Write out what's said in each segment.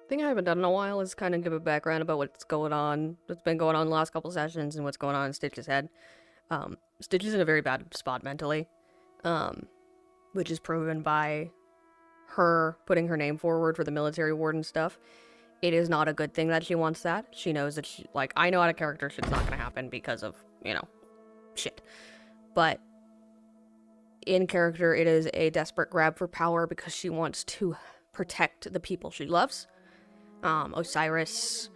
Thing I haven't done in a while is kind of give a background about what's been going on the last couple sessions and what's going on in Stitch's head. Stitch is in a very bad spot mentally, um, which is proven by her putting her name forward for the military ward and stuff. It is not a good thing that she wants that. She knows that I know out of character shit's not gonna happen because of, shit. But in character, it is a desperate grab for power because she wants to protect the people she loves. Osiris,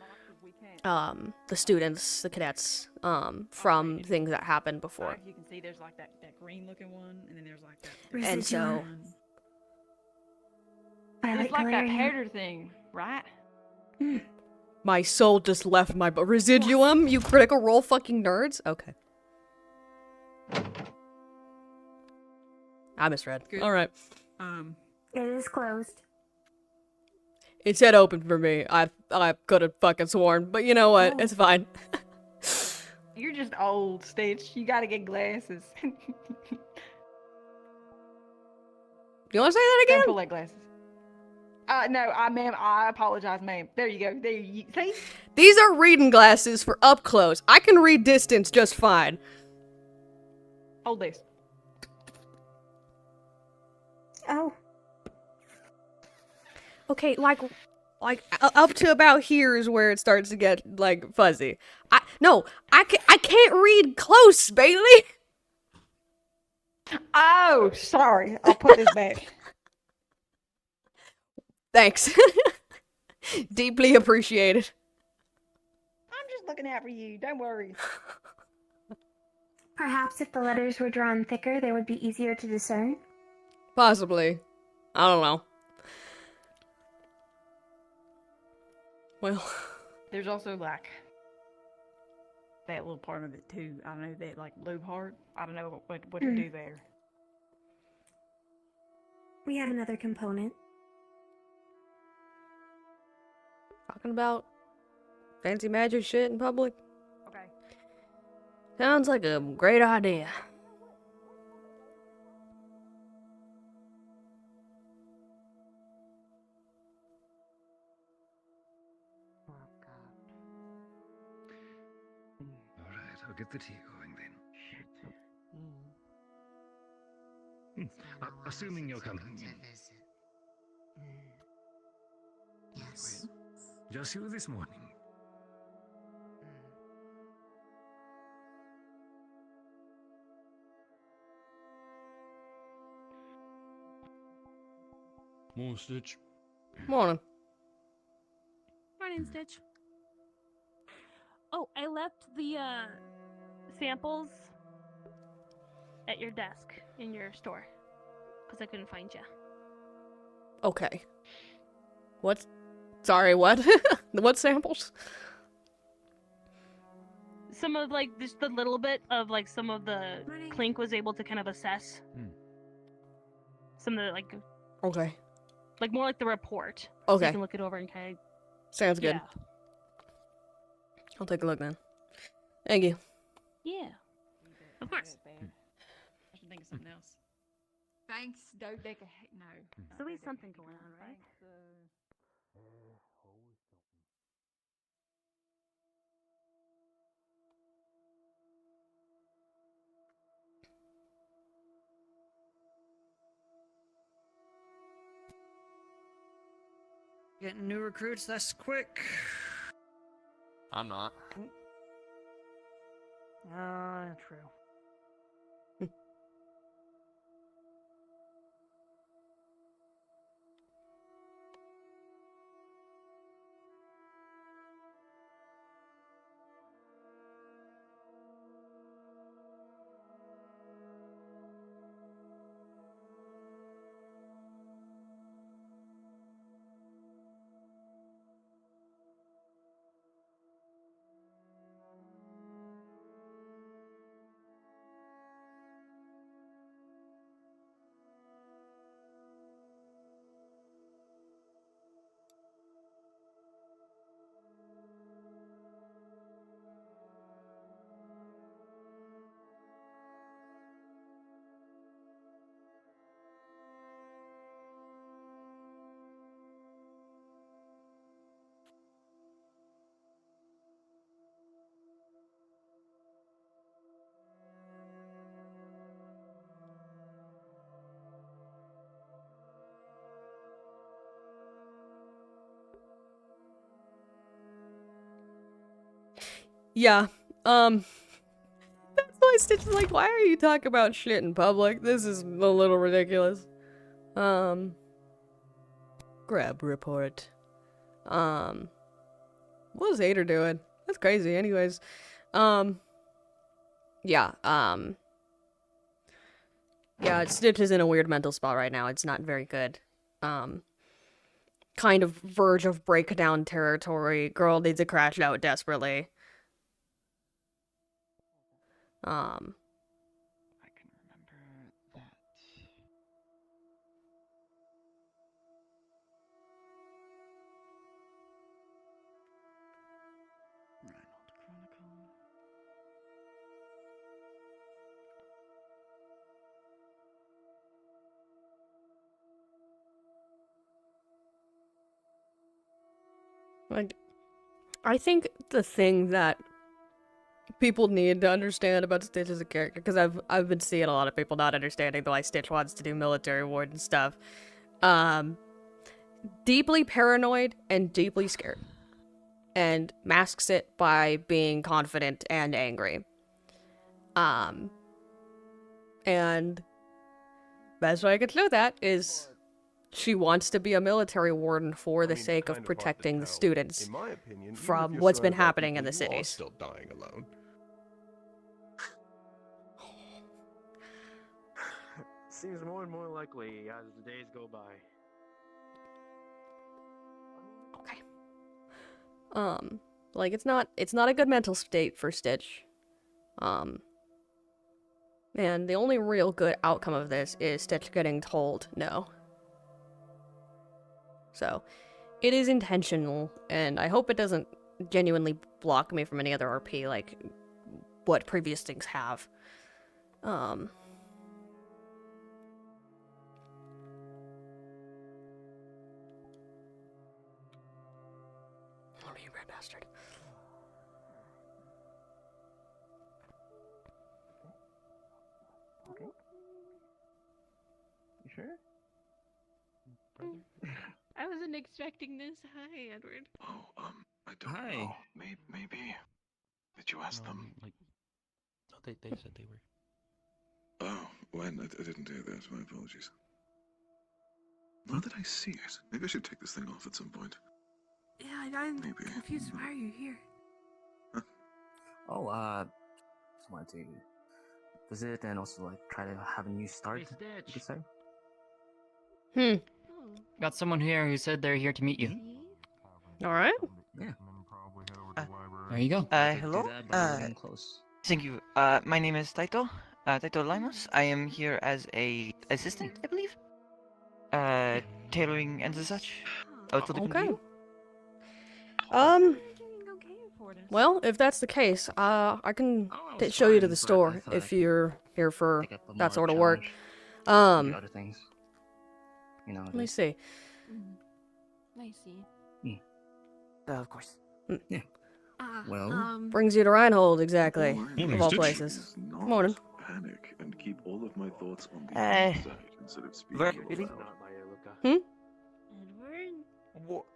the students, the cadets, from things that happened before. You can see there's like that green looking one, and then there's like that. And so, It's like that powder thing, right? my soul just left my residuum. You critical role fucking nerds. Okay. I misread. Good. All right. It is closed. It said open for me. I could have fucking sworn, but you know what? It's fine. You're just old, Stitch. You gotta get glasses. You want to say that again? Don't pull like glasses. No, ma'am. I apologize, ma'am. There you go. There you see. These are reading glasses for up close. I can read distance just fine. Hold this. Oh. Okay, like up to about here is where it starts to get like fuzzy. I can't read close, Bailey. Oh, sorry. I'll put this back. Thanks. Deeply appreciated. I'm just looking out for you. Don't worry. Perhaps if the letters were drawn thicker, they would be easier to discern. Possibly. I don't know. Well, There's also like that little part of it too. I don't know that like blue part. I don't know what to do there. We have another component. talking about fancy magic shit in public Okay. sounds like a great idea. All right, I'll get the tea going then. Assuming you're coming in. Yes. Just you this morning. Morning, Stitch. Morning. Morning, Stitch. Oh, I left the samples at your desk in your store because I couldn't find you. Okay. What? Sorry, what? What samples? Some of like just the little bit of like some of the Morning. Clink was able to kind of assess. Some of the Okay. like more like the report. So Okay. you can look it over and kind of. Sounds good. Yeah. I'll take a look then. Thank you. Yeah. Of course. I should think of something else. Thanks, Dodeca. No. There's always something going on, right? Getting new recruits, that's quick. I'm not. True. Yeah. That's why Stitch is like, why are you talking about shit in public? This is a little ridiculous. Grab report. What is Ader doing? That's crazy. Anyways, yeah, yeah, Stitch is in a weird mental spot right now. It's not very good. Kind of verge of breakdown territory. Girl needs to crash out desperately. I can remember that. Reinhold Chronicle. Like, I think the thing that people need to understand about Stitch as a character, because I've been seeing a lot of people not understanding why Stitch wants to do military ward and stuff. Deeply paranoid and deeply scared, and masks it by being confident and angry. And best way I could show that is she wants to be a military warden for the sake of protecting the students In my opinion, even if from you're what's been surrounded by happening in people, the you are cities. still dying alone. Seems more and more likely as the days go by. Okay. Like, it's not a good mental state for Stitch. And the only real good outcome of this is Stitch getting told no. So, it is intentional, and I hope it doesn't genuinely block me from any other RP, like what previous things have. Oh, you red bastard. Okay. You sure? I wasn't expecting this. Hi, Edward. Oh, I don't Hi. know. Maybe. Did you ask them? Like, no, they said they were. Oh, when? I didn't do that. My apologies. Now that I see it, maybe I should take this thing off at some point. Yeah, I'm Maybe. confused. Why are you here? Oh, just wanted to visit and also like try to have a new start. You could say. Got someone here who said they're here to meet you. Alright. Yeah. There you go. Hello. Close. Thank you. My name is Taito. Taito Limos. I am here as a assistant, I believe. Tailoring and such. To the Okay. computer. Well, if that's the case, I can show you to the store if you're here for that sort of work. Other things. You know. Let me see. I see. Of course. Yeah. Well, Brings you to Reinhold, exactly. Morning, Of all Stitch. places. Not Morning. Panic and keep all of my thoughts on the inside instead of speaking. Work, out really? loud.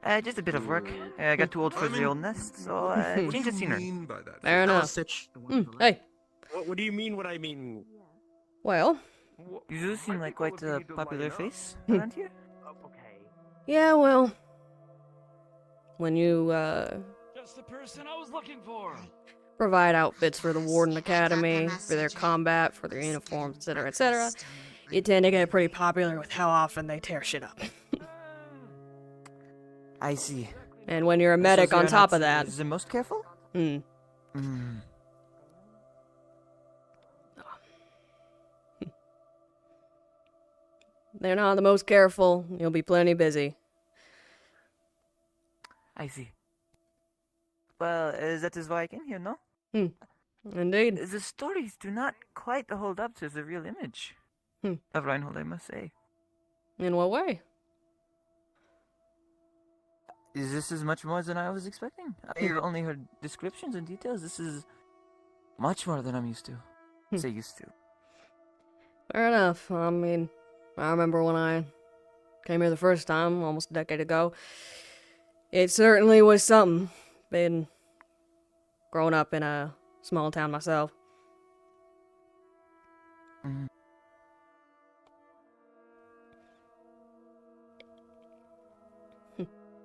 Edward? Just a bit of work. I got too old for the old nest, so change the scenery. Fair enough. Stitch. Hey. What do you mean what I mean? Well, You do seem like quite a popular face around here. Okay. yeah, well, when you, Just the person I was looking for. provide outfits for the Warden Academy, for their combat, for their uniforms, etc., you tend to get pretty popular with how often they tear shit up. I see. And when you're a So medic you're on top not of that, the most careful? hmm, they're not the most careful, you'll be plenty busy. I see. Well, that is why I came here, no? Indeed. The stories do not quite hold up to the real image of Reinhold, I must say. In what way? This is much more than I was expecting. I've only heard descriptions and details. This is much more than I'm used to. Say used to. Fair enough. I mean, I remember when I came here the first time, almost a decade ago. It certainly was something. Been growing up in a small town myself. Mhm.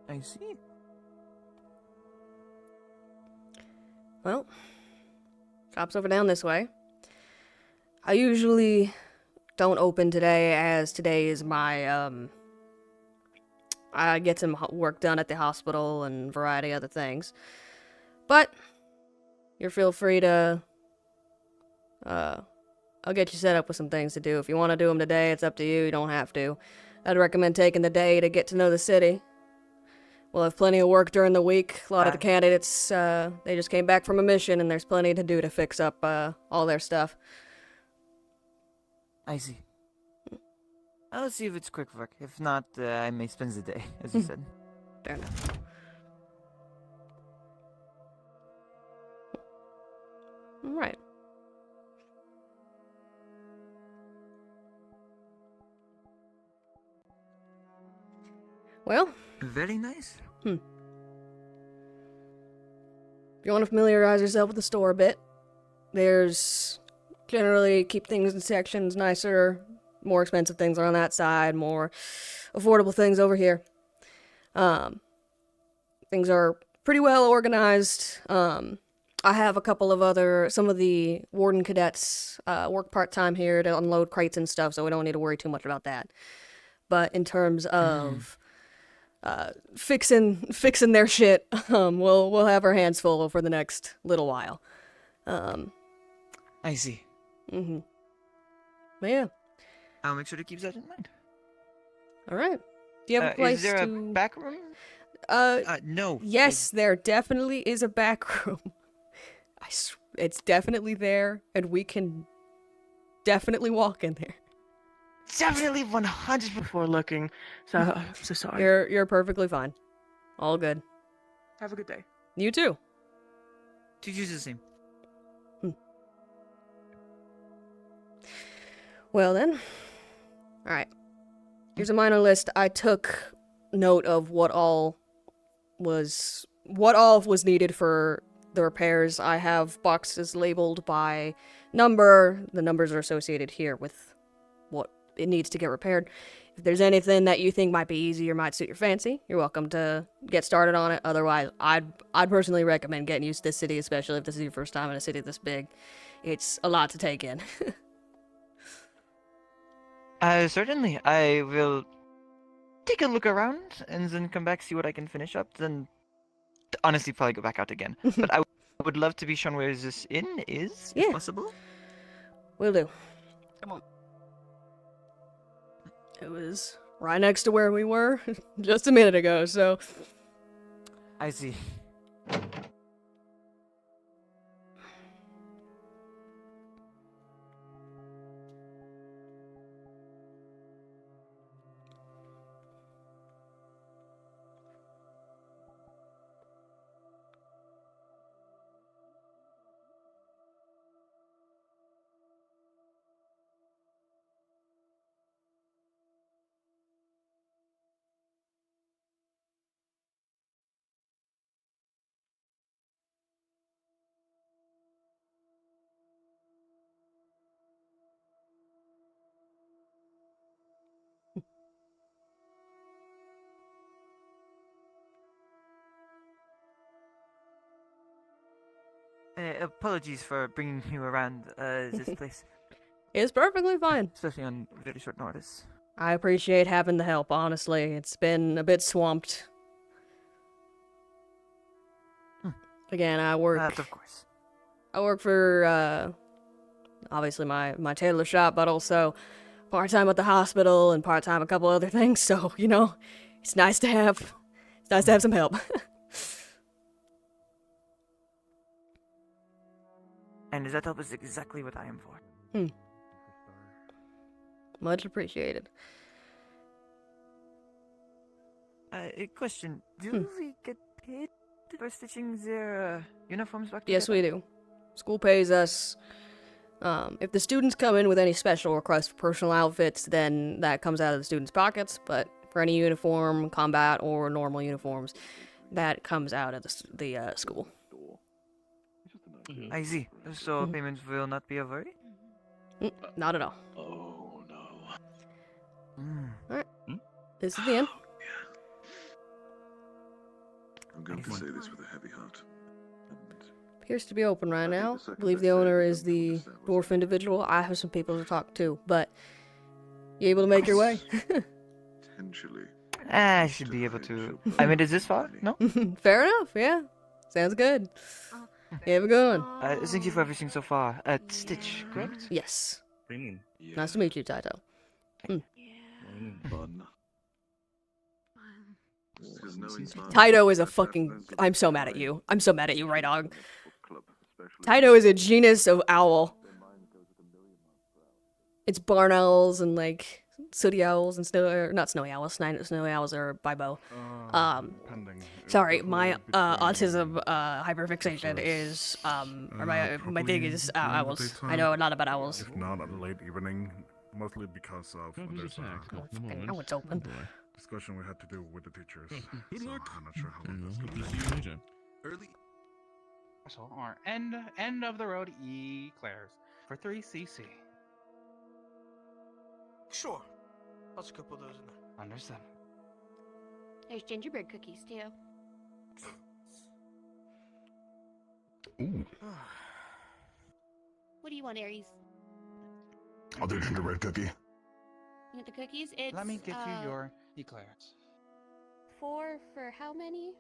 I see. Well, shop's over down this way. I usually don't open today, as today is my, I get some work done at the hospital and a variety of other things. But, you feel free to, I'll get you set up with some things to do. If you want to do them today, it's up to you. You don't have to. I'd recommend taking the day to get to know the city. We'll have plenty of work during the week. A lot of the candidates, they just came back from a mission, and there's plenty to do to fix up, all their stuff. I see. I'll see if it's quick work. If not, I may spend the day, as you said. Fair enough. Alright. Well, Very nice. if you want to familiarize yourself with the store a bit, there's generally keep things in sections nicer, more expensive things are on that side, more affordable things over here. Things are pretty well organized. I have a couple of some of the warden cadets work part-time here to unload crates and stuff, so we don't need to worry too much about that. But in terms of fixing their shit, we'll have our hands full for the next little while. I see. But yeah. I'll make sure to keep that in mind. Alright. Do you have a place is there to... a back room? No. Yes, there definitely is a back room. It's definitely there, and we can definitely walk in there. Definitely 100 before looking. So I'm so sorry. You're perfectly fine. All good. Have a good day. You too. Teacher's the same. Well then. Alright. Here's a minor list. I took note of what all was needed for the repairs. I have boxes labeled by number. The numbers are associated here with what it needs to get repaired. If there's anything that you think might be easy or might suit your fancy, you're welcome to get started on it. Otherwise, I'd personally recommend getting used to this city, especially if this is your first time in a city this big. It's a lot to take in. Certainly. I will take a look around and then come back, see what I can finish up. Then, honestly, probably go back out again. But I would love to be shown where this inn is, if possible. Will do. Come on. It was right next to where we were just a minute ago, so... I see. Apologies for bringing you around this place. It's perfectly fine. Especially on very short notice. I appreciate having the help, honestly. It's been a bit swamped. Again, I work... of course. I work for, obviously my tailor shop, but also part-time at the hospital and part-time a couple other things, so, you know, it's nice to have some help. And that help is exactly what I am for. Much appreciated. A question. Do we get paid for stitching their uniforms back together? Yes, we do. School pays us. If the students come in with any special requests for personal outfits, then that comes out of the students' pockets, but for any uniform, combat, or normal uniforms, that comes out of the school. I see. So payments will not be a worry? Not at all. Oh no. Alright. This is the end. I'm going to say this with a heavy heart. Appears to be open right now. I believe the owner is the dwarf individual. I have some people to talk to, but you able to make your way? Potentially. I should be able to. I mean, is this far? No? Fair enough, yeah. Sounds good. You have a good one. Thank you for everything so far. Stitch, correct? Yes. What do you mean? Nice to meet you, Taito. Fun. Taito is a fucking... I'm so mad at you. I'm so mad at you, right, dog. Taito is a genus of owl. It's barn owls and, like, sooty owls and not snowy owls. Snowy owls are Bibo. Sorry, my autism hyperfixation is or my thing is owls. I know a lot about owls. If not at a late evening, mostly because of there's Now it's open. discussion we had to do with the teachers. So I'm not sure how long that's going. Early. So our end of the road eclairs for 3cc. Sure. I'll just go put those in there. Understood. There's gingerbread cookies too. Ooh. What do you want, Aries? I'll do gingerbread cookie. You want the cookies? It's Let me get you your eclairs. 4 for how many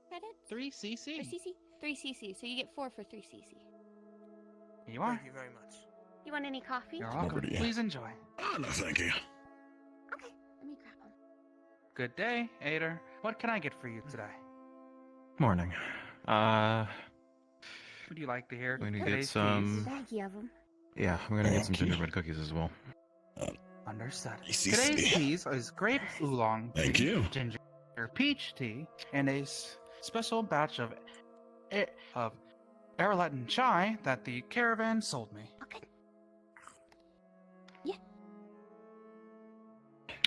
credits? 3cc. Or CC? 3cc. So you get 4 for 3cc. Here you are. Thank you very much. You want any coffee? You're welcome. Please enjoy. Ah, no, thank you. Okay, let me grab them. Good day, Ader. What can I get for you today? Morning. Would you like to hear? We need to get today's some. Baggy of them. Yeah, I'm gonna get some gingerbread cookies as well. Understood. see. Today's teas is grape oolong tea, Thank you. ginger peach tea, and a special batch of Araletan chai that the caravan sold me. Okay.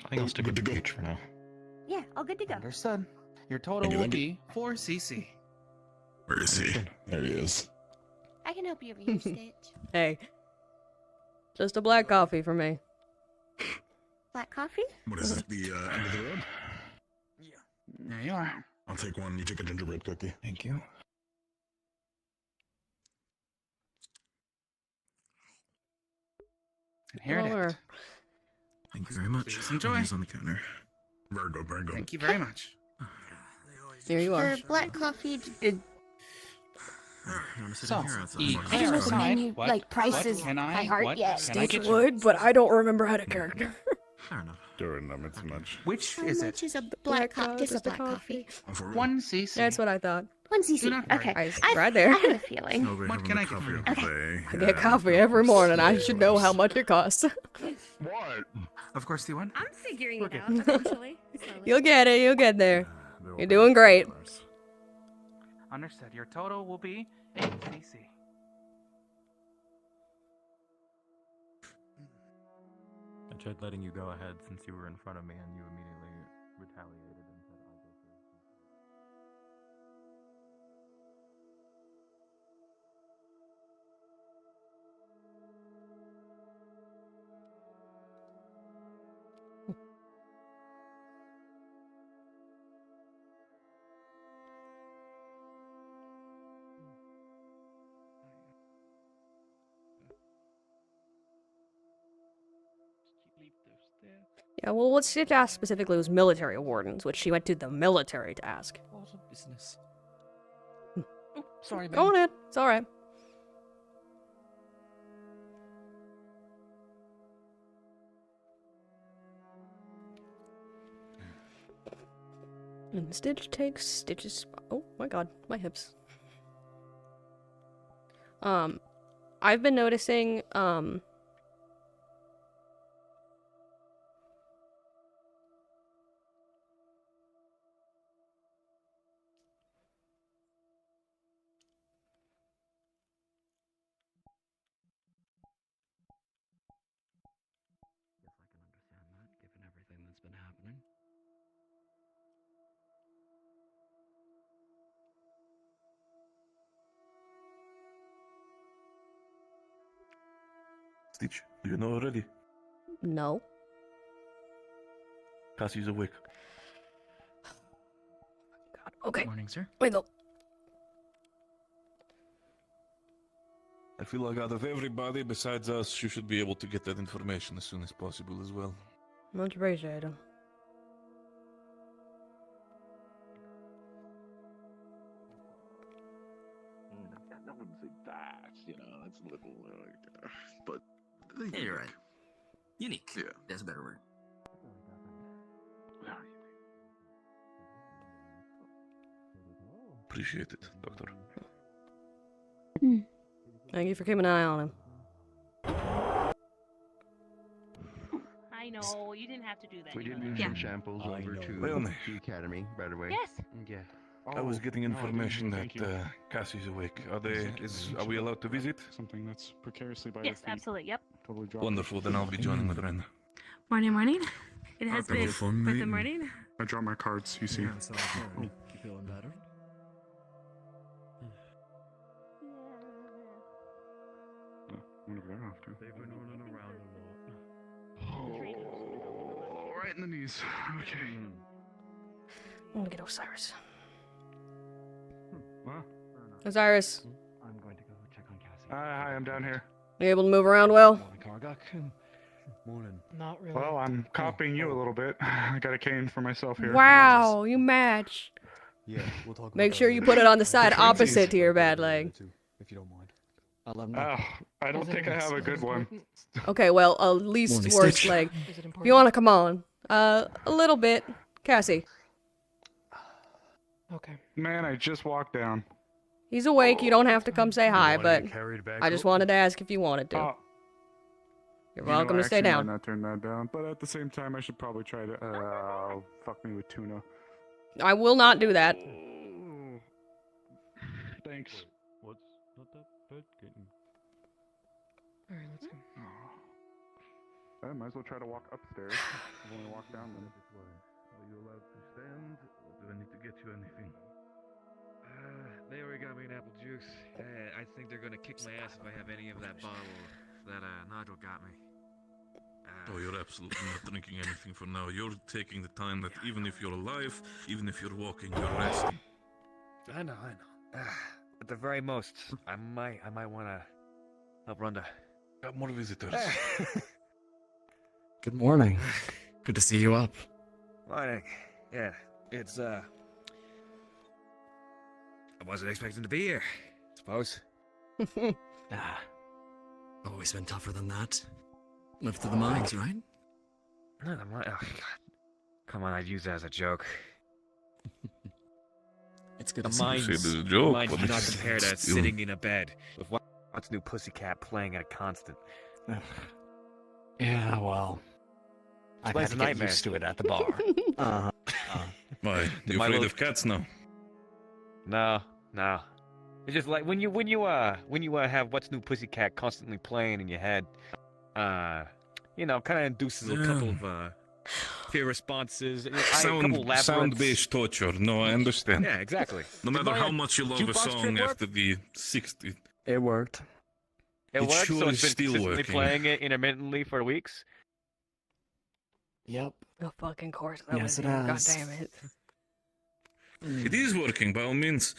I think I'll stick with the peach for now. Yeah, all good to go. Understood. Your total will be 4cc. Where is he? There he is. I can help you over here, Stitch. Hey. Just a black coffee for me. Black coffee? What is it? The end of the road? There you are. I'll take one. You take a gingerbread cookie. Thank you. And here it is. Thank you very much. Please enjoy. He's on the counter. Virgo. Thank you very much. Here you are. For black coffee, did So, I don't know the menu, like prices by heart yet. Stitch would, but I don't remember how to character. Fair enough. Doing them, it's much. Which How is much it? is a black coffee? Just a black coffee. 1cc. That's what I thought. 1 cc. Do not worry. Okay. Right there. I had a feeling. What can I get for you? I get coffee every morning. I should know how much it costs. What? Of course, you want. I'm figuring it out eventually. You'll get it. You'll get there. You're doing great. Understood. Your total will be 8cc. I tried letting you go ahead since you were in front of me and you immediately retaliated and said I'll go first. Yeah, well, what Stitch asked specifically was military wardens, which she went to the military to ask. What a business. Oh, sorry, Go on in. It's alright. And Stitch takes Stitch's spot. Oh my god, my hips. I've been noticing, Guess I can understand that, given everything that's been happening. You know already? No. Cassie's awake. God. Okay. Good morning, sir. Wait, no. I feel like out of everybody besides us, you should be able to get that information as soon as possible as well. Much appreciated. I wouldn't say that, you know, that's a little, but... Yeah, you're right. Unique. Yeah. That's a better word. Appreciate it, Doctor. Thank you for keeping an eye on him. I know, you didn't have to do that. We you did know move that. some samples over to Leonie. the academy, by the way. Yes. Yeah. I was getting no, I didn't. information Thank that you. Cassie's awake. Are we allowed to visit? Something that's precariously by Yes, absolutely. Yep. Totally Wonderful, then I'll be joining with Ren. Morning, morning. It has Have a been fun quite the meeting. morning. I dropped my cards, you see. You feeling better? Whatever they're off to. They've been running around a lot. Oh, right in the knees. Okay. I'm gonna get Osiris. Well, Osiris, I'm going to go check on Cassie. Hi, I'm down here. you able to move around well? Kargak. Morning. Not really. Well, I'm copying you a little bit. I got a cane for myself here. Wow, you match. Yeah, we'll talk about Make that sure you later. put it on the side Twinsies. opposite to your bad leg. If you don't mind. I'll let 'em know. I don't think I have a good one. Okay, well, least Morning, worst Stitch. leg. Is it If you important? wanna come on, a little bit, Cassie. Okay. Man, I just walked down. He's awake. You don't have to come say hi, wanna but get carried back I just up? wanted to ask if you wanted to. Oh, You're you know, welcome to stay actually, I down. might not turn that down, but at the same time, I should probably try to fuck me with tuna. I will not do that. Thanks. What's not that bad getting? All right, let's go. I might as well try to walk upstairs. I've only walked down then. Are you allowed to stand, or do I need to get you anything? They already got me an apple juice. I think they're gonna kick my ass if I have any of that bottle that Nigel got me. Oh, you're absolutely not drinking anything for now. You're taking the time that even if you're alive, even if you're walking, you're resting. I know. At the very most, I might want to help Rhonda. Got more visitors. Good morning. Good to see you up. Morning. Yeah, it's I wasn't expecting to be here. Suppose. Always been tougher than that. Live through the mines, right? No, the mine. Oh, God. Come on, I'd use that as a joke. It's good The to see you. mines, Say it as a joke, mines but do not it's compare to still- sitting in a bed with what's new Pussycat playing at a constant. Yeah, well, I've Plays had a to get nightmare. used to it at the bar. Why? You My afraid little- of cats now? No. It's just like when you have what's new Pussycat constantly playing in your head, kind of induces a couple of fear responses. Sound-based torture. No, I understand. Yeah, exactly. No Did matter my, how much you love a jukebox song trip work? after the 60th. It worked. It It works, sure so is it's been still consistently working. playing it intermittently for weeks. Yep. Oh, fucking course. That Yes, was it you. God has. damn it. It is working by all means.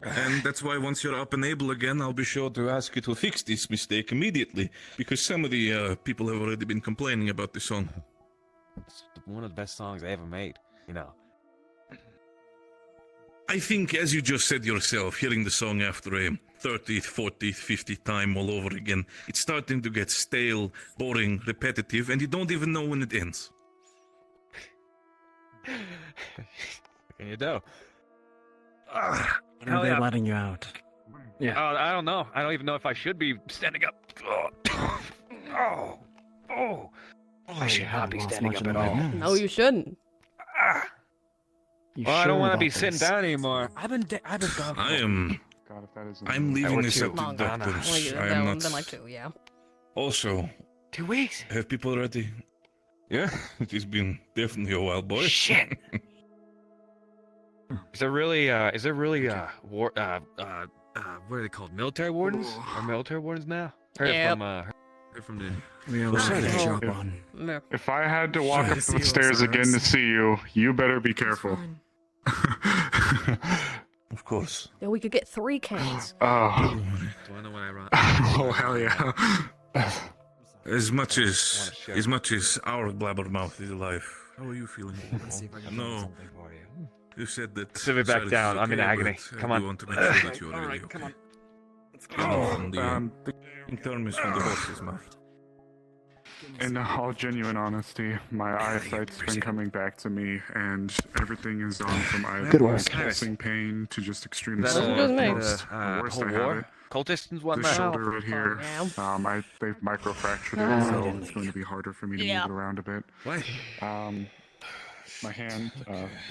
And that's why once you're up and able again, I'll be sure to ask you to fix this mistake immediately. Because some of the people have already been complaining about the song. It's one of the best songs I ever made. I think, as you just said yourself, hearing the song after a 30th, 40th, 50th time all over again, it's starting to get stale, boring, repetitive, and you don't even know when it ends. What can you do? When are they letting you out? Yeah. I don't know. I don't even know if I should be standing up. I should not be standing up at all. No, you shouldn't. You Well, I sure don't want to about be sitting this? down anymore. I've been gone. I am... God, if that isn't... I'm leaving would this too. up to Longer. doctors. Well, yeah, I that am one not... been like 2, yeah. Also, 2 weeks. have people ready? Yeah, it has been definitely a while, boy. Shit. Is there really war what are they called? Military wardens? Or military wardens now? Heard Yep. it from the Yeah, we'll try to jump If- on. Yeah. If I had to walk Try up to see the what's stairs again to next. see you, you better be careful. Of course. Yeah, we could get 3 cans. Oh, Do I know what I brought? oh hell yeah. As much as our blabbermouth is alive, how are you feeling? Let's see if I can No. find something for you. You said that. Sit me back Cyrus down. is I'm in okay, agony. but I Come do on. want to make sure that you're All really right, okay. come on. Let's go. From the term is from the horse's mouth. In all genuine honesty, my eyesight's been coming back to me, and everything is on from either Good work. pulsing pain to just extreme That, sore. good night. Most worst whole I have war? it. Cultists and The whatnot? shoulder right here, yeah. they've microfractured Oh. it, so it's going to be harder for me to Yeah. move it around a bit. What? My hand,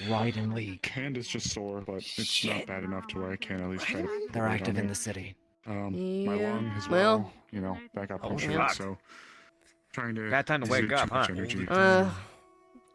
Right and league. hand is just sore, but it's not bad enough to where I can't at least try to. They're put it active on in me. the city. My Yeah, lung as well. well, you know, that got Oh, punctured, fuck. so trying to. Bad time to exert wake up, too much huh? energy.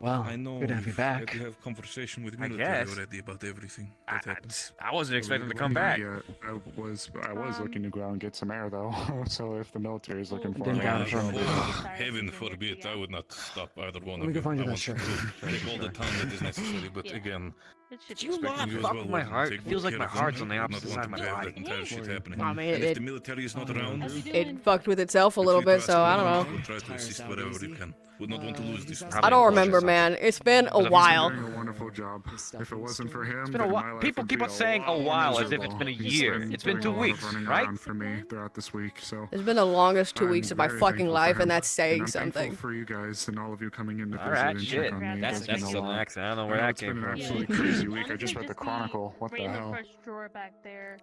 Well, I know. good to have you you've back. had to have conversation with I military guess. already about everything I, that happened. I wasn't expecting to come Not back. yet. I was looking to go out and get some air though. So if the military is looking for Didn't me, down I'll from go. it. Heaven forbid, I would not stop either one Let me of go you. find you I that want shirt. to take all the time that is necessary, but Yeah. again, It should You be laugh you as off well my want to heart. take It feels good like care my of them. heart's on the I would opposite not side of want my to have body. that entire shit happening. I mean, And if it- the military is not around, How's he It doing? fucked with itself a little bit, so I don't know. We'll try to assist wherever we can. Would not want to lose this. I don't remember, man. It's been a He's while. Doing a wonderful job. If it wasn't for him, It's been a then my while. life People would keep be on saying a lot more while as if miserable. it's been a He's year. been It's been doing 2 a lot of weeks, running right? around for me throughout this week, so. It's been the longest 2 I'm weeks of my very fucking thankful for life, him, and that's saying I'm thankful something. for you guys and all of you coming in to All visit right, and shit. check on me. That's It's been a southern lot. accent. I don't know I where know that it's came been an from. absolutely crazy week. I just read the Honestly, Chronicle. What the right in hell? first drawer back there.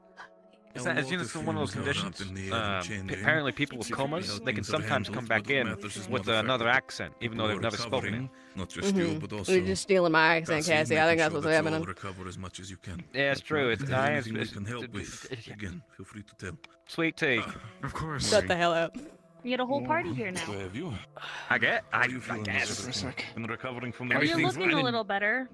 It's one of those conditions. Apparently, people with comas, they can sometimes come back in with another accent, even though they've never spoken it. Not just you, but also You're just stealing my accent, Cassie. I think that's what's happening. recover as much as you can. Yeah, it's true. It's If there's I anything we can help with, again, feel free to tell. Sweet tea. Of course. Shut the hell up. We had a whole party here now. So have you? I get. How I are you feeling? guess. Been recovering from the You're Everything's looking a fine. little better.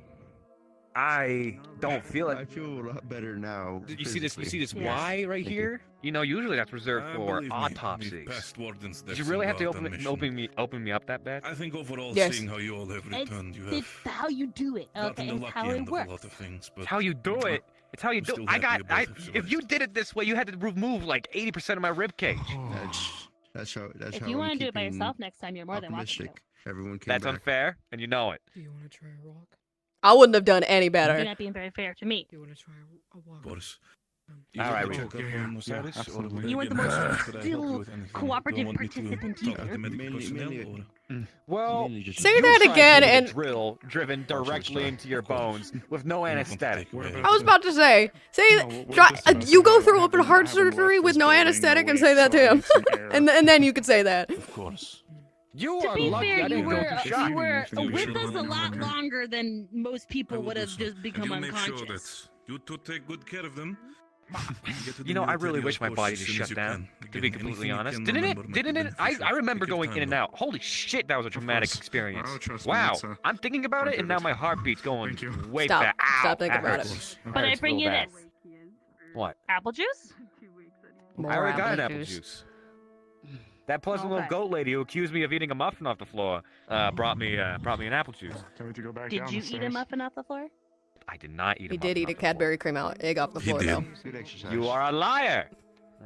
I don't feel I it. feel a lot better now. You see this? You see this Yeah. Y right Thank you. here? You know, usually that's reserved for Believe me, autopsies. the past wardens Did that you really have to sent out on open me up that bad? I think overall, Yes. seeing how you all have returned, you It's have how you do it, gotten okay? the It's lucky how end it of a works. lot of things. But It's how you do it. It's how you I'm do. still I happy got. about I. it, so If you did it this way, you had to remove like 80% of my rib cage. That's how. That's If how you I'm want to do it by keeping yourself next time, you're more than welcome to. optimistic. Everyone came That's back. unfair, and you know it. Do you want to try a rock? I wouldn't have done any You're better. not being very fair to me. Do you want to try a walk? Boris. All right, check yeah, up yeah, on yeah, Osiris, or absolutely. would You I want be the most able to help you still with anything? cooperative Don't want me to participant talk either. to medical Mainly- personnel, mainly- or- Well, Mainly just- Say you that tried again getting a and- drill driven directly into your bones with no anesthetic. I was about to say, No, we're try. just gonna You say go that through I open haven't- heart I haven't left surgery with this no building in a anesthetic and week, say that so to I him, need some air. and then you could say that. Of course. You To are be lucky fair, I you didn't go were through shock. you were Anything with should us a be lot okay. longer than most I people will would do have so. just And become you make sure unconscious. that you two take good care of them. Get to the You know, I really military, wish of my course, body as just soon as shut you down. can. To be Again, completely anything you honest, can didn't remember it? might be Didn't it? I beneficial. remember Take your going time, in and though. out. Holy shit, that was a traumatic course. experience. Oh, trust me, Wow, it's a- I'm thinking about it, and now my heartbeat's going Thank you. way Stop. fast. Ow, Stop thinking that about hurts. it. That But I hurts bring real you bad. this What? apple juice. More I already got an apple apple juice. juice. That pleasant little Okay. goat lady who accused me of eating a muffin off the floor brought me an apple juice. Can't wait to go back Did down you the eat a stairs. muffin off the floor? I did not eat a He muffin did eat off a the floor. Cadbury cream egg off the He floor, did. though. Good exercise. You are a liar.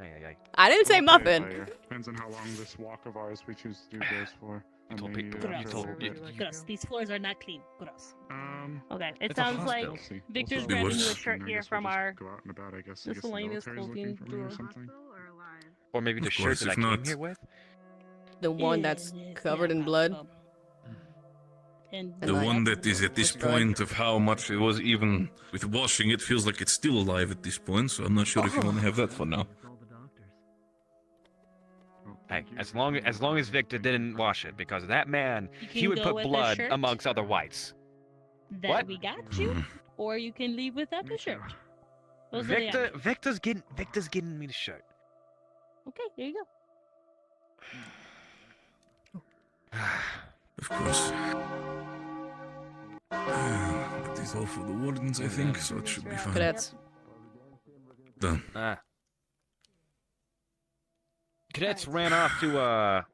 Ay, ay, ay. I didn't say We'll play it muffin. by ear. Depends on how long this walk of ours we choose to do goes for. I told may people- need it you after a told- little you- bit. Gross. These floors are not clean. Gross. Okay. Okay. It It's a sounds like hospital. We'll see. Victor's Be grabbing you a worse. shirt I here guess we'll from just our go out and about, I guess. I guess the miscellaneous military's looking clothing for me or drawer. something. Or maybe the Of shirt course, that I if came not- here with. The one that's covered in blood. And The one that is at this point of how much it was even with washing it feels like it's still alive at this point, so I'm not sure if you want to have that for now. Hey, as long as Victor didn't wash it, because that man, You he can would go put with the blood shirt amongst other whites. that What? we got you, or you can leave without the shirt. Those are the Victor's getting me the shirt. Okay, there you go. Of course. That is all for the wardens, I think, so it should be fine. Cadets. Done. Cadets ran off to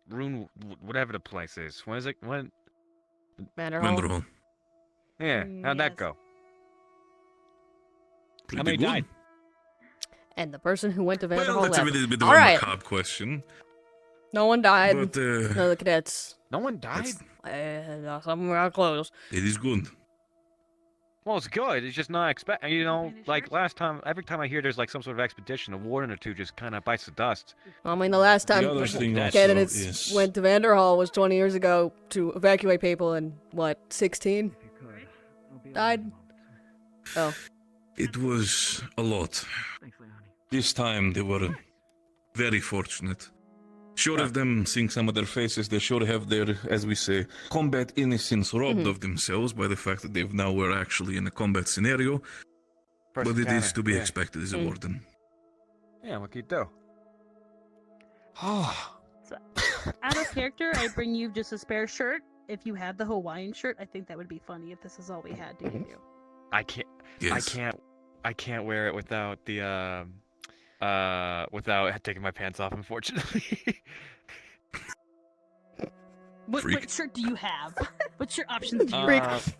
Rune, whatever the place is. When is it? When? Vanderhall. Vanderhall. Yeah, how'd that Yes. go? Pretty How many good. died? And the person who went to Well, Vanderhall that's a left. little bit of All a right. macabre question. No one died. But, None of the cadets. No one died? Some got close. It is good. Well, it's good. It's just not expect. You know, like last time, every time I hear there's like some sort of expedition, a warden or two just kind of bites the dust. I mean, the last time The other thing also candidates is- went to Vanderhall was 20 years ago to evacuate people, and what, 16 died? Oh. It was a lot. This time they were very fortunate. Short of them seeing some of their faces, they sure have their, as we say, combat innocence robbed of themselves by the fact that they've now were actually in a combat scenario. First but it is encounter, to be yeah. expected as a warden. Yeah, what can you do? So, out of character, I bring you just a spare shirt. If you had the Hawaiian shirt, I think that would be funny if this is all we had to give you. I can't. Yes. I can't wear it without the without taking my pants off. Unfortunately. What shirt do you have? What shirt options do you have?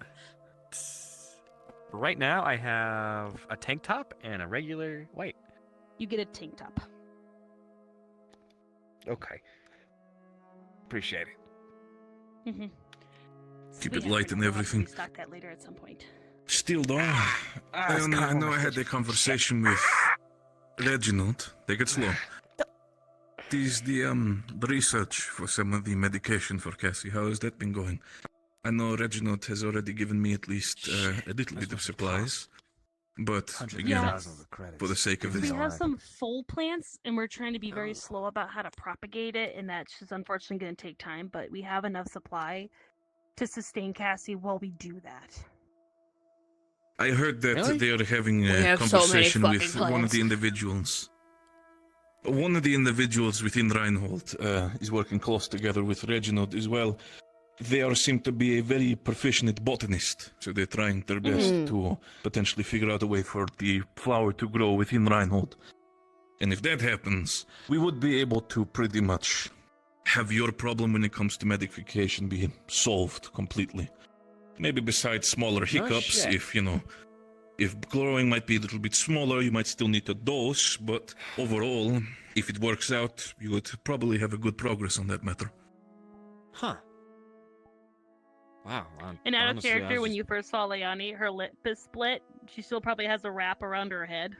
Right now, I have a tank top and a regular white. You get a tank top. Okay. Appreciate it. Mm-hmm. Keep it light and everything. Stock that later at some point. Still though, I know I had a conversation with Reginald. Take it slow. It is the research for some of the medication for Cassie. How has that been going? I know Reginald has already given me at least a little bit of supplies, but again, Yes. for the sake of We this, have some full plants, and we're trying to be very slow about how to propagate it, and that's just unfortunately going to take time. But we have enough supply to sustain Cassie while we do that. I heard that Really? they are having We a have so many conversation fucking with one of plants. the individuals. One of the individuals within Reinhold is working close together with Reginald as well. They are seem to be a very proficient botanist, so they're trying their best to potentially figure out a way for the flower to grow within Reinhold. And if that happens, we would be able to pretty much have your problem when it comes to medication be solved completely. Maybe besides smaller hiccups, shit. if growing might be a little bit smaller, you might still need a dose, but overall, if it works out, you would probably have a good progress on that matter. Huh. Wow. And out of honestly, I character, was when just- you first saw Leonie, her lip is split. She still probably has a wrap around her head.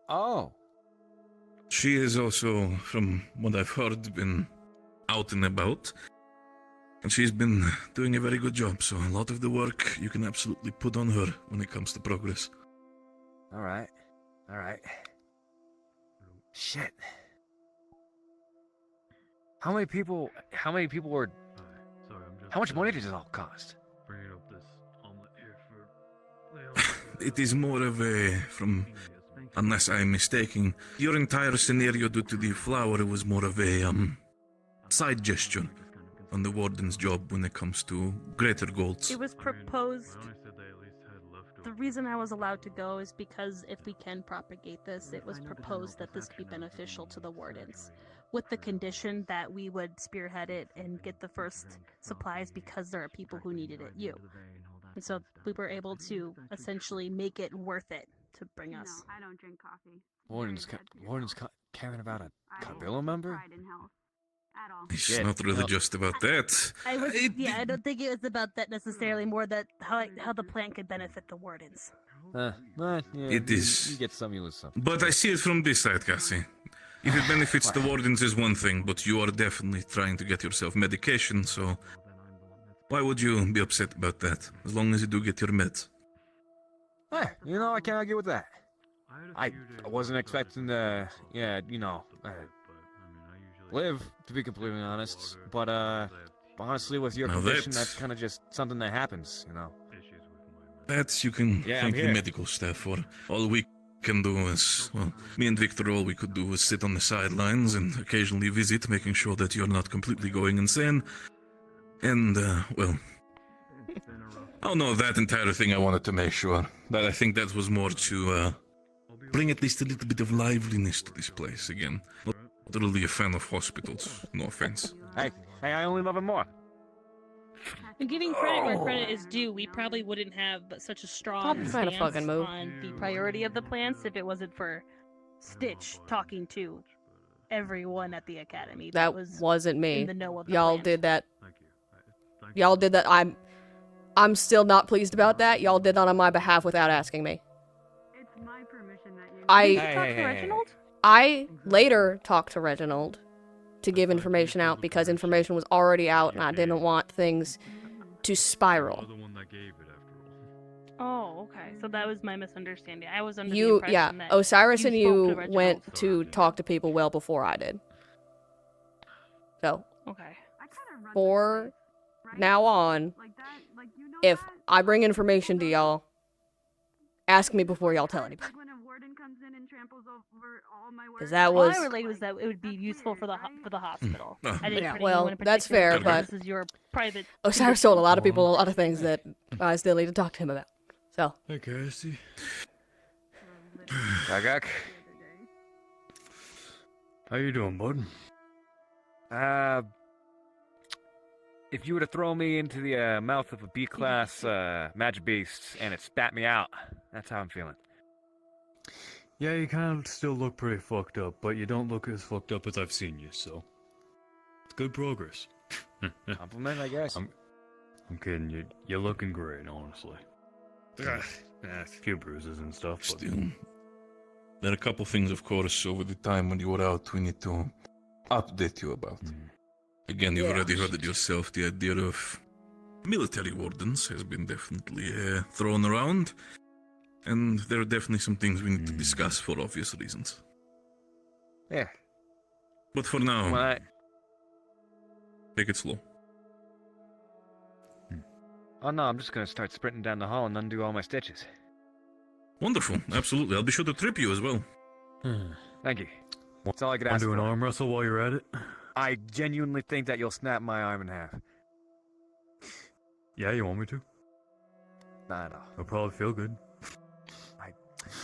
Oh. She is also, from what I've heard, been out and about. And she's been doing a very good job, so a lot of the work you can absolutely put on her when it comes to progress. All right. Shit. How many people were? How much money does it all cost? Bringing up this omelet here for It is more of a, unless I'm mistaken, your entire scenario due to the flower was more of a, side gesture on the warden's job when it comes to greater goals. It was proposed. The reason I was allowed to go is because if we can propagate this, it was proposed that this could be beneficial to the wardens, with the condition that we would spearhead it and get the first supplies because there are people who needed it. And so we were able to essentially make it worth it to bring us. I don't drink coffee. Warden's caring about a Cabrillo member? At all. It's not really just about that. I don't think it was about that necessarily. More that how the plant could benefit the wardens. Yeah, It is. You get some, you lose some. But I see it from this side, Cassie. If it benefits the wardens is one thing, but you are definitely trying to get yourself medication, so why would you be upset about that? As long as you do get your meds. Hey, I can't argue with that. I wasn't expecting to, live, to be completely honest. But honestly, with your Now condition, that's- that's kind of just something that happens, That you can Yeah, thank I'm the here. medical staff for. All we can do is, well, me and Victor, all we could do was sit on the sidelines and occasionally visit, making sure that you're not completely going insane. And, oh no, that entire thing I wanted to make sure. That I think that was more to, bring at least a little bit of liveliness to this place again. Not really a fan of hospitals. No offense. Hey, I only love him more. And giving credit where credit is due, we probably wouldn't have such a strong Stop trying to stance fucking move. on the priority of the plants if it wasn't for Stitch talking to everyone at the academy. That was wasn't me. in the know of the Y'all plans. did that. Y'all did that. I'm still not pleased about that. Y'all did that on my behalf without asking me. It's my permission that you. I- Did you talk to Reginald? I later talked to Reginald to give information out because information was already out and I didn't want things to spiral. The one that gave it after all. Oh, okay. So that was my misunderstanding. I was under the You, impression yeah, that Osiris and spoke you to Reginald. went to talk to people well before I did. So, Okay. for now on, if I bring information to y'all, ask me before y'all tell anybody. Because that was... All I relayed was that it would be useful for the hospital. I didn't Yeah, put well, anyone in that's particular fair, because but this is your private. Osiris told a lot of people a lot of things that I still need to talk to him about. So, Okay, I see. Gagak. How you doing, bud? If you were to throw me into the mouth of a B-class magic beast and it spat me out, that's how I'm feeling. Yeah, you kind of still look pretty fucked up, but you don't look as fucked up as I've seen you, so it's good progress. Compliment, I guess. I'm kidding. You're looking great, honestly. A few bruises and stuff, but Still, there are a couple things, of course, over the time when you were out we need to update you about. Again, you've already heard it yourself. The idea of military wardens has been definitely thrown around. And there are definitely some things we need to discuss for obvious reasons. Yeah. But for now, Well, take it slow. Oh no, I'm just gonna start sprinting down the hall and undo all my stitches. Wonderful, absolutely. I'll be sure to trip you as well. Thank you. That's all I could Want ask to do an for. arm wrestle while you're at it? I genuinely think that you'll snap my arm in half. Yeah, you want me to? Nah, no. It'll probably feel good.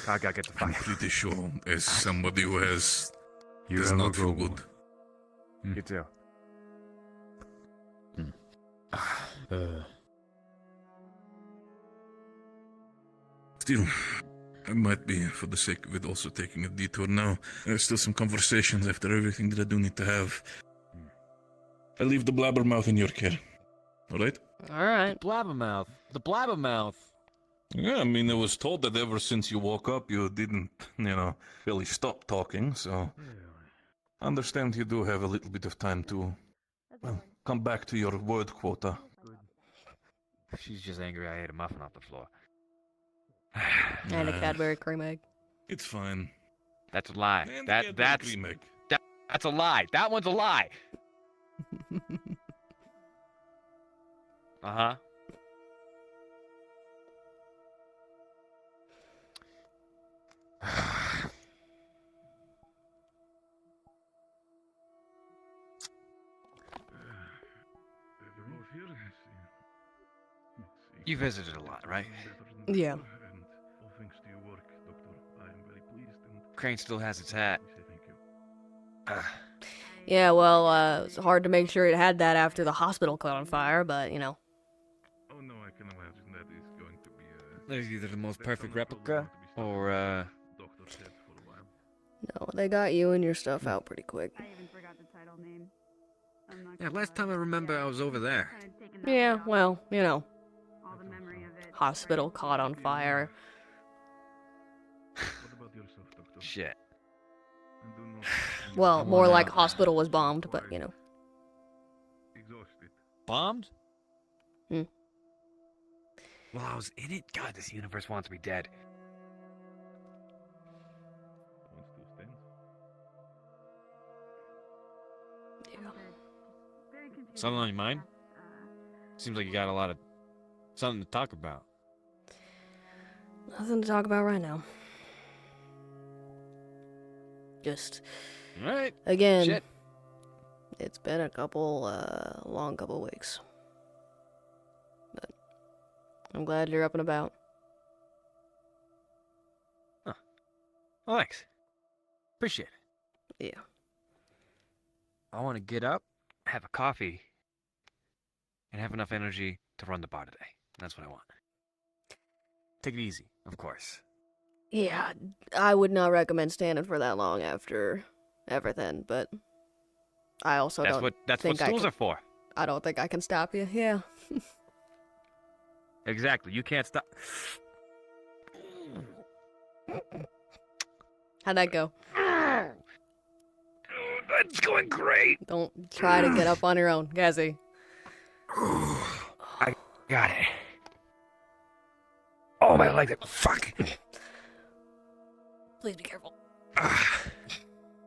I gotta get the I'm fuck. pretty sure, as somebody who has, You does have a not feel good good. You too. Still, I might be, for the sake of it, also taking a detour now. There's still some conversations after everything that I do need to have. I leave the blabbermouth in your care. Alright? alright. Blabbermouth. The blabbermouth. Yeah, I mean, I was told that ever since you woke up, you didn't, really stop talking, so... I understand you do have a little bit of time to, well, come back to your word quota. She's just angry I ate a muffin off the floor. And a Cadbury cream egg. It's fine. That's a lie. And That get that's cream egg. that's a lie. That one's a lie. Uh-huh. You visited a lot, right? Yeah. Crane still has its hat. Yeah, well, it's hard to make sure it had that after the hospital caught on fire, but, Oh no, I can imagine that is going to be There's either the most perfect replica or no, they got you and your stuff out pretty quick. I even forgot the title name. yeah, last time I remember I was over there. Yeah, well, All the memory of it. hospital caught on fire. Shit. Well, more like hospital was bombed, but, Bombed? Hmm. Well, I was in it. God, this universe wants me dead. Something on your mind? Seems like you got a lot of something to talk about. Nothing to talk about right now. Just, Alright. again, Shit. it's been a long couple weeks. But I'm glad you're up and about. Well, thanks. Appreciate it. Yeah. I want to get up, have a coffee, and have enough energy to run the bar today. That's what I want. Take it easy, of course. Yeah, I would not recommend standing for that long after everything, but I also That's don't what think I stools can, are for. I don't think I can stop you. Yeah. Exactly. You can't stop. How'd that go? That's going great. Don't try to get up on your own, Gazzy. I got it. Oh, my leg. Fuck. Please be careful. I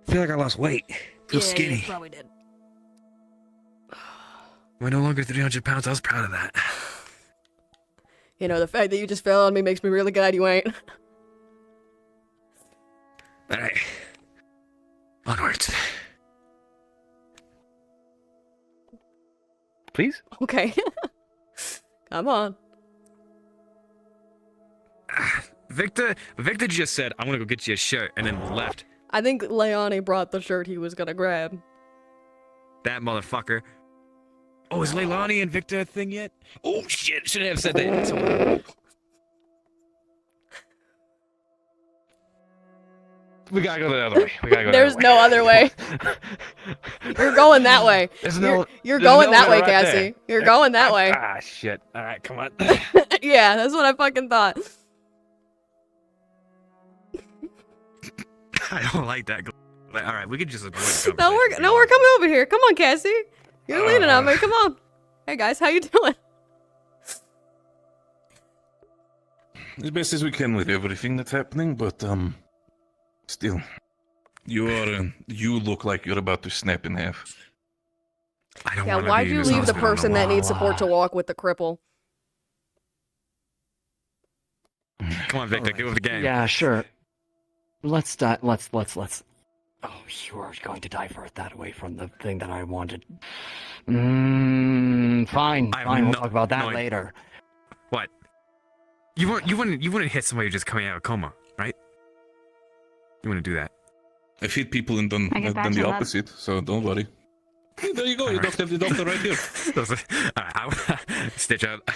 feel like I lost weight. Feel Yeah, skinny. you probably did. We're no longer 300 pounds. I was proud of that. You know, the fact that you just fell on me makes me really glad you ain't. All right. Onwards. Please? Okay. Come on. Victor just said, I'm gonna go get you a shirt, and then left. I think Leone brought the shirt he was gonna grab. That motherfucker. Oh, is Leilani and Victor a thing yet? Oh, shit. Shouldn't have said that. We gotta go the other way. There's no other way. You're going that way. You're going that way, Cassie. You're going that way. Ah, shit. All right, come on. Yeah, that's what I fucking thought. I don't like that. All right, we can just avoid the No, we're coming over here. Come on, Cassie. You're leaning on me. Come on. Hey guys, how you doing? As best as we can with everything that's happening, but still, you look like you're about to snap in half. I don't Yeah, wanna why'd be you in this leave the hospital person no that more. needs support to walk with the cripple? Come on, Victor, get with the game. Yeah, sure. Let's die. Let's. Oh, you are going to divert that away from the thing that I wanted. Fine. We'll talk about that later. What? You wouldn't hit somebody just coming out of a coma, right? You wouldn't do that. I've hit people and done the opposite, so don't worry. Hey, there you go. You don't have the doctor right here. Stitch out.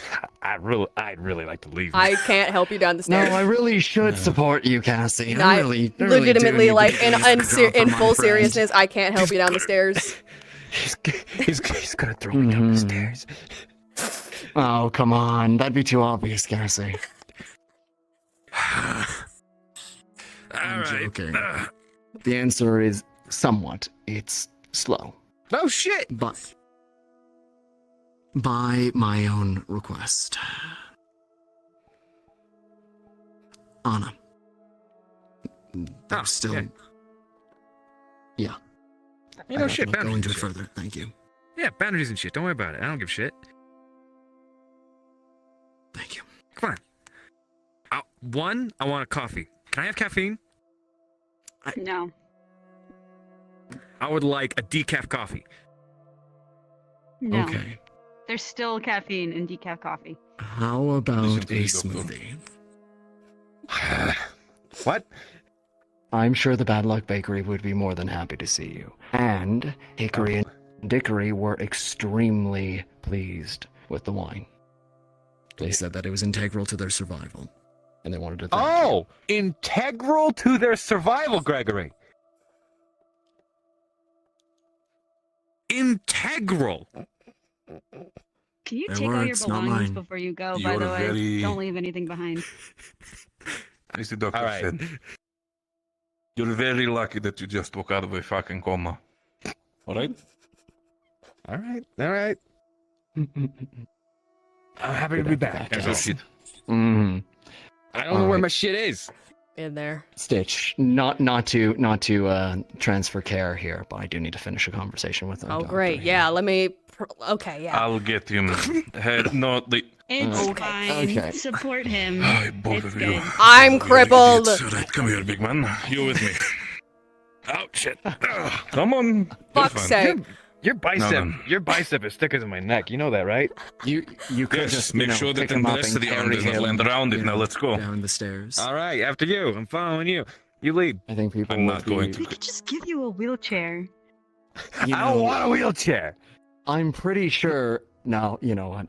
I'd really like to leave. I can't help you down the No, stairs. I really should support you, Cassie. I I really do legitimately, need like, to in eavesdrop full on my friend. seriousness, I can't help you down the stairs. He's gonna throw me down the stairs. Oh, come on. That'd be too obvious, Cassie. I'm joking. The answer is somewhat. It's slow. Oh, shit! But by my own request. Anna. There's still... Yeah. You know, shit, Go boundaries into and it shit. further. Thank you. Yeah, boundaries and shit. Don't worry about it. I don't give a shit. Thank you. Come on. One, I want a coffee. Can I have caffeine? No. I would like a decaf coffee. No. Okay. There's still caffeine in decaf coffee. How about a smoothie? What? I'm sure the Bad Luck Bakery would be more than happy to see you. And Hickory and Dickory were extremely pleased with the wine. They said that it was integral to their survival. And they wanted to thank Oh, integral to their survival, Gregory. Integral. Can you Their take all your words, not belongings mine. before you go, by You're the way? very- Don't leave anything behind. As the doctor All right. said, you're very lucky that you just woke out of a fucking coma. All right? All right. I'm happy to be back. There's no shit. Mm-hmm. I don't know where my shit is. In there. Stitch, not to transfer care here, but I do need to finish a conversation with them. Oh, great. Yeah, let me... Okay, yeah. I'll get him. No, the... It's Okay. fine. Okay. Support him. Hi, both It's of you. good. I'm crippled. Alright, come here, big man. You with me. Oh, shit. Come on. You're Fuck's fine. sake. Your bicep, No. your bicep is thicker than my neck. You know that, right? You could Yes, just make sure that pick the him up rest and of the arm carry does not him, land around it. you Now know, let's go. down the stairs. All right, after you. I'm following you. You lead. I think people I'm would not going be- We could just give you a wheelchair. You I don't know, want a wheelchair. I'm pretty sure. Now,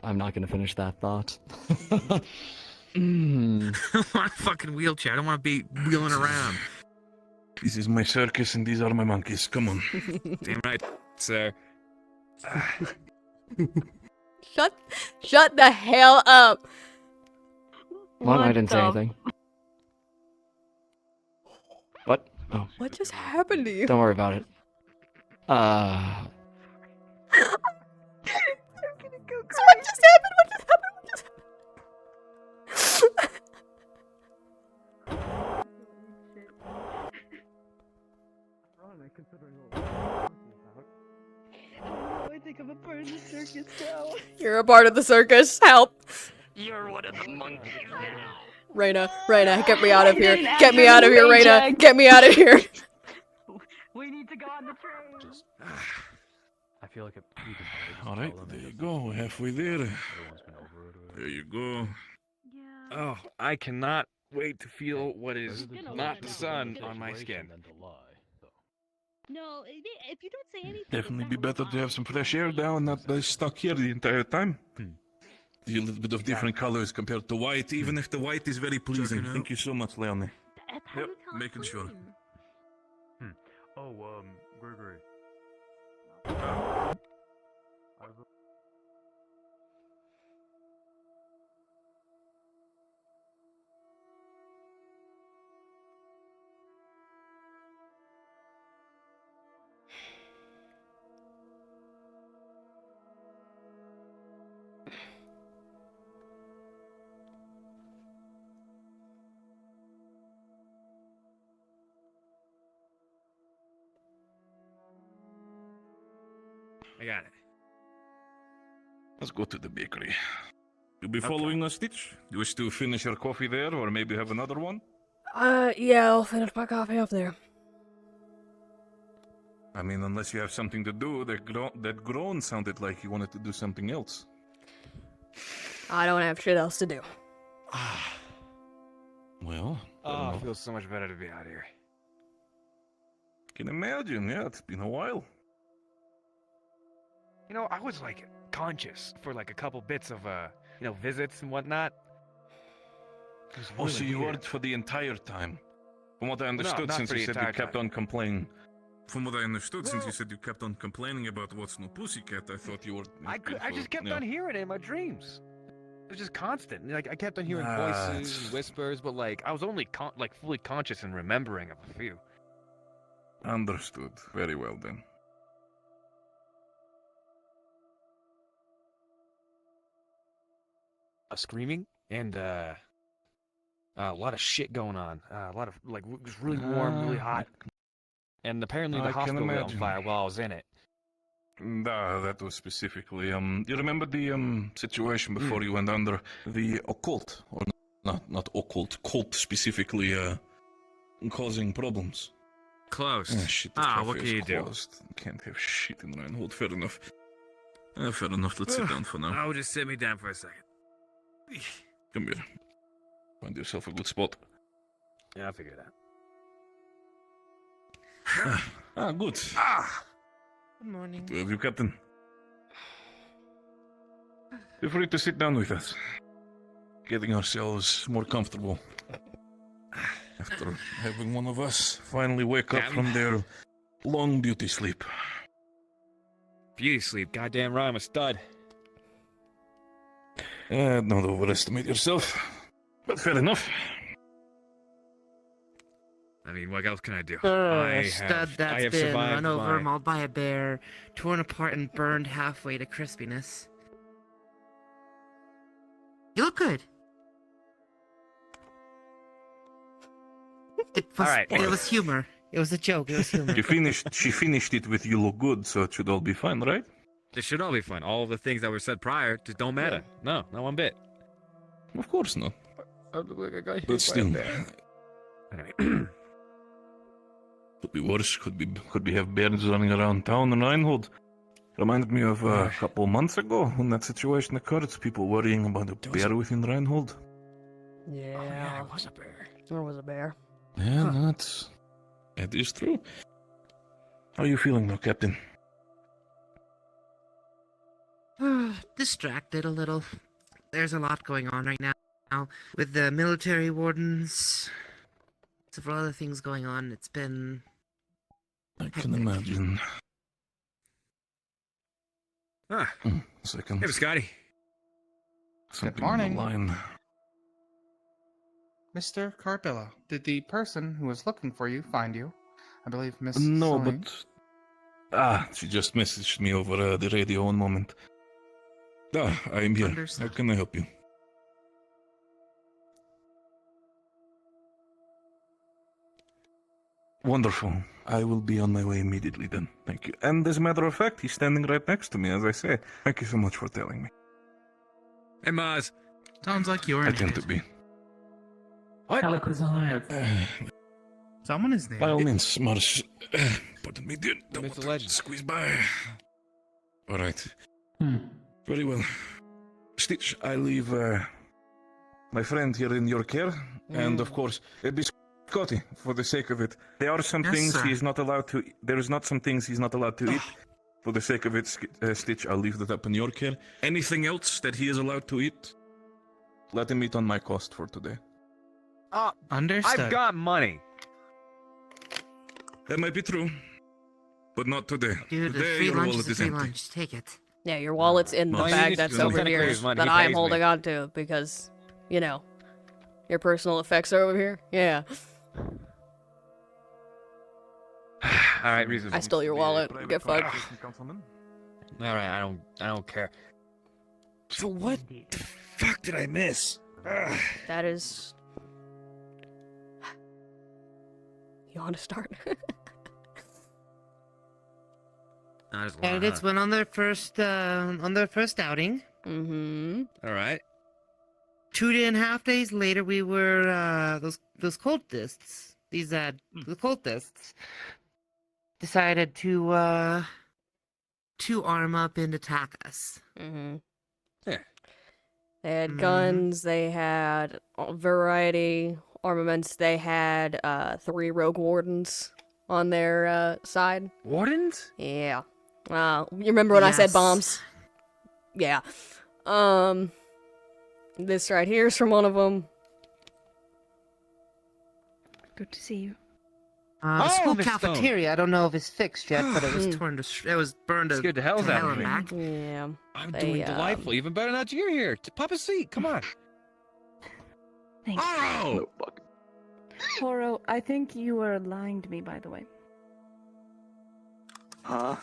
I'm not going to finish that thought. Mm. I want a fucking wheelchair. I don't want to be wheeling around. This is my circus and these are my monkeys. Come on. Damn right, sir. Shut the hell up. What? I didn't say anything. What? Oh. What just happened to you? Don't worry about it. What just happened? What just happened? What just happened? I think I'm a part of the circus now. You're a part of the circus. Help. You're one of the monkeys now. Raina, get me out of here. Get me out of here, Raina. Get me out of here. We need to go on the train. I feel like Alright, there you go. We're halfway there. There you go. Oh, I cannot wait to feel what is not the sun on my skin. No, if you don't say anything. Definitely be better to have some fresh air now and not be stuck here the entire time. A little bit of different colors compared to white, even if the white is very pleasing. Thank you so much, Leonie. Yep, making sure. Oh, Gregory. I got it. Let's go to the bakery. You'll be following us, Stitch? You wish to finish your coffee there, or maybe have another one? Yeah, I'll finish my coffee up there. I mean, unless you have something to do, that groan sounded like you wanted to do something else. I don't have shit else to do. Well, Oh, it feels so much better to be out here. Can imagine, yeah, it's been a while. You know, I was like conscious for like a couple bits of visits and whatnot. Oh, so you weren't for the entire time? From what I understood, not since for you the said you entire kept time. on complaining. From what I understood, since you said you kept on complaining about what's no pussycat, I thought you were. I just kept yeah. on hearing it in my dreams. It was just constant. Like I kept on hearing Ah, voices and whispers, but like I was only fully conscious and remembering of a few. Understood. Very well then. Screaming and a lot of shit going on. A lot of like it was really warm, really hot, and apparently the I can hospital lit on imagine. fire while I was in it. That was specifically. You remember the situation before you went under the occult, or not occult, cult specifically, causing problems. Close. Shit, the What cafe can you is do? closed. Can't have shit in Reinhold. Fair enough. Fair enough. Let's sit down for now. Oh, just sit me down for a second. Come here. Find yourself a good spot. Yeah, I'll figure it out. Good. Good morning. Good to have you, Captain. Feel free to sit down with us. Getting ourselves more comfortable. After having one of us finally wake up from their long beauty sleep. Beauty sleep, goddamn right, I'm a stud. Don't overestimate yourself. But fair enough. I mean, what else can I do? A stud that's been survived run over, my- mauled by a bear, torn apart and burned halfway to crispiness. You look good. It was, Alright. it was humor. It was a joke. It was humor. She finished it with "you look good," so it should all be fine, right? This should all be fun. All the things that were said prior just don't matter. No, not one bit. Of course not. I look like I got hit But still, Anyway. could be worse. Could be have bears running around town in Reinhold. Reminded me of a couple months ago when that situation occurred. People worrying about a bear within Reinhold. Yeah. there was a bear. There was a bear. Yeah, that is true. How are you feeling now, Captain? Distracted a little. There's a lot going on right now with the military wardens. Several other things going on. It's been. I can imagine. Ah, Second. hey, Scotty. Something morning. on the line. Mr. Carpella, did the person who was looking for you find you? I believe Miss. No, Celine. but she just messaged me over the radio one moment. I'm here. Understood. How can I help you? Wonderful. I will be on my way immediately then. Thank you. And as a matter of fact, he's standing right next to me, as I say. Thank you so much for telling me. Hey, Maz. Sounds like you're I in. tend to be. What? Alec was alive. Someone is there. By all means, Mars. Pardon me, dear. Don't Mr. want to Legend. squeeze by. All right. Very well. Stitch, I leave my friend here in your care, and of course, Biscotti, for the sake of it. There are some Yes, things sir. he's not allowed to. There is not some things he's not allowed to eat. For the sake of it, Stitch, I'll leave that up in your care. Anything else that he is allowed to eat, let him eat on my cost for today. Understood. I've got money. That might be true, but not today. Dude, Today, the free your lunch wallet is a is free empty. lunch. Take it. Yeah, your wallet's in the Well, he bag needs that's to over kinda here clear his money. that He I'm pays holding me. on to because, you know, your personal effects are over here. Yeah. All right, reasonable. I stole your wallet. Get fucked. All right, I don't care. So what the fuck did I miss? Ugh. That is. You want to start? Candidates went on their first outing. Mm-hmm. All right. 2.5 days later, we were those cultists. These the cultists decided to arm up and attack us. Mm-hmm. Yeah. They had guns. They had a variety armaments. They had 3 rogue wardens on their side. Wardens? Yeah. You remember when I said Yes. bombs? Yeah. This right here is from one of them. Good to see you. The school Miss Stone. cafeteria. I don't know if it's fixed yet, but it was it was burned to Scared the hells out hell of and me. back. Yeah. I'm They, doing delightful. Even better now that you're here. Pop a seat. Come on. Thanks. Oh! Horo, I think you were lying to me, by the way. Huh?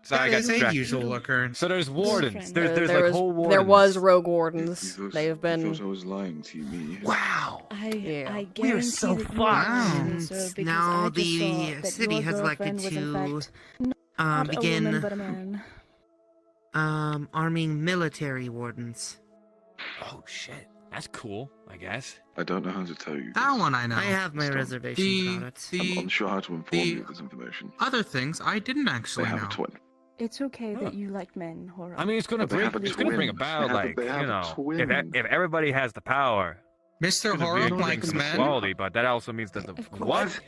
Sorry, I got That is a distracted. usual occurrence. So there's wardens. There There's there like was, whole wardens. There was rogue You wardens. thought- They have you been. thought I was lying to me. Wow. I Yeah. guarantee so that you fucked. were lying to me, sir, because Now I just the saw that city your has elected girlfriend was, in to fact, not a begin woman, but a man. arming military wardens. Oh shit. That's cool. I guess. I don't know how to tell you. That this. one I know. I have my Stop. reservations about it. I'm unsure how to inform the you of this information. other things I didn't They actually have know. a twin. It's okay Huh. that you like men, Horo. I mean, it's gonna But they bring. have a It's gonna bring twin. about They have a if twin. everybody has the power. Mr. It's gonna Horror bring likes some men. equality, but that also means that the Of course. what?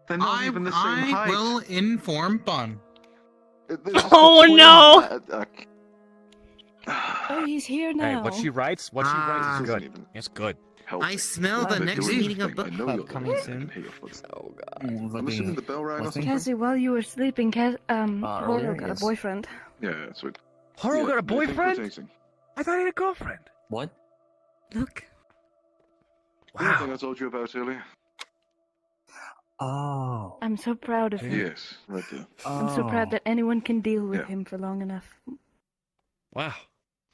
They're not even the same I height. will inform Bun. There's just a Oh, twin. no! Oh, he's here now. Hey, what she writes is Ah. good. It's good. I smell the They're next doing meeting of thing. book I know club you're coming there. I soon. can hear your footsteps. Oh god. I'm assuming the bell rang or something. Cassie, while you were sleeping, Horo earlier, got yes. a boyfriend. Yeah, that's right. Horo got a they think we're boyfriend? dating. I thought he had a girlfriend. What? Look. The thing Wow. I told you about earlier? Oh. I'm so proud of him. Yes, right there. I'm so proud that anyone can deal with Yeah. him for long enough. Wow.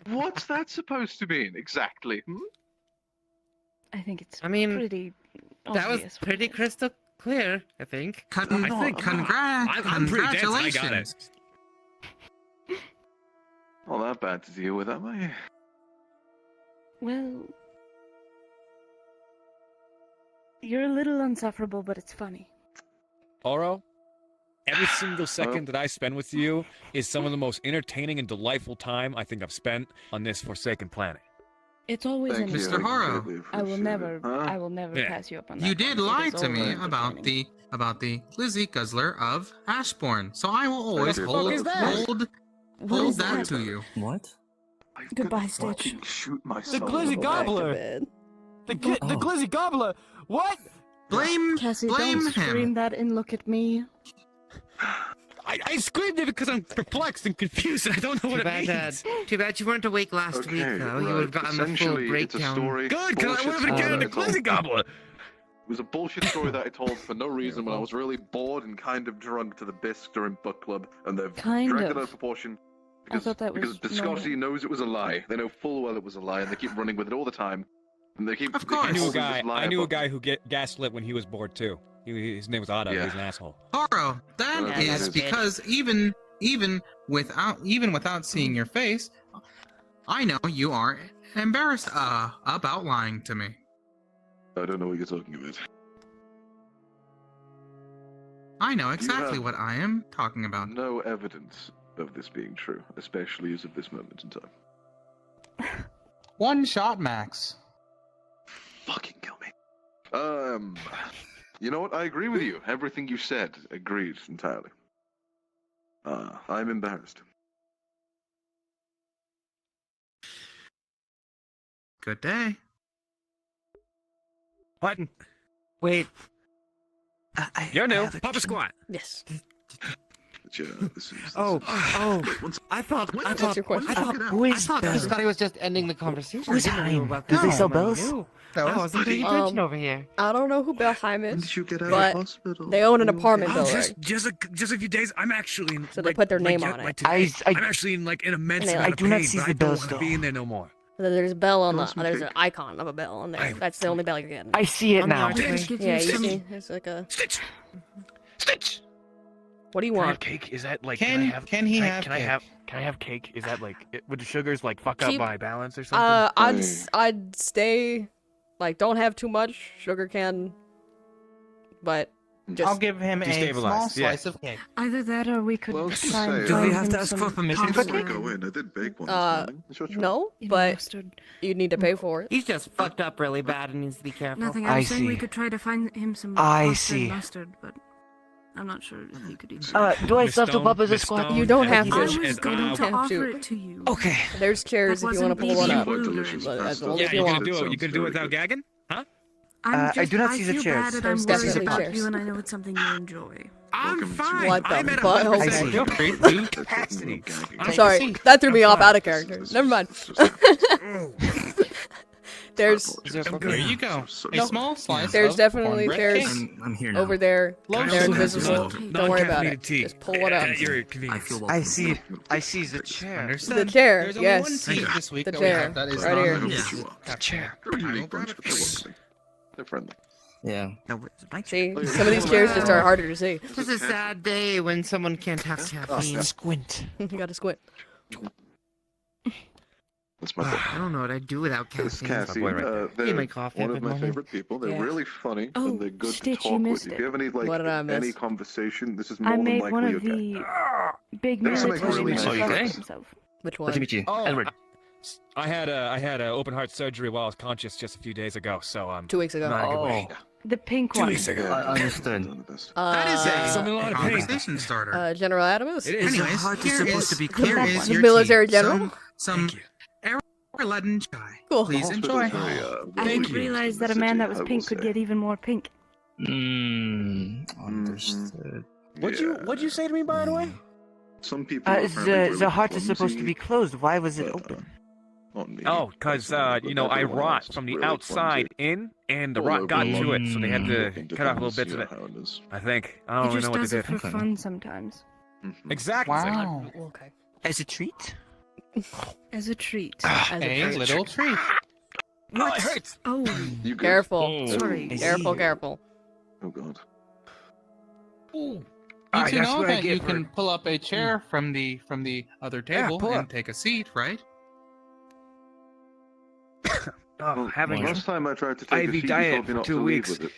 What's that supposed to mean exactly? I think it's I mean, pretty That was obvious. pretty crystal clear, I think. I'm pretty dense. I got it. Not that bad to deal with, am I? Well, you're a little insufferable, but it's funny. Oro, every single second that I spend with you is some of the most entertaining and delightful time I think I've spent on this forsaken planet. It's always Thank in you, Mr. Horo. I will appreciate never, it. Huh? I will never Yeah. pass you up on that. You did one. It lie is to me always about entertaining. the Lizzie Guzzler of Ashbourne, so I will always you. What the fuck is that? hold pulls that to you. What? Goodbye, Stitch. Shoot The myself. Glizzy Gobbler. The Glizzy Gobbler. What? Blame Cassie, blame don't scream him. that and look at me. I screamed it because I'm perplexed and confused and I don't know what it means. Too bad you weren't awake last week, though. You would have gotten the full Essentially, it's a breakdown. story. Good, because I bullshit would have story been that the I told. Glizzy Gobbler. It was a bullshit story that I told for no reason when I was really bored and kind of drunk to the bisque during book club, and they've Kind dragged it of. out of proportion I because, thought that because was Viscosity knows it was a lie. They know full well it was a lie, and they keep running with it all the time. And they keep. They keep course. I knew a holding guy. this lie I knew a above- guy who gaslit when he was bored too. His name was Otto. He Yeah. was an asshole. Toro, that Yeah, is that's because even without seeing your face, I know you are embarrassed about lying to me. I don't know what you're talking about. I know exactly have- what I am talking about. No evidence of this being true, especially as of this moment in time. One shot max. Fucking kill me. You know what? I agree with you. Everything you said, agreed entirely. I'm embarrassed. Good day. What? Wait. You're new. Papa Squat. Yes. Oh, I thought he was just ending the conversation. Who's I didn't know Hein? about Do that. they sell Nobody bells? knew. I wasn't paying Um, attention over here. I don't know who Belheim is, Did you get out but of hospital? they own an apartment Oh, building. just a few days. I'm actually in, So they put their name on it. today, I'm actually in like an immense And they, amount like- of I do not pain, see but the I don't bells, want to though. be in there no more. There's a bell on Want the. some There's cake? an icon of a bell on there. That's the only bell you get. I see it On the now. archway. Stitch. Yeah, you see, it's like a. Stitch. What do you Can I want? have cake? Is that like? Can he have Can I cake? have? Can I have cake? Is that like? Would the sugars like fuck up Keep- my balance or something? I'd stay, like, don't have too much sugar can, but just. I'll give him a small slice of cake. Either that or we could try and Do we find have him to ask some for permission pasta. before I go in? I did bake one this morning. It's your choice. No, but you need to pay for it. He's just fucked up really bad and needs to be careful. Nothing. I was saying we could try to find him some I pasta see. and mustard, but I'm not sure if you could eat. Do I still have to pop as a squad? You don't have to. I was going to have offer it to you. Okay. There's chairs That if you want to wasn't pull one being up. rude or But as long Yeah, as you you gonna want. do it? You gonna do it without gagging? Huh? I do not see the feel chairs. bad that There's I'm worried definitely about chairs. you, and I know it's something you enjoy. I'm fine. What the I'm at fuck? 100% Okay. feel free to Cassidy. Sorry, that threw me off out of character. Never mind. There's. There you go. A No. small slice. There's of definitely cornbread chairs cake. I'm here now. over there. Love They're some invisible. cake. Don't worry about it. Non-caffeinated tea. Just pull one up. At your convenience. I see. I see the chair. Understood. The chair, There's only one yes. tea this week The that we chair, have that is right here. non- Chair. They're a unique bunch, but they're welcoming. They're friendly. Yeah. See, some of these chairs just are harder to see. This is a sad day when someone can't have caffeine. Squint. You gotta squint. That's my boy. I don't know what I'd do without This caffeine. Cassie, Hey, they're my coffee one every of my morning. favorite people. They're Yeah. really funny Oh, and they're good Stitch, to you talk missed with. If it. you have any What did I like any miss? conversation, this is I more than made likely one your of guy. the big There's something military really men nice. express Okay. himself. Which Nice one? to meet you. Oh, Edward. I had a open heart surgery while I was conscious just a few days ago. So 2 weeks ago. not a good way. The pink 2 one. weeks ago. Understood. That is a Something a lot of pain. conversation starter. General Adams? It is. Anyways, heart is here supposed is, to be here clear. is The your military tea. general? Some Aladdin chai. Cool. Please enjoy. I didn't realize that a man that was pink could get even more pink. Understood. What'd you say to me, by the way? Some people. are apparently really The heart is supposed to clumsy, be closed. Why was it but, open? not me, Oh, cause personally, you but know I everyone rot else is from the really outside clumsy. in, and the All rot over got the to world. it, so they had to Looking cut off little defense, bits you of know it. how it is. I think. I He don't really just know what does they it did. for fun sometimes. Mhm. Exactly. Wow. Okay. As a treat? As a treat. A little treat. Oh, it hurts. Oh, You good? Careful. sorry. Careful, careful. Oh god. You Alright, two that's know what I that get you for- can pull up a chair from the other Yeah, table pull and up. take a seat, right? Oh, Well, having last time I tried to take a IV seat, you diet told me for not 2 to leave weeks. with it.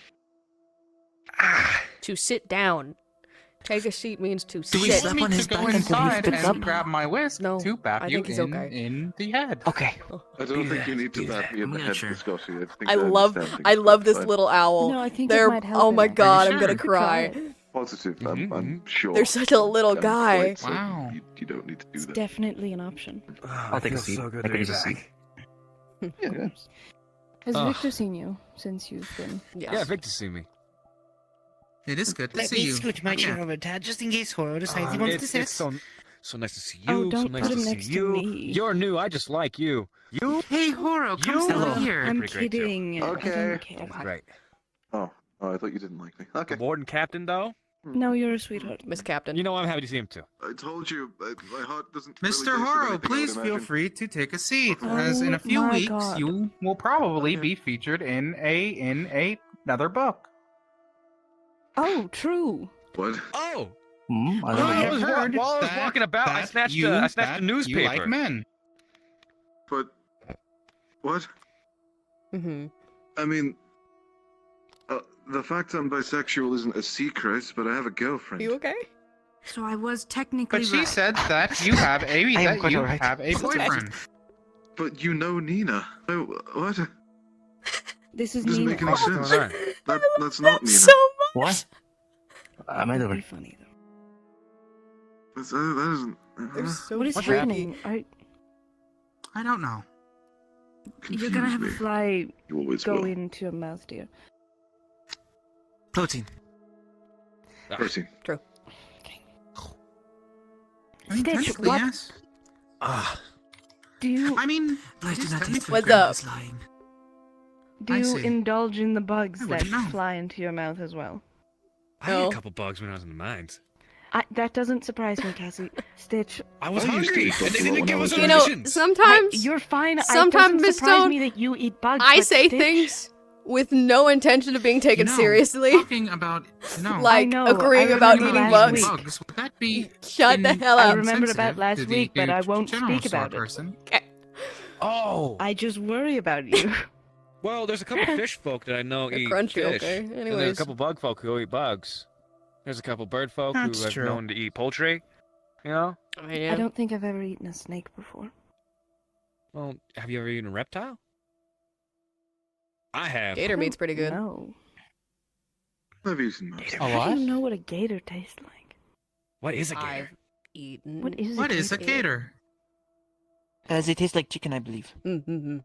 To sit down. Take a seat means to we sit. slap Want me on to his go back until he inside spits and up? grab my whisk No, to bap I you think he's in, okay. in the head. Okay. I don't Be think you there, need to be bat there. me in I'm the not head, sure. Viscosity. I think I I love understand things this fine. little owl. No, I think They're, it might help oh him, my actually. god, I'm Sure, gonna you could try cry. it. positive. I'm sure. They're such a little I'm guy. quite certain Wow. You don't need to do It's that. definitely an option. I'll take a seat. So good I to can be use a seat. back. Yeah. Has Ugh. Victor seen you since you've been? Yeah, Victor see me. It is good to Let see me you. scoot my chair Yeah. over, Tad, just in case Horo decides he wants to It's sit. so nice to see you. Oh, so don't nice put to him see next to you. me. You're new. I just like you. You? Hey, Horo, come You? sit Hello. here. I'm Pretty great, too. kidding. I Okay. don't care. Great. Oh, I thought you didn't like me. Okay. The warden captain, though. No, you're a sweetheart. Miss Captain. You know I'm happy to see him too. I told you, my heart doesn't. really Mr. taste of Horo, anything I would please feel imagine. free to take a seat. Oh as in a few my weeks, God. you will probably be featured in another book. Oh, true. What? Oh. I While don't I know. was, heard while I was that- walking about, I that snatched you- a that newspaper. You like men. But what? Mm-hmm. I mean, the fact I'm bisexual isn't a secret, but I have a girlfriend. You okay? So I was technically But she said that you have a am quite alright. have a boyfriend. But you know Nina. No, what? This is Doesn't Nina. make any What's sense. going on? That's not Nina. So What? Am I That'd doing? be funny though. That isn't. There's so What is freaky. happening? I don't know. You're gonna have a confused me. fly You always go will. into your mouth, dear. Protein. Protein. True. I mean, Stitch, technically, what? yes. Do you I mean, I do not technically- think What's Grandma up? is lying. do I you see. indulge in the bugs I that wouldn't know. fly into your mouth as well? I had No. a couple bugs when I was in the mines. That doesn't surprise me, Cassie. Stitch, I was I used to hungry, eat bugs and they a lot didn't when give I us was any You know, rations. sometimes you're fine. sometimes, it doesn't Miss surprise Stone, me that you eat bugs. I but say Stitch, things with no intention of being taken You know, seriously. Talking about no. Like know, agreeing I about remember eating last bugs. week. Would that be Shut the hell I up. remembered about insensitive last to the week, but I won't general speak store about it. person? Oh. I just worry about you. Well, there's a couple fish folk that I know They're eat crunchy, fish. okay. And there's Anyways. a couple bug folk who eat bugs. There's a couple bird folk That's who have true. known to eat poultry. You know? Oh, yeah. I don't think I've ever eaten a snake before. Well, have you ever eaten a reptile? I have. Gator meat's pretty good. No. I've eaten most. A I what? don't know what a gator tastes like. What is a I've gator? eaten. What is What a is a gator? gator? They taste like chicken, I believe. Mm-hmm.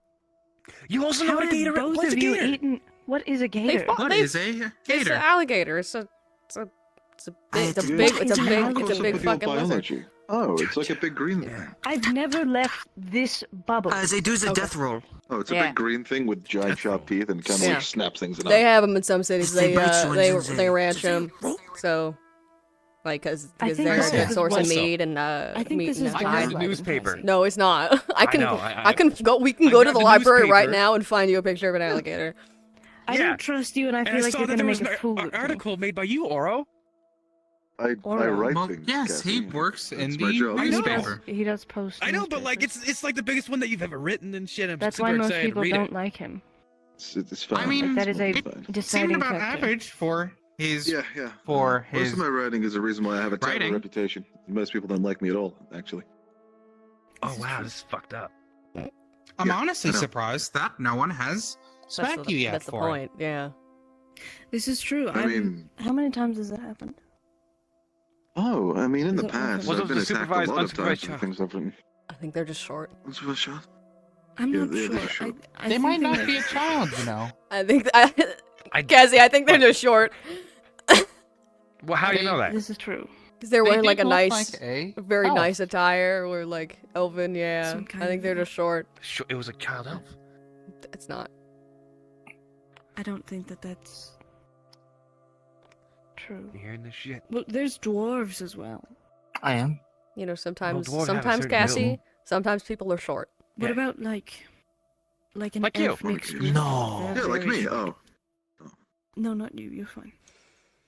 You also know How what a have gator is? both What's a of you gator? eaten? What is a gator? fought- What they- is a It's an gator? alligator. It's a big, it's a Yeah. big, What it's is a an big, alligator? it's What's a up big with your fucking lizard. biology? Oh, it's like a big green thing. I've never left this bubble. They do the Okay. death roll. Oh, it's a Yeah. big green thing with giant sharp teeth and kind of Yeah. like snaps things in They half. have them in some cities. They They bite you and then they ranch them. So, like, because I think they're a this good is source of also- meat and I think meat this and is I why got the I've newspaper. been No, it's not. I can know, I can go. We can I go to got the the library right newspaper. now and find you a picture of an alligator. I Yeah. don't trust you, and I And feel I like saw you're that gonna there was make a fool an of me. article made by you, Oro. I Alright. write Well, things. yes, he Cassie. works in That's my the job. I know. newspaper. He does post. I know, but like newspapers. it's like the biggest one that you've ever written and shit. I'm That's super why most excited people to read don't it. like him. It's fine. I mean, That is a It's fine. deciding Seemed about factor. average for his. Yeah, yeah. For Most his of my writing is the reason why I have a terrible writing. reputation. Most people don't like me at all, actually. Oh wow, this is fucked up. I'm Yeah, honestly I know. surprised that no one has smacked you yet That's the for it. point. Yeah. This is true. I mean, How many times has that happened? oh, I mean, in the Is it past, Was I've it been the attacked a supervised, lot of times unsupervised for child? things I've written. I think they're just short. What's the shot? I'm Yeah, not they're sure. short. I They think might not they're- be a child, you know. I think I- Cassie, I think they're just short Well, how do you know that? This is true. because they're They wearing do like a look nice, like a very elf. nice attire or like elven. Yeah, Some kind I think of they're just short. It was a child elf. It's not. I don't think that that's true. You hearing this shit? Well, there's dwarves as well. I am. You know, sometimes, dwarves have a sometimes certain Cassie, build. sometimes people are short. What Yeah. about like an Like you. elf mixed Like with No. they're Yeah, like very me. short. Oh, No, not you. You're fine.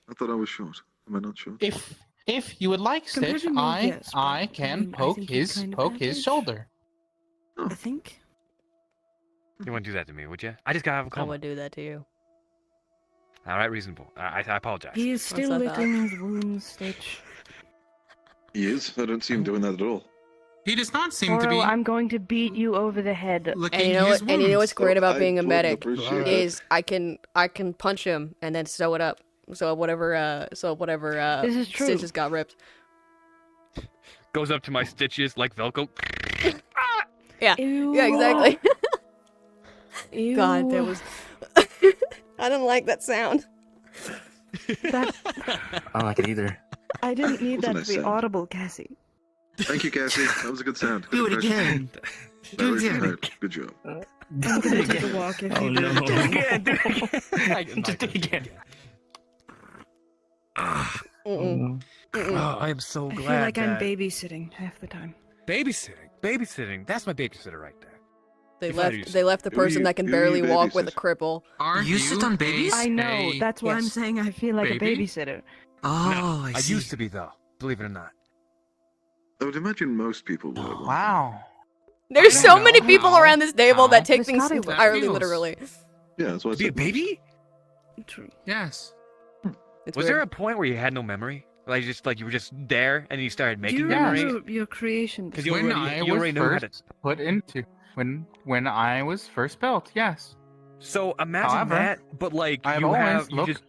I thought I was short. Am I not short? If you would like, Compared Stitch, to me, I yes, but, I I can mean, I poke think you're his kind of poke his average. shoulder. I think. You want to do that to me, would you? I just gotta have a I coma. would do that to you. All right, reasonable. I apologize. He is What's still that licking his wounds, Stitch. He is? I don't see him doing that at all. He does not seem to Oro, be I'm going to beat you over the head. licking And you know his what? And you know wounds. what's great Oh, about I being a wouldn't medic appreciate that. is I can punch him and then sew it up So whatever This is true. stitches got ripped. Goes up to my stitches like Velcro. Yeah. Yeah, exactly. God, that was I didn't like that sound. I don't like it either. I didn't need Wasn't that I to be saying? audible, Cassie. Thank you, Cassie. That was a good sound. Do Good it impression. again. That Do it worked again. hard. Good job. I'm gonna take a walk if Oh, you do no. it. Do it again. Do it again. Just do it again. Mm-mm. Mm-mm. I am so I glad. feel like I'm that- babysitting half the time. Babysitting. That's my babysitter right there. They If I do left the Who person you- that can who barely you walk with a babysit? cripple. Are You sit on babies? I know. a- That's why I'm yes. saying I feel like Baby? a babysitter. Oh, I see. used to be though. Believe it or not. I would imagine most people would. Oh, Wow. There's I so don't many know people how- around this table that how take Miss things Scotty would. entirely Feels. literally. Yeah, that's why I To be a said baby? True. Yes. It's Was weird. there a point where you had no memory? Like you were just there and you started Do making you memories? remember your creation? Because you When already, I you was already knew how to. first put into when I was first built, yes. So imagine However, that, but like I've you always have you looked- just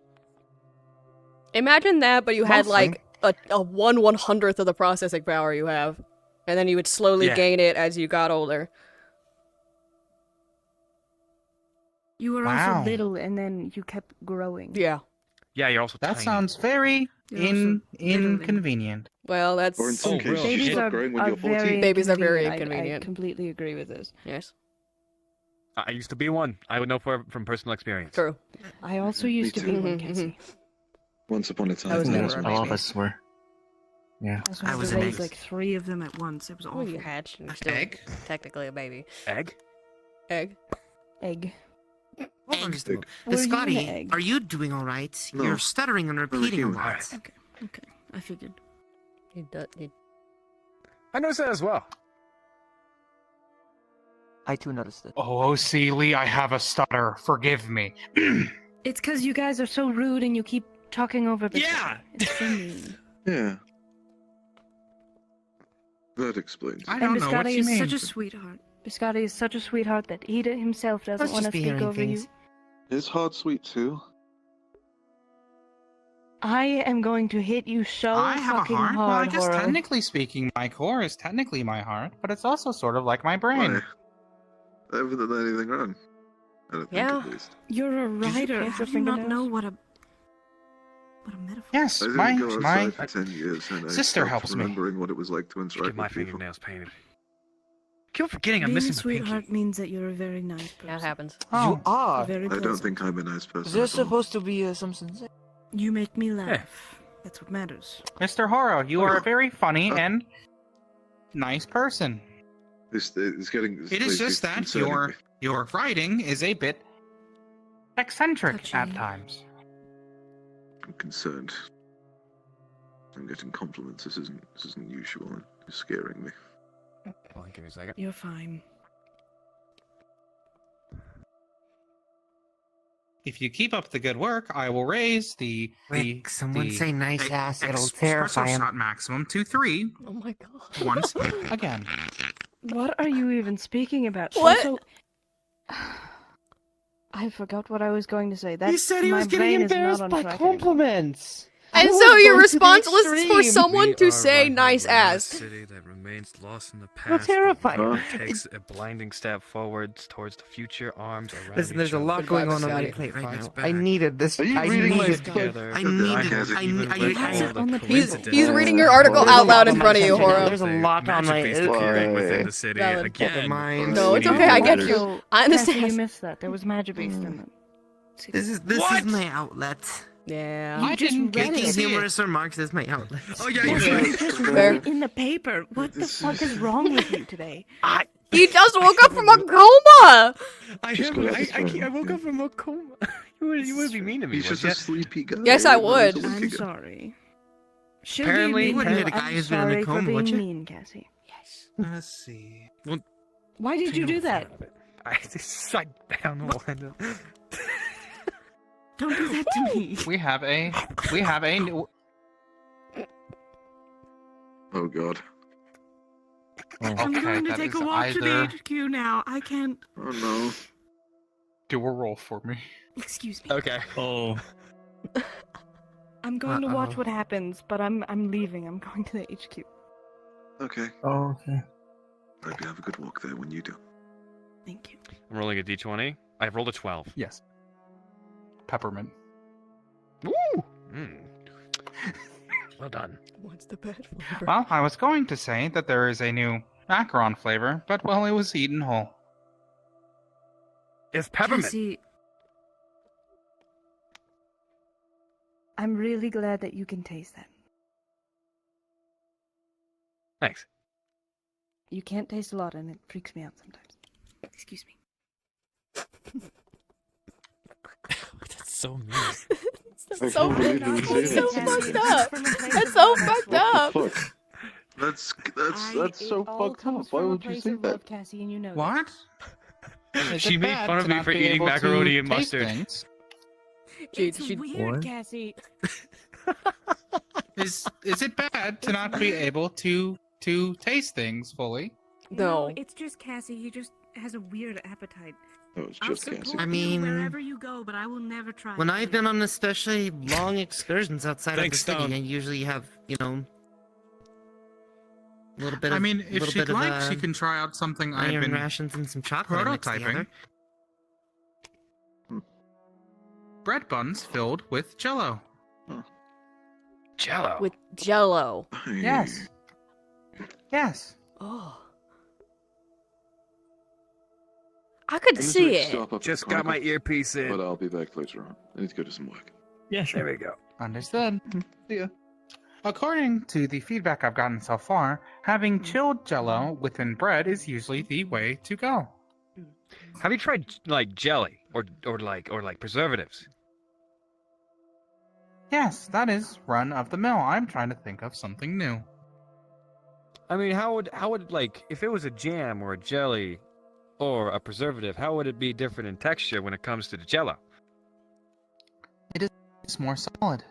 Imagine that, but you had Mostly. like a 1/100th of the processing power you have, and then you would slowly Yeah. gain it as you got older. You were Wow. also little, and then you kept growing. Yeah. yeah. You're also That tiny. sounds very You're also literally- inconvenient. Well, that's Or in some Oh, cases, really? you Babies start are, growing when are you're 14. very Babies are very I inconvenient. completely agree with this. yes, I used to be one. I would know from personal experience. true. I also used to too. be one, Mhm, Cassie. Once upon a time. I was there never a was All baby. of us were. Yeah. I also I had was to an raise egg. like 3 of them at once. It was Oh, awful. you hatched and you're still Egg? technically a baby. Egg? Egg. Egg. Egg. Egg. Were you an Scotty, egg? are you doing all right? No. You're stuttering and repeating a human. lot. Okay. Okay. I figured. I noticed that as well. I too noticed it. Oh, Seely, I have a stutter. Forgive me. It's because you guys are so rude and you keep talking over the. Yeah. It's so mean. Yeah. That explains. I And don't know what Biscotti you is mean. such a sweetheart. Biscotti is such a sweetheart that he himself doesn't Let's want to just be speak hearing over things. you. His heart sweet too. I am going to hit you so I have a fucking heart. Well, I hard, guess Horo. technically speaking, my core is technically my heart, but it's also sort of like my brain. Why? I haven't done anything wrong. I don't Yeah. think at least. You're a you writer. paint How your do you not fingernails? know what a metaphor? Yes, I didn't my go my outside for 10 years and I sister stopped helps me. remembering what it was like to interact Get my with people. fingernails painted. Keep forgetting I'm Being a missing my sweetheart pinky. means that you're a very nice person. That happens. Oh, You are. Very I don't pleasant. think I'm a nice person. Is there at all. supposed to be some sense? You make me laugh. That's what matters. Mr. Horo, you are a very funny Oh. and nice person. It's getting. It is just that your writing is a bit Eccentric at Touchy. times. I'm concerned. I'm getting compliments. This isn't usual. It's scaring me. Hold on, give me a second. You're fine. If you keep up the good work, I will raise the Rick, someone say nice ass, it'll espresso terrify him. shot maximum to 3 Oh my god. once. Again. What are you even speaking about? What? Also, I forgot what I was going to say. That He said he my was getting brain is not embarrassed on by track anymore. compliments. And I so was your going to the response was for extreme. someone to say nice ass. City that remains lost in the How past. terrifying. Takes a blinding step forwards towards the future, arms around Listen, there's each a other. lot Goodbye, going on my Biscotti. plate right Fights now. I back. needed this. Are you I reading my needed. book? I needed. Even I with needed. all the on the coincidences He's reading your Oh, article there's out a loud lot in front of you, Horo. There's a lot on my. Magic-based appearing within the city Valid. again. Never mind. No, it's What do okay. you I get want? you. So, I Cassie, you understand. missed that. There was magic based in it. This is my outlet. Yeah. I didn't get Making to see it. humorous remarks is my outlet. Oh yeah, You you just Fair. read it in the paper. What the fuck is wrong with you today? He just woke up from a coma! I Just have. go out I this way, woke yeah. up from a coma. you would be mean to me. He's just would a sleepy guy. Yes, I He was would. a week I'm ago. sorry. She'll Apparently- be mean. You wouldn't hit a I'm guy who's been in a sorry coma, for would being you? mean, Cassie. Let's see. Why did you do that? I don't know. Don't do that to me. We have a new. Oh god. I'm Okay, going to that take is a walk to the either HQ now. I can't. Oh no. do a roll for me. Excuse me. Okay. Oh. I'm going to watch what happens, but I'm leaving. I'm going to the HQ. Okay. Oh, okay. Hope you have a good walk there when you do. Thank you. I'm rolling a d20. I've rolled a 12. Yes. Peppermint. Woo! Well done. What's the bad flavor? Well, I was going to say that there is a new macaron flavor, but well, it was eaten whole. It's peppermint. Cassie, I'm really glad that you can taste that. Thanks. You can't taste a lot, and it freaks me out sometimes. Excuse me. That's so mean. That's so fucked up. That's so fucked up. That's so fucked up. Why would you say that? Cassie, and you know What? She made fun of me for eating macaroni and mustard. It's She- weird, Cassie. Is it bad to not be able to taste things fully? No. It's just Cassie. He just has a weird appetite. Oh, it's I'll just support Cassie. I you mean, wherever you go, but I will never try. When I've been on especially long excursions outside Thanks, of the city, Stone. I usually have, a little bit of. I mean, if little she'd bit of, like, she can try out something I've iron been rations and some chocolate mixed prototyping. together. Bread buns filled with Jello. Jello. With Jello. Yes. Yes. Oh. I could see it. Just got my earpiece in. But I'll be back later on. I need to go do some work. Yeah, there we go. Understood. See ya. According to the feedback I've gotten so far, having chilled Jello within bread is usually the way to go. Have you tried like jelly or like preservatives? Yes, that is run of the mill. I'm trying to think of something new. I mean, how would like if it was a jam or a jelly or a preservative, how would it be different in texture when it comes to the Jello? It's more solid.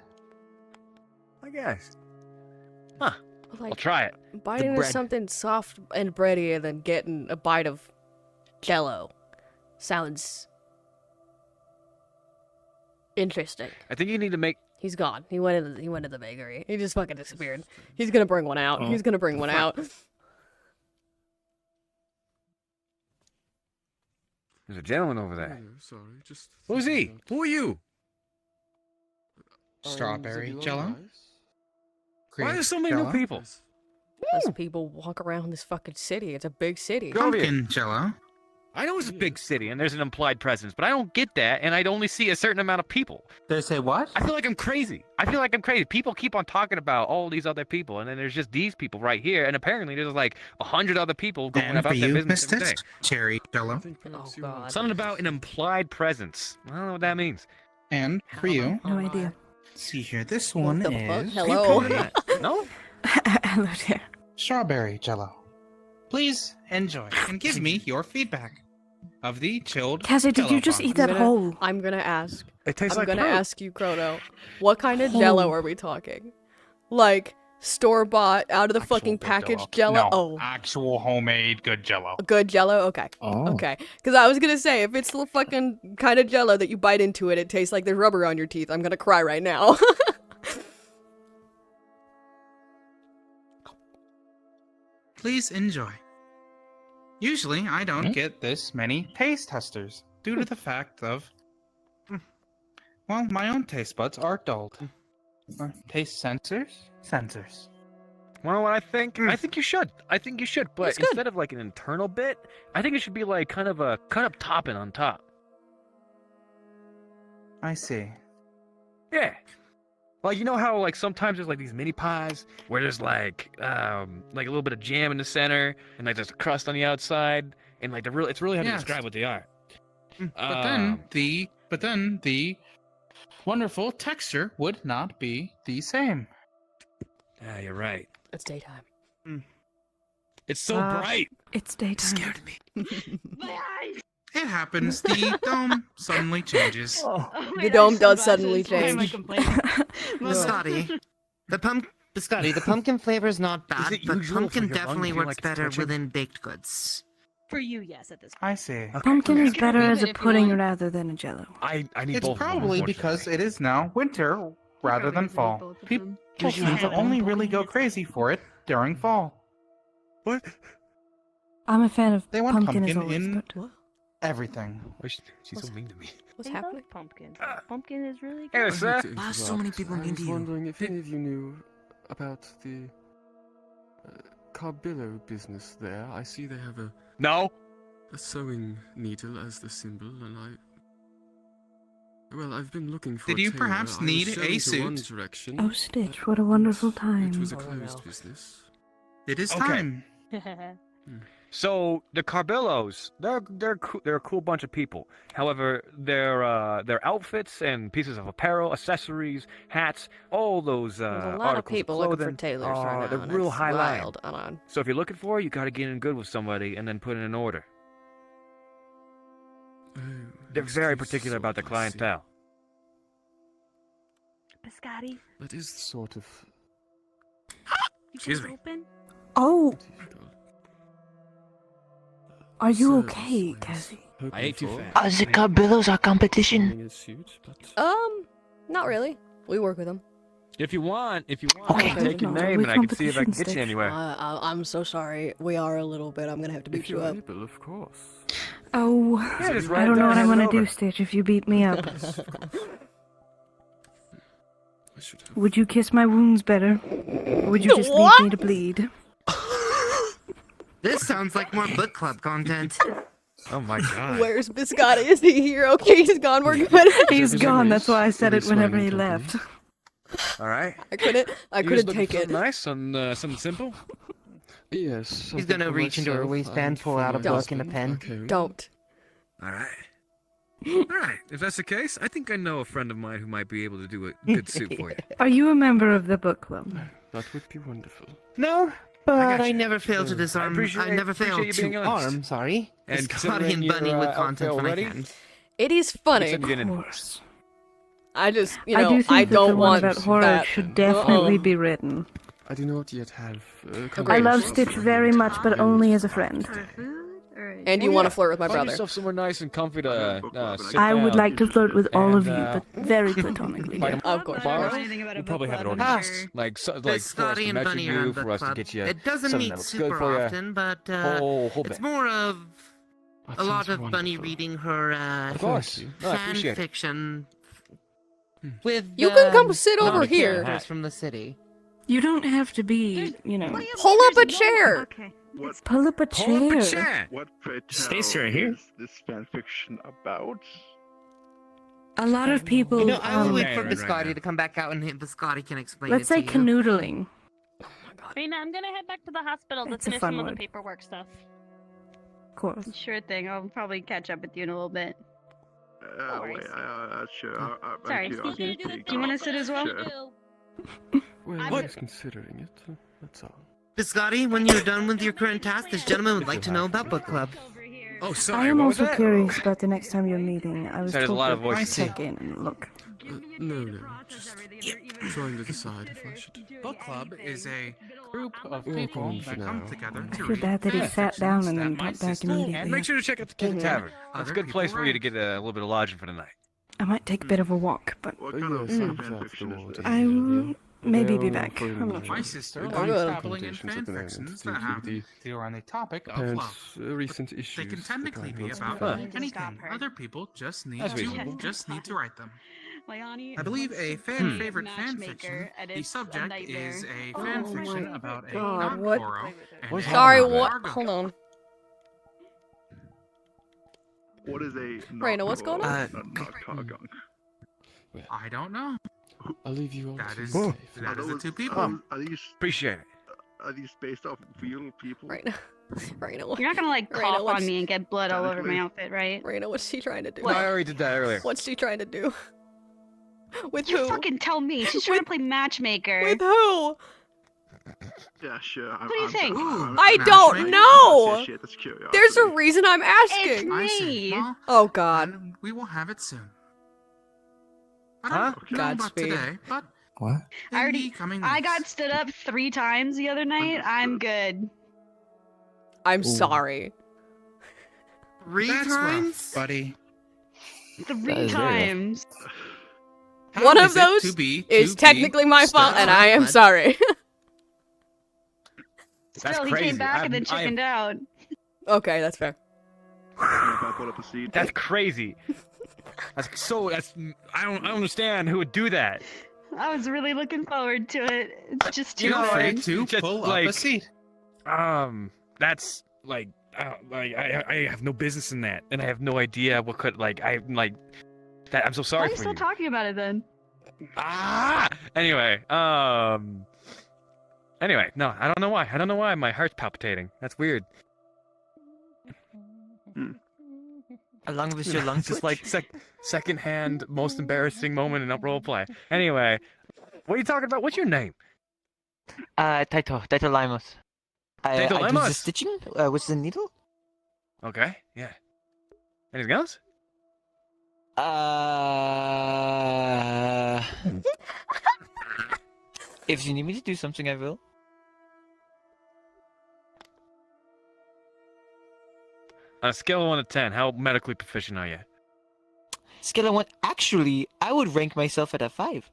I guess. Huh. Like, I'll try it. Biting into something soft and bready and then getting a bite of Jello sounds interesting. I think you need to make. He's gone. He went to the bakery. He just fucking disappeared. He's gonna bring one out. Oh. He's gonna bring one out. There's a gentleman over there. Sorry, just. Who's he? Who are you? Strawberry Jello. Why are there so many new people? Those people walk around this fucking city. It's a big city. Go over here. Pumpkin Jello. I know it's a big city and there's an implied presence, but I don't get that, and I'd only see a certain amount of people. There's a what? I feel like I'm crazy. People keep on talking about all these other people, and then there's just these people right here, and apparently there's like 100 other people going And about for their you, business every day. Mr. Cherry Jello. Oh god. Something about an implied presence. I don't know what that means. And for you, No idea. let's see here. This one the fuck? is Hello? No? Hello there. Strawberry Jello. Please enjoy and give me your feedback of the chilled. Cassie, did Jell-O you just box. eat that whole? I'm gonna ask. It tastes I'm like gonna fruit. ask you, Chrono. What kind of Jello are we talking? Like store bought, out of the fucking packaged Jello? No, Oh, actual homemade good Jello. good Jello. Okay. Oh. Okay. Because I was gonna say, if it's the fucking kind of Jello that you bite into it, it tastes like there's rubber on your teeth. I'm gonna cry right now. Please enjoy. Usually, I don't get this many taste testers due to the fact of, well, my own taste buds are dulled. Taste sensors. Well, what I think? I think you should. But That's good. instead of like an internal bit, I think it should be like kind of a cut up topping on top. I see. Yeah. Like, you know how like sometimes there's like these mini pies where there's like a little bit of jam in the center and like there's a crust on the outside and like it's really hard to Yes. describe what they are. But then the wonderful texture would not be the same. Yeah, you're right. It's daytime. It's so bright. It's daytime. Scared me. It happens. The dome suddenly changes. The dome does suddenly Why am I change. complaining? Biscotti, the pumpkin flavor is not bad, it but usual for pumpkin your lung definitely to feel works like it's better twitching? within baked goods. For you, yes, at this point. I see. Pumpkin is better as Even a if you pudding want- rather than a Jello. I need It's both of them, probably because unfortunately. it is now winter rather than fall. People seem to only really go crazy for it during fall. What? I'm a fan of They want pumpkin, as pumpkin always, in but everything. She's so mean to me. What's I love happening? pumpkin. Pumpkin is really Hey, good. sir. Why are so many people mean to I was you? wondering if any of you knew about the Carbillo business there. I see they have No. a sewing needle as the symbol, and well, I've been looking for. Did a you tailor. perhaps I was need shown a to one suit? direction. oh, Stitch, what a wonderful time. It was a closed business. It is Okay. time. So the Carbillos, they're a cool bunch of people. However, their outfits and pieces of apparel, accessories, hats, all those There's a lot of articles people of looking clothing, for tailors right now. they're and real it's high line. wild. Hold on. So if you're looking for it, you got to get in good with somebody and then put in an order. Oh, They're very excuse particular about their sort, I see. clientele. Biscotti. That is sort of. Excuse me. Open? Oh, are you service, okay, was Cassie? hoping I ate too for. fast. The Carbillos are competition. Wearing a suit, but Not really. We work with them. If you want, Okay, I'll take your no, name we and I can see if I can competition get you stage. anywhere. I'm so sorry. We are a little bit. I'm gonna have to beat if you you're up. able, of course. Oh, Yeah, just I write don't it know down what I'm and hand gonna it do, over. Stitch, if you beat me up. I should have. Would you kiss my wounds better? Or would you just leave What? me to bleed? This sounds like more book club content. Oh my god. Where's Biscotti? Is he here? Okay, he's gone. We're good. He's gone, that's why I said it Release whenever he mining left. All right. I couldn't You just take looking for it. something nice, something simple. Yes. He's something gonna for reach into her myself waistband, and pull for out a my book and a husband. pen. Okay. Don't. All right. All right. If that's the case, I think I know a friend of mine who might be able to do a good suit for you. Are you a member of the book club? That would be wonderful. No, but got I you. never fail to I disarm. appreciate- I never appreciate fail you being to honest. arm. Sorry. And Biscotti considering and Bunny your, with outfit content when I already, can. It is funny. Send you an Of invoice. course. I just, you I know, do think I that don't the one want about horror that. should definitely Uh-oh. be written. I do not yet have. I love conversations Stitch with very him. much, but only as a friend. And you want to flirt with my Find brother. yourself somewhere nice and comfy to sit I would down. like to flirt with all of And, you, but very platonically. Find a Of course. bar. We'll probably have it club, organized. I'm sure. Like for us Biscotti to and measure Bunny are you, on for book us to club. get you It doesn't something meet that looks super good for you. often, but Whole it's bit. more of That a lot sounds of Bunny wonderful. reading her Of course. No, I fan appreciate it. fiction with You can come sit over comic here. characters from the city. You don't have to be, you know. Pull up a chair. Okay. Pull up a Pull up a chair. chair. What Stacy right here. is this fanfiction about? A lot of people. You know, I will wait Right, for right, Biscotti right. to come back out and Biscotti can explain Let's it say to you. canoodling. Rena, I'm gonna head back to the hospital to It's a finish fun some of the word. paperwork stuff. Of course. Sure thing. I'll probably catch up with you in a little bit. Wait, sure. Sorry, I'm Steve, curious. Do you want to sit as well? Well, I What? was considering it. That's all. Biscotti, when you're done with your current task, this gentleman would like to know about book club. Oh, I sorry. am what was also that? curious about the next time you're meeting. I was There's a told lot to of voices. check in and look. No, just trying to decide if I should. Book club is a group of Well, people for that now. come together I to feel read bad that he sat down and that then my popped back sister immediately. And make sure to check out the King Tavern. That's a Other good place people for you to write. get a little bit of lodging for the night. I might take a bit of a walk, but What Oh, kind of yes, fanfiction is this? I will maybe be They are back. offering, I'm not My sure. sister good loves good. dabbling in recommendations at the moment fanfictions due that to have the to do on the topic of parents' love. recent issues. They can that technically I be want about to- anything. Stop her. Other people just need That's to reasonable. write them. Leonie, I believe a once fan the favorite fan matchmaker fiction. The edits a subject nightmare. is a Oh fan my fiction about a God, what? non-Goro and What's a Sorry, happening? what? Argo. Hold on. What is a Raina, what's going on? Noctargunk? I don't know. I'll leave you all That to is safe. that is the two Are people. these Appreciate it. based off real people? Raina. Raina, You're not gonna like Raina, cough what's- on me and get blood all over my Technically. outfit, right? Raina, what's she trying to do? No, I already did that earlier. What's she trying to do? With You who? fucking tell me. She's trying to play matchmaker. With who? Yeah, sure. What do you think? I don't know. Shit, that's curiosity. There's a reason I'm It's asking. I see. me. Well, Oh God. then we will have it soon. I Huh? don't know about Godspeed. today, but What? I already- maybe coming I weeks. got stood up 3 times the other night. I'm good. I'm sorry. 3 That's times? rough, buddy. 3 That is very rough. times. One of is it those to be- is to be technically my fault, and I am sorry. That's Still, he crazy. came back and then chickened out. Okay, that's fair. That's crazy. That's I don't understand who would do that. I was really looking forward to it. It's just too You know, hard. to just pull up like, a seat. That's like I have no business in that, and I have no idea what could I'm like that. I'm so Why sorry are you for still you. talking about it then? Anyway, anyway, no, I don't know why. I don't know why my heart's palpitating. That's weird. Along with your lungs, Just like second-hand, most embarrassing moment in a role play. Anyway, what are you talking about? What's your name? Taito Limos. I Taito do the Limos. stitching with the needle. Okay, yeah. Anything else? If you need me to do something, I will. On a scale of 1 to 10, how medically proficient are you? Scale of 1. Actually, I would rank myself at a 5.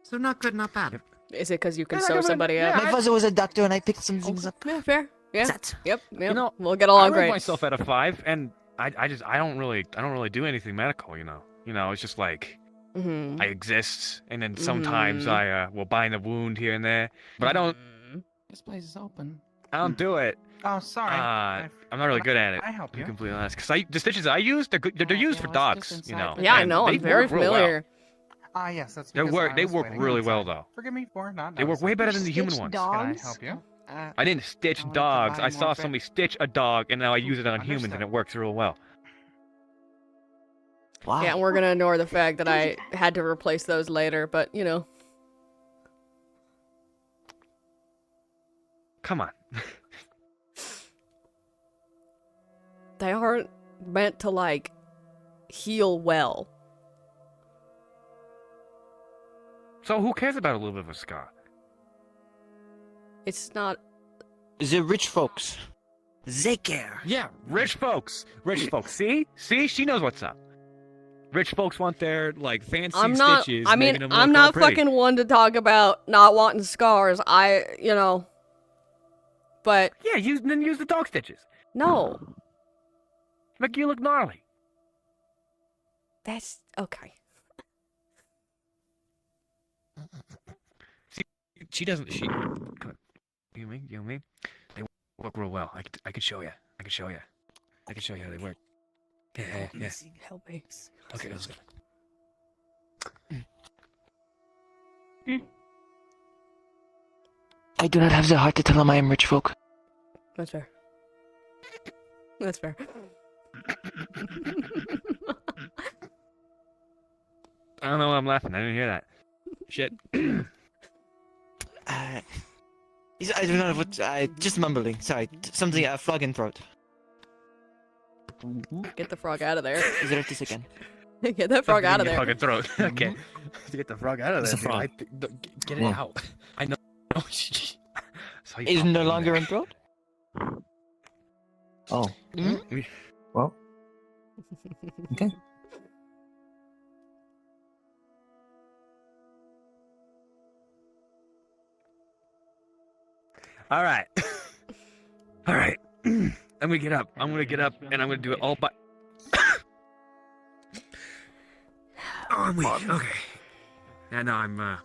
So not good, not bad. Is it because you can Yeah, sew somebody up? My father was a doctor, and I picked some things up. Yeah, fair. Yeah. That. Yep. You know, we'll get along I rank great. myself at a 5, and I don't really do anything medical. You know, it's just like Mm-hmm. I exist, and then sometimes I will bind a wound here and there, but I don't. This place is open. I don't do it. Oh, sorry. I'm not really good at it. Can I help To be you? completely honest, because the stitches I use, they're used for dogs. You know. Yeah, I and know. they I'm very work real well. familiar. Yes, that's They because work. I They was work waiting really outside. well, though. Forgive me for not. They work way better than the human Stitch ones. dogs? Can I help you? I didn't stitch wanted to dogs. buy I more saw bit. somebody stitch a dog, and now I use it on humans, and Understood. it works real well. Wow. Yeah, and we're gonna ignore the fact that I had to replace those later, but you know. Come on. They aren't meant to like heal well. So who cares about a little bit of a scar? It's not. The rich folks. They care. Yeah, rich folks. Rich folks. See, she knows what's up. Rich folks want their like fancy I'm not. stitches. I mean, making them I'm look all not pretty. fucking one to talk about not wanting scars. You know. But Yeah, then use the dog stitches. no, Make you look gnarly. that's okay. She doesn't. Come on. You know me? They work real well. I can show you. I can show you how they work. Yeah. Help me. Okay, let's go. I do not have the heart to tell them I am rich folk. That's fair. That's fair. I don't know why I'm laughing. I didn't hear that. Shit. I don't know what. Just mumbling. Sorry, something. Frog in throat. Get the frog out of there. Is it this again? Get that frog out of there. Fucking throat. Okay. To get the frog out of It's there. a frog. Get it Whoa. out. I know. So you Is pop no it in longer there. in throat? Oh. Mm. Well. Okay. All right. All right. I'm gonna get up. I'm gonna get up, and I'm gonna do it all by. Oh, I'm weak. Okay. Yeah, no, I'm. My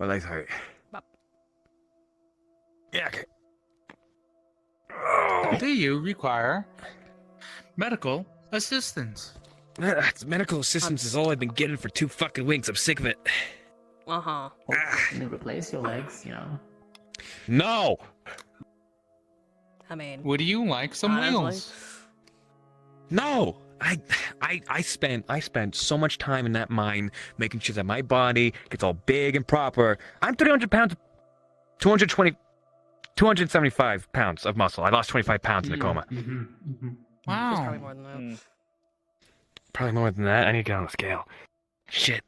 legs hurt. Yeah. Okay. Do you require medical assistance? Medical assistance is all I've been getting for 2 fucking weeks. I'm sick of it. Uh-huh. Can you replace your legs, No. I mean, Would you like some honestly. wheels? No. I spent so much time in that mine making sure that my body gets all big and proper. I'm 300 pounds, 275 pounds of muscle. I lost 25 pounds in the coma. It's Wow. probably more than that. Probably more than that. I need to get on the scale. Shit.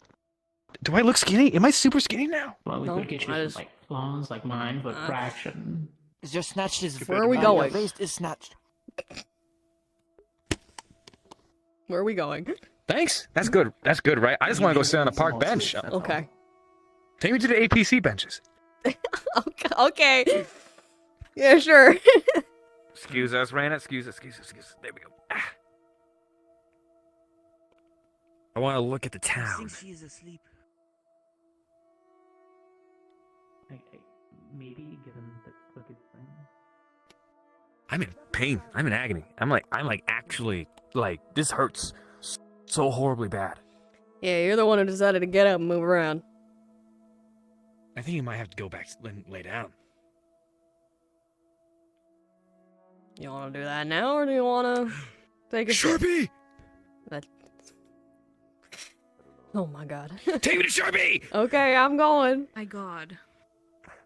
Do I look skinny? Am I super skinny now? Well, we No, could get you I some, just- like clones like mine, but fraction. Is your snatch is Where are we your going? waist is snatched. Where are we going? Thanks. That's good. That's good, right? I just want to go sit on a park bench. Okay. Take me to the APC benches. Okay. Yeah, sure. Excuse us, Raina. Excuse us. There we go. I want to look at the town. she is asleep. Maybe given the crooked thing. I'm in pain. I'm in agony. I'm like actually, like, this hurts so horribly bad. Yeah, you're the one who decided to get up and move around. I think you might have to go back and lay down. You want to do that now, or do you want to take a Sharpie? Oh my god. Take me to Sharpie! Okay, I'm going. My god.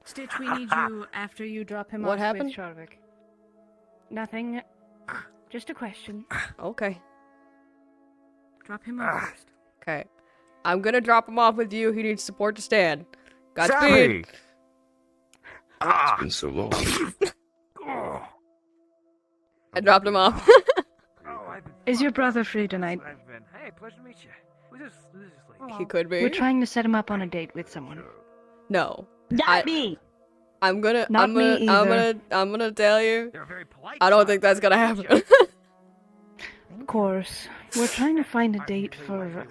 Stitch, we need you after you drop him What off happened? with Sharvik. Nothing. Just a question. Okay. Drop him off first. Okay. I'm gonna drop him off with you. He needs support to stand. Godspeed. It's been so long. I dropped him off. Is your brother free tonight? Hey, pleasure to meet you. Who's this lady? He could be. We're trying to set him up on a date with someone. No. Not me. I'm gonna Not me either. I'm gonna tell you. I don't think that's gonna happen. Of course. We're trying to find a date for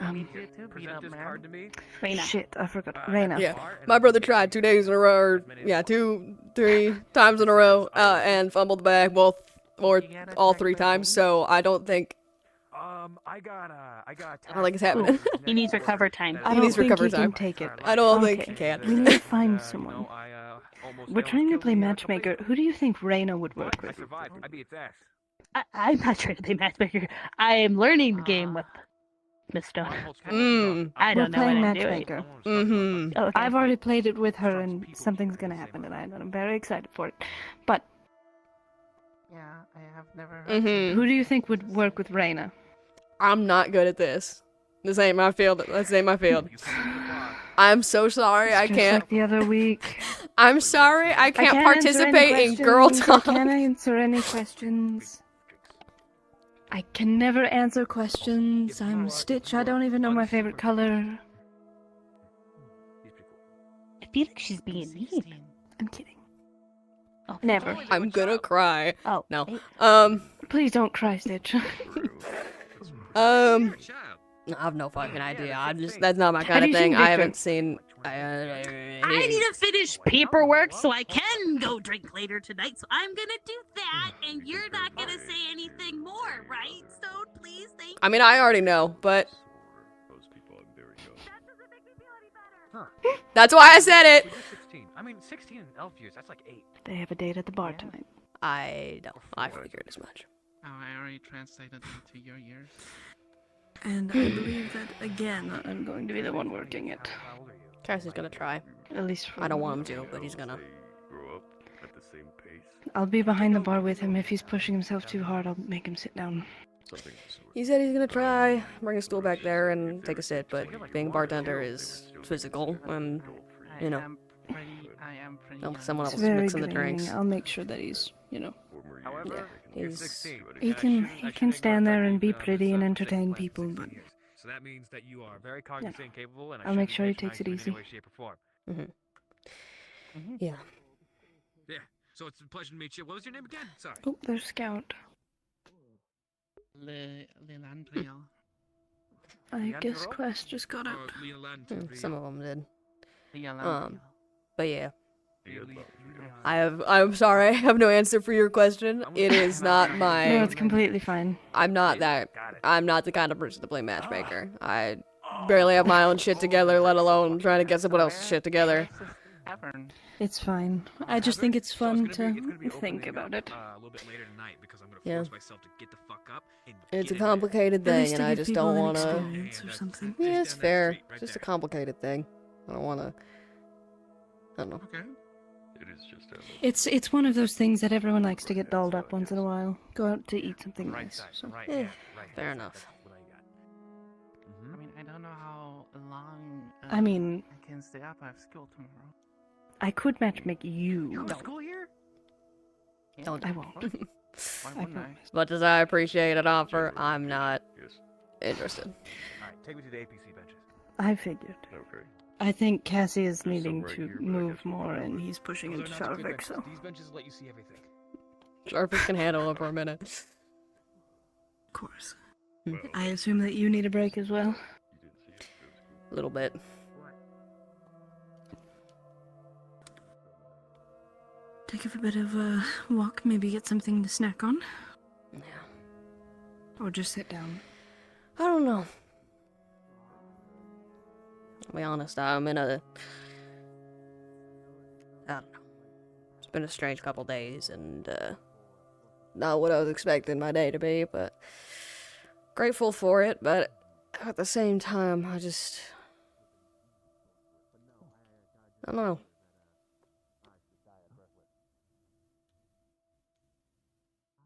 Raina. Shit, I forgot. Raina. Yeah. My brother tried 2 days in a row, or yeah, 3 times in a row, and fumbled the bag both or all 3 times, so I don't think I got I don't think it's happening. He needs recover time. I He don't needs think recover he time. can take it. I don't Okay. think he can. We need to find someone. We're trying to play matchmaker. Who do you think Raina would work with? I beat its ass. I'm not trying to play matchmaker. I am learning the game with Miss Stone. I don't know We're playing what I'm doing. matchmaker. Mm-hmm. Okay. I've already played it with her, and something's gonna happen tonight, and I'm very excited for it. But Yeah, I have never. Mm-hmm. who do you think would work with Raina? I'm not good at this. This ain't my field. This ain't my field. I'm so sorry. I Just can't. like the other week. I'm sorry. I can't answer any participate in girl questions. talk. I can't answer any questions. I can never answer questions. I'm Stitch. I don't even know my favorite color. I feel like she's being mean. I'm kidding. Oh, Never. I'm gonna cry. Oh No. Please don't cry, Stitch. I have no fucking idea. That's not my Have kind of you thing. seen I Victor? haven't seen. I need to finish paperwork so I can go drink later tonight. So I'm gonna do that, and you're not gonna say anything more, right? So please, thank I mean, I already know, but that's why I said it. 16. I mean, 16 in elf years. That's like 8. They have a date at the bar tonight. I know. I figured as much. Oh, I already translated into your years. And I believe that, again, I'm going to be the one working it. Cassie's gonna try. At least for I don't want him to, but he's gonna. Grow up at the same pace. I'll be behind the bar with him. If he's pushing himself too hard, I'll make him sit down. He said he's gonna try, bring a stool back there and take a sit, but being a bartender is physical, and you know, someone else It's is very mixing the draining. drinks. I'll make sure that he's, you know, However, you're 16. he can stand there and be pretty and entertain people, but So that means that you are very cognizant and capable, and I I'll make shouldn't sure he patronize takes it you in easy. any way, shape, or form. Yeah. Yeah. So it's a pleasure to meet you. What was your name again? Sorry. oh, there's Scout. Lelandriel. I guess Quest just got out. Some of them did. Lelandriel. But yeah. I'm sorry, I have no answer for your question. It is not my. No, it's completely fine. I'm not the kind of person to play matchmaker. I barely have my own shit together, let alone trying to get someone else's shit together. It's fine. I just think it's fun to think about it. A little bit later tonight because I'm gonna Yeah. force myself to get the fuck up and It's a get in there. complicated At thing, least and to I give just people don't an want to. experience or something. Yeah, it's fair. It's just a complicated thing. I don't want to. I don't know. Okay. It is just a. It's one of those things that everyone likes to get dolled up once in a while. Go out to eat something nice. So. Fair enough. I mean, I don't know how long. I mean, I can stay up. I have school tomorrow. I could matchmake you. School here? Don't. I won't. Why I wouldn't I? promise. As much as I appreciate an offer, I'm not interested. Alright, take me to the APC benches. I figured. Okay. I think Cassie is needing right to here, but I move guess we'll more, cover and it. he's pushing Those into are not the good Sharvik, benches. so. These benches let you see everything. Sharpie can handle it for a minute. Of course. I assume that you need a break as well? A little bit. Take a bit of a walk, maybe get something to snack on? Yeah. Or just sit down? I don't know. I'll be honest, I'm in a... I don't know. It's been a strange couple days, and, not what I was expecting my day to be, but... Grateful for it, but at the same time, I don't know.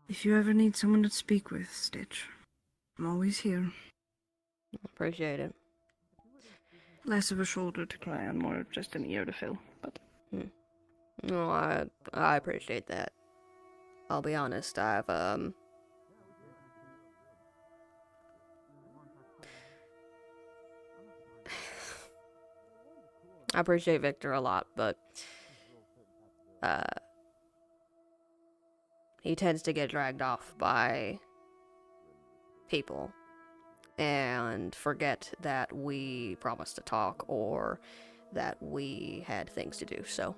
If you ever need someone to speak with, Stitch, I'm always here. Appreciate it. Less of a shoulder to cry on, more just an ear to fill, but... No, I appreciate that. I'll be honest, I appreciate Victor a lot, but he tends to get dragged off by people and forget that we promised to talk or that we had things to do, so.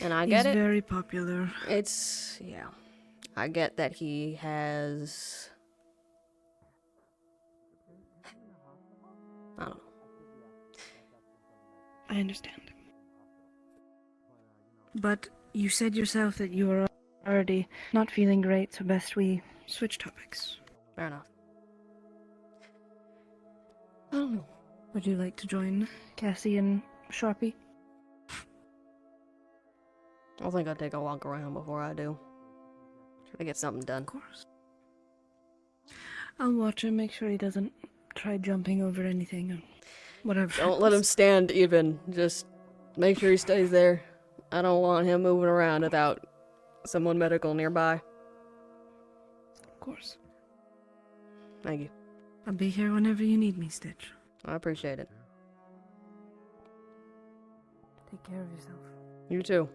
And I get it. He's very popular. Yeah. I get that he has... I don't know. I understand. But you said yourself that you were already not feeling great, so best we switch topics. Fair enough. I don't know. Would you like to join Cassie and Sharpie? I think I'll take a walk around before I do. Try to get something done. Of course. I'll watch him, make sure he doesn't try jumping over anything or whatever. Don't let him stand even. Just make sure he stays there. I don't want him moving around without someone medical nearby. Of course. Thank you. I'll be here whenever you need me, Stitch. I appreciate it. Take care of yourself. You too.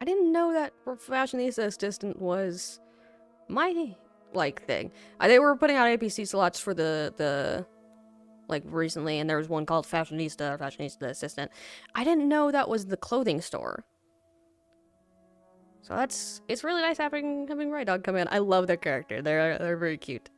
I didn't know that Fashionista Assistant was my, thing. They were putting out APC slots for the recently, and there was one called Fashionista or Fashionista Assistant. I didn't know that was the clothing store. So it's really nice having Ray Dog come in. I love their character. They're very cute.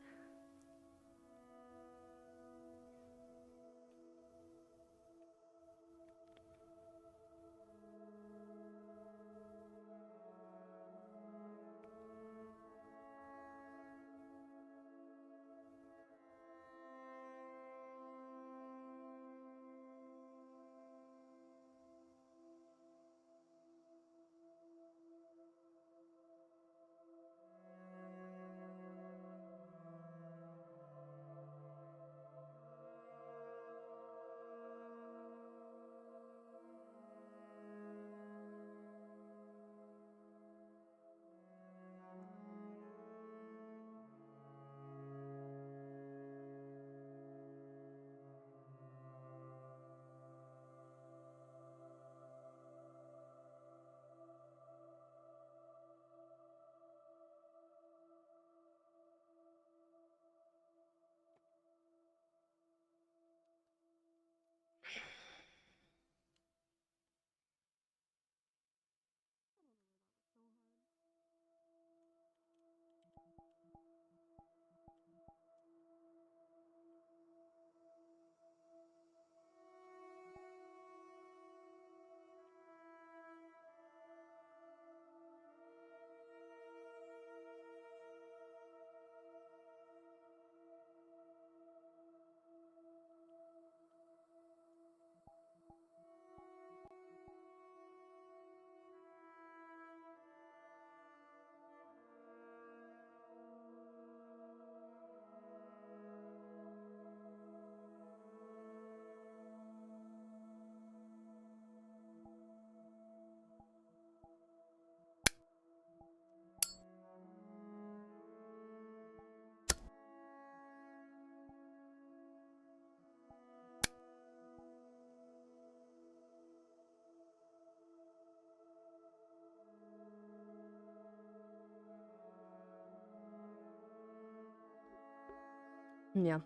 Yeah.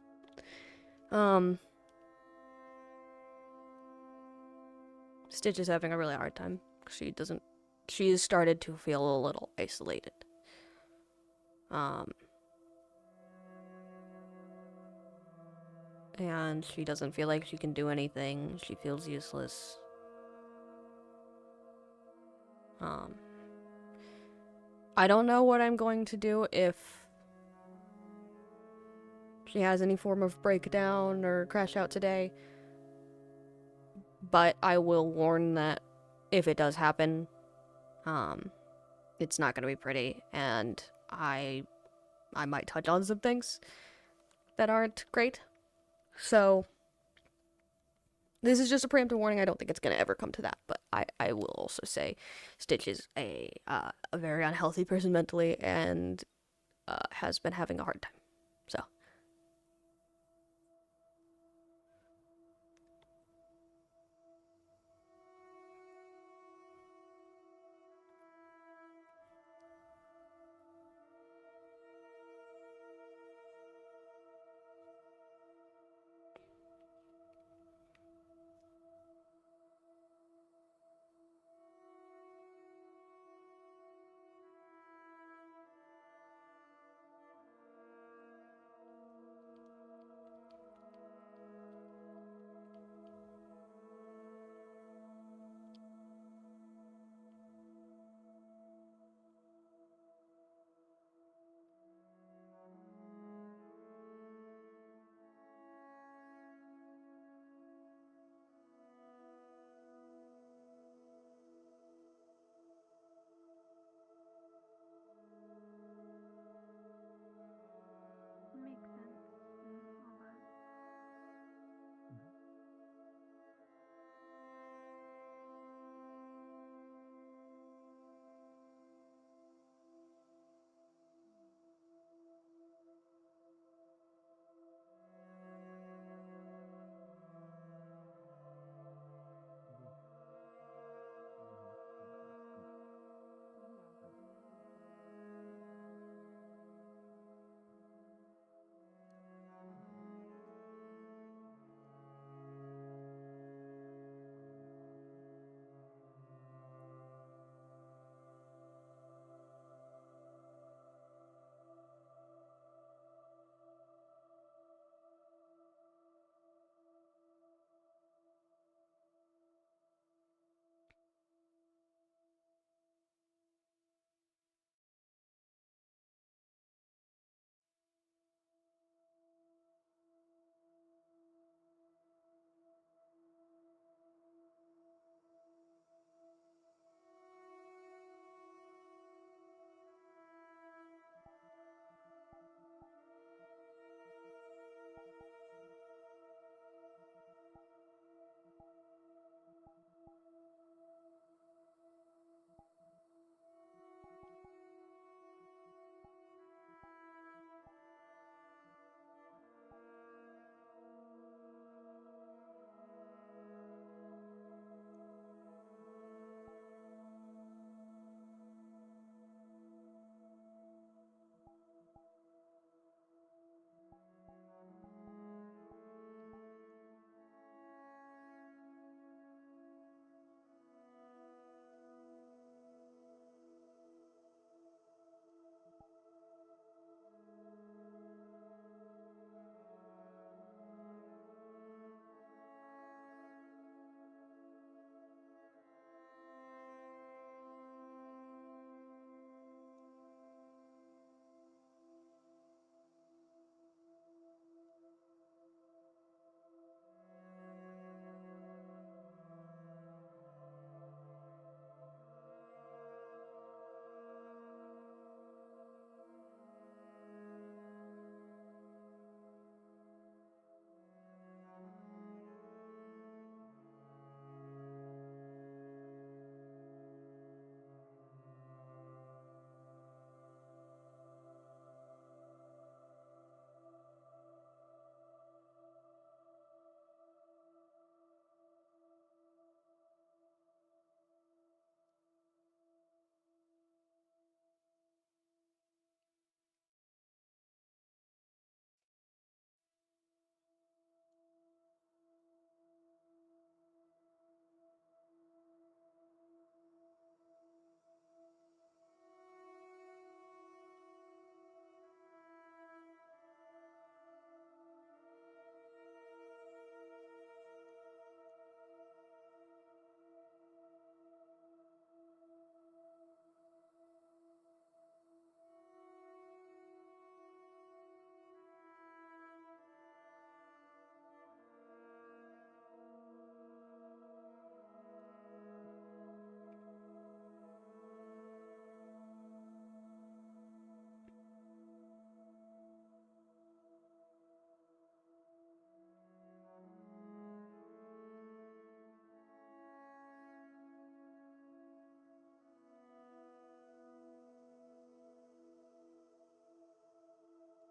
Stitch is having a really hard time. She has started to feel a little isolated. And she doesn't feel like she can do anything. She feels useless. I don't know what I'm going to do if she has any form of breakdown or crash out today. But I will warn that if it does happen, it's not going to be pretty, and I might touch on some things that aren't great. So, this is just a preemptive warning. I don't think it's going to ever come to that, but I will also say Stitch is a very unhealthy person mentally and has been having a hard time. So.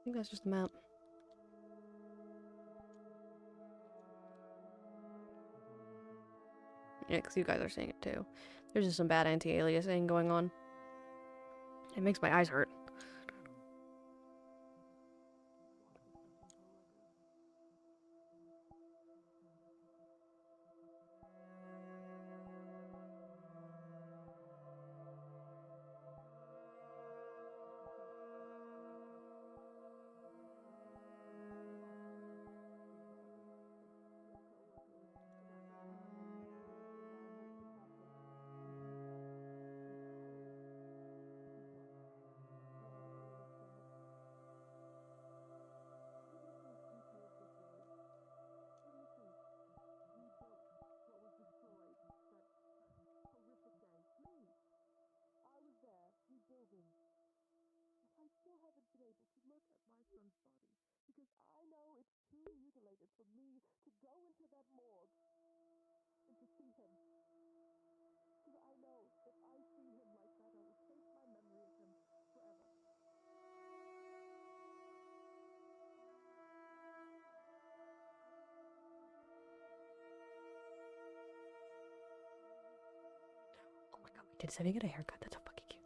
think that's just the map. Yeah, because you guys are seeing it too. There's just some bad anti-aliasing going on. It makes my eyes hurt. Oh my god, did Sevi get a haircut? That's so fucking cute.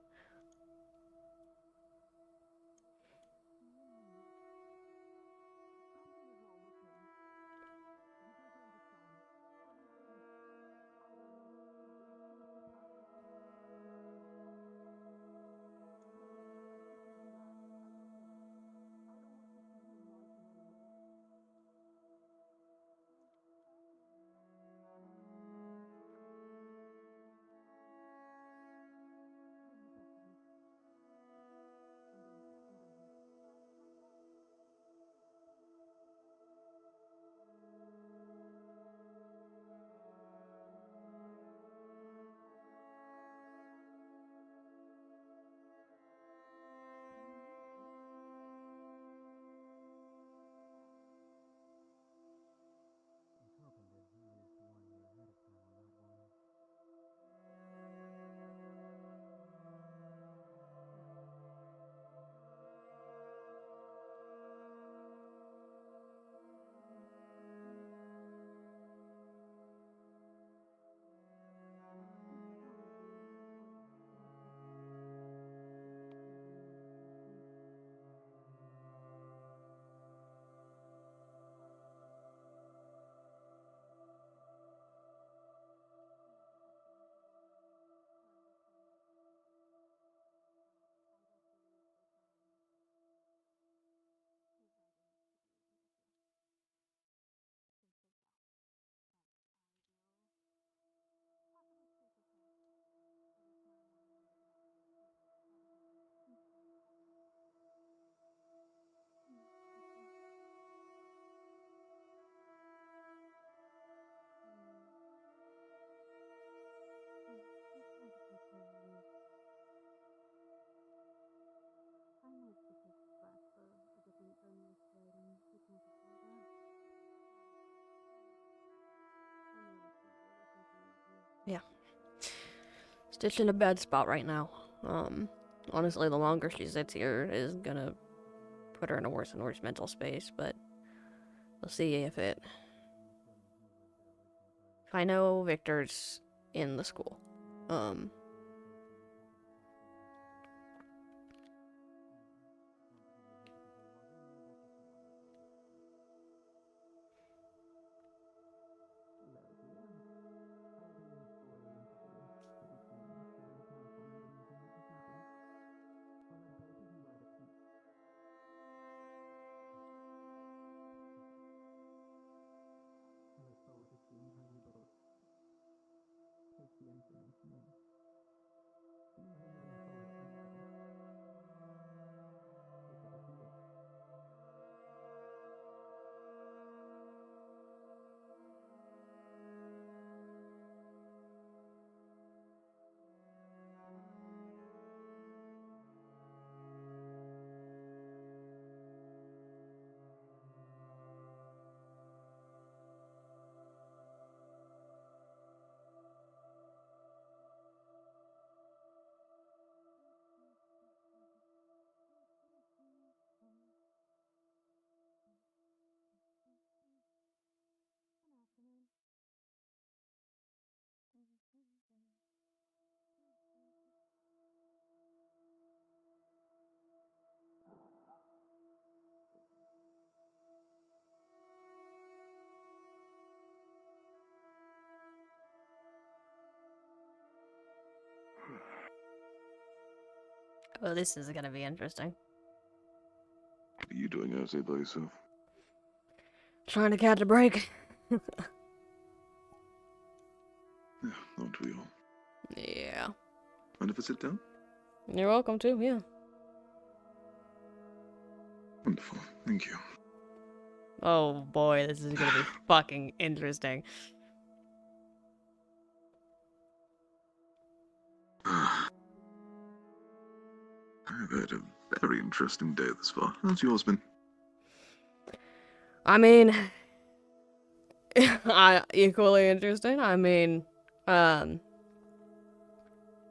Yeah. Stitch in a bad spot right now. Honestly, the longer she sits here is gonna put her in a worse and worse mental space, but we'll see if I know Victor's in the school. Take the information in. Well, this is gonna be interesting. What are you doing out there by yourself? Trying to catch a break. Yeah, aren't we all? Yeah. Mind if I sit down? You're welcome to, yeah. Wonderful. Thank you. Oh boy, this is gonna be fucking interesting. I've had a very interesting day thus far. How's yours been? I mean, equally interesting. I mean,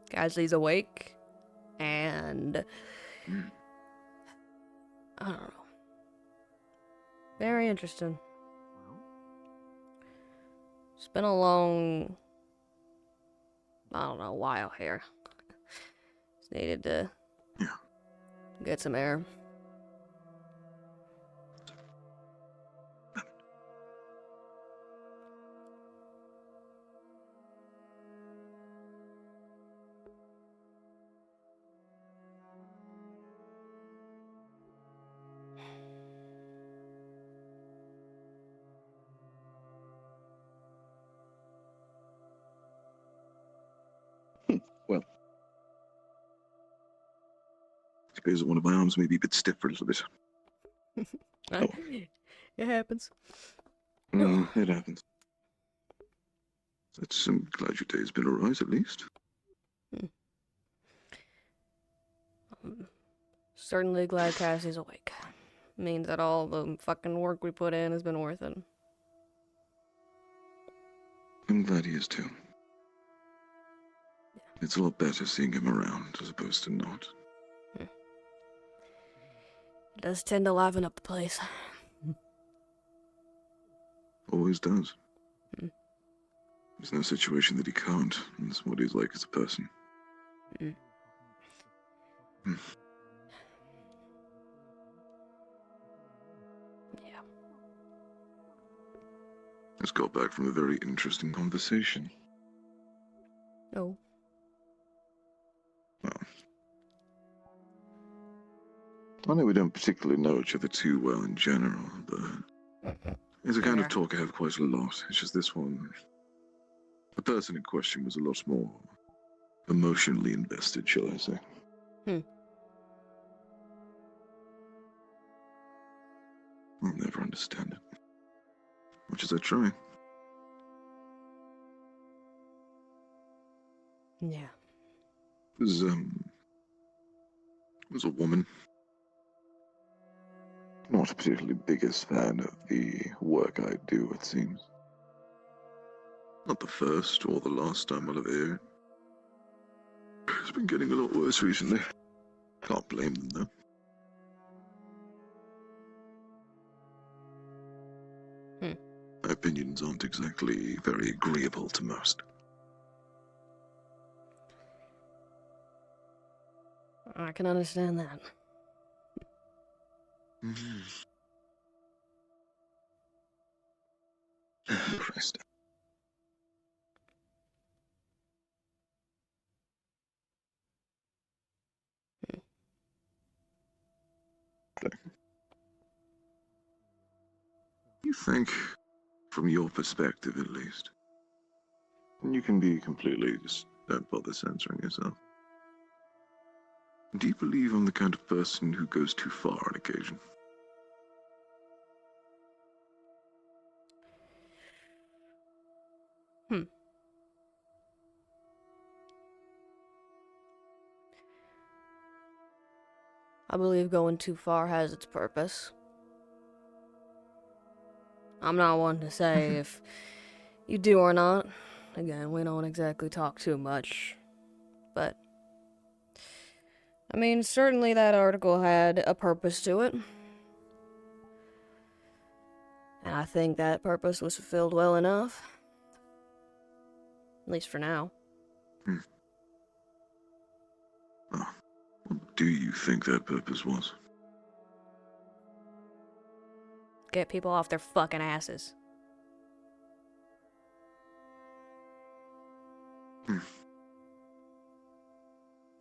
Gasly's awake, and I don't know. Very interesting. It's been a long, I don't know, while here. Just needed to get some air. Well, I suppose that one of my arms may be a bit stiff for a little bit. It happens. It happens. I'm glad your day's been alright, at least. I'm certainly glad Cassie's awake. Means that all the fucking work we put in has been worth it. I'm glad he is too. It's a lot better seeing him around as opposed to not. It does tend to liven up the place. Always does. There's no situation that he can't. That's what he's like as a person. Yeah. Just got back from a very interesting conversation. Oh. I know we don't particularly know each other too well in general, but it's a kind of talk I have quite a lot. It's just this one. The person in question was a lot more emotionally invested, shall I say. I'll never understand it. Much as I try. Yeah. It was a woman. Not a particularly biggest fan of the work I do, it seems. Not the first or the last time I'll ever hear it. It's been getting a lot worse recently. Can't blame them, though. My opinions aren't exactly very agreeable to most. I can understand that. Christ. You think, from your perspective at least, and you can be completely, just don't bother censoring yourself. Do you believe I'm the kind of person who goes too far on occasion? I believe going too far has its purpose. I'm not one to say if you do or not. Again, we don't exactly talk too much. But, I mean, certainly that article had a purpose to it. And I think that purpose was fulfilled well enough. At least for now. What do you think that purpose was? Get people off their fucking asses.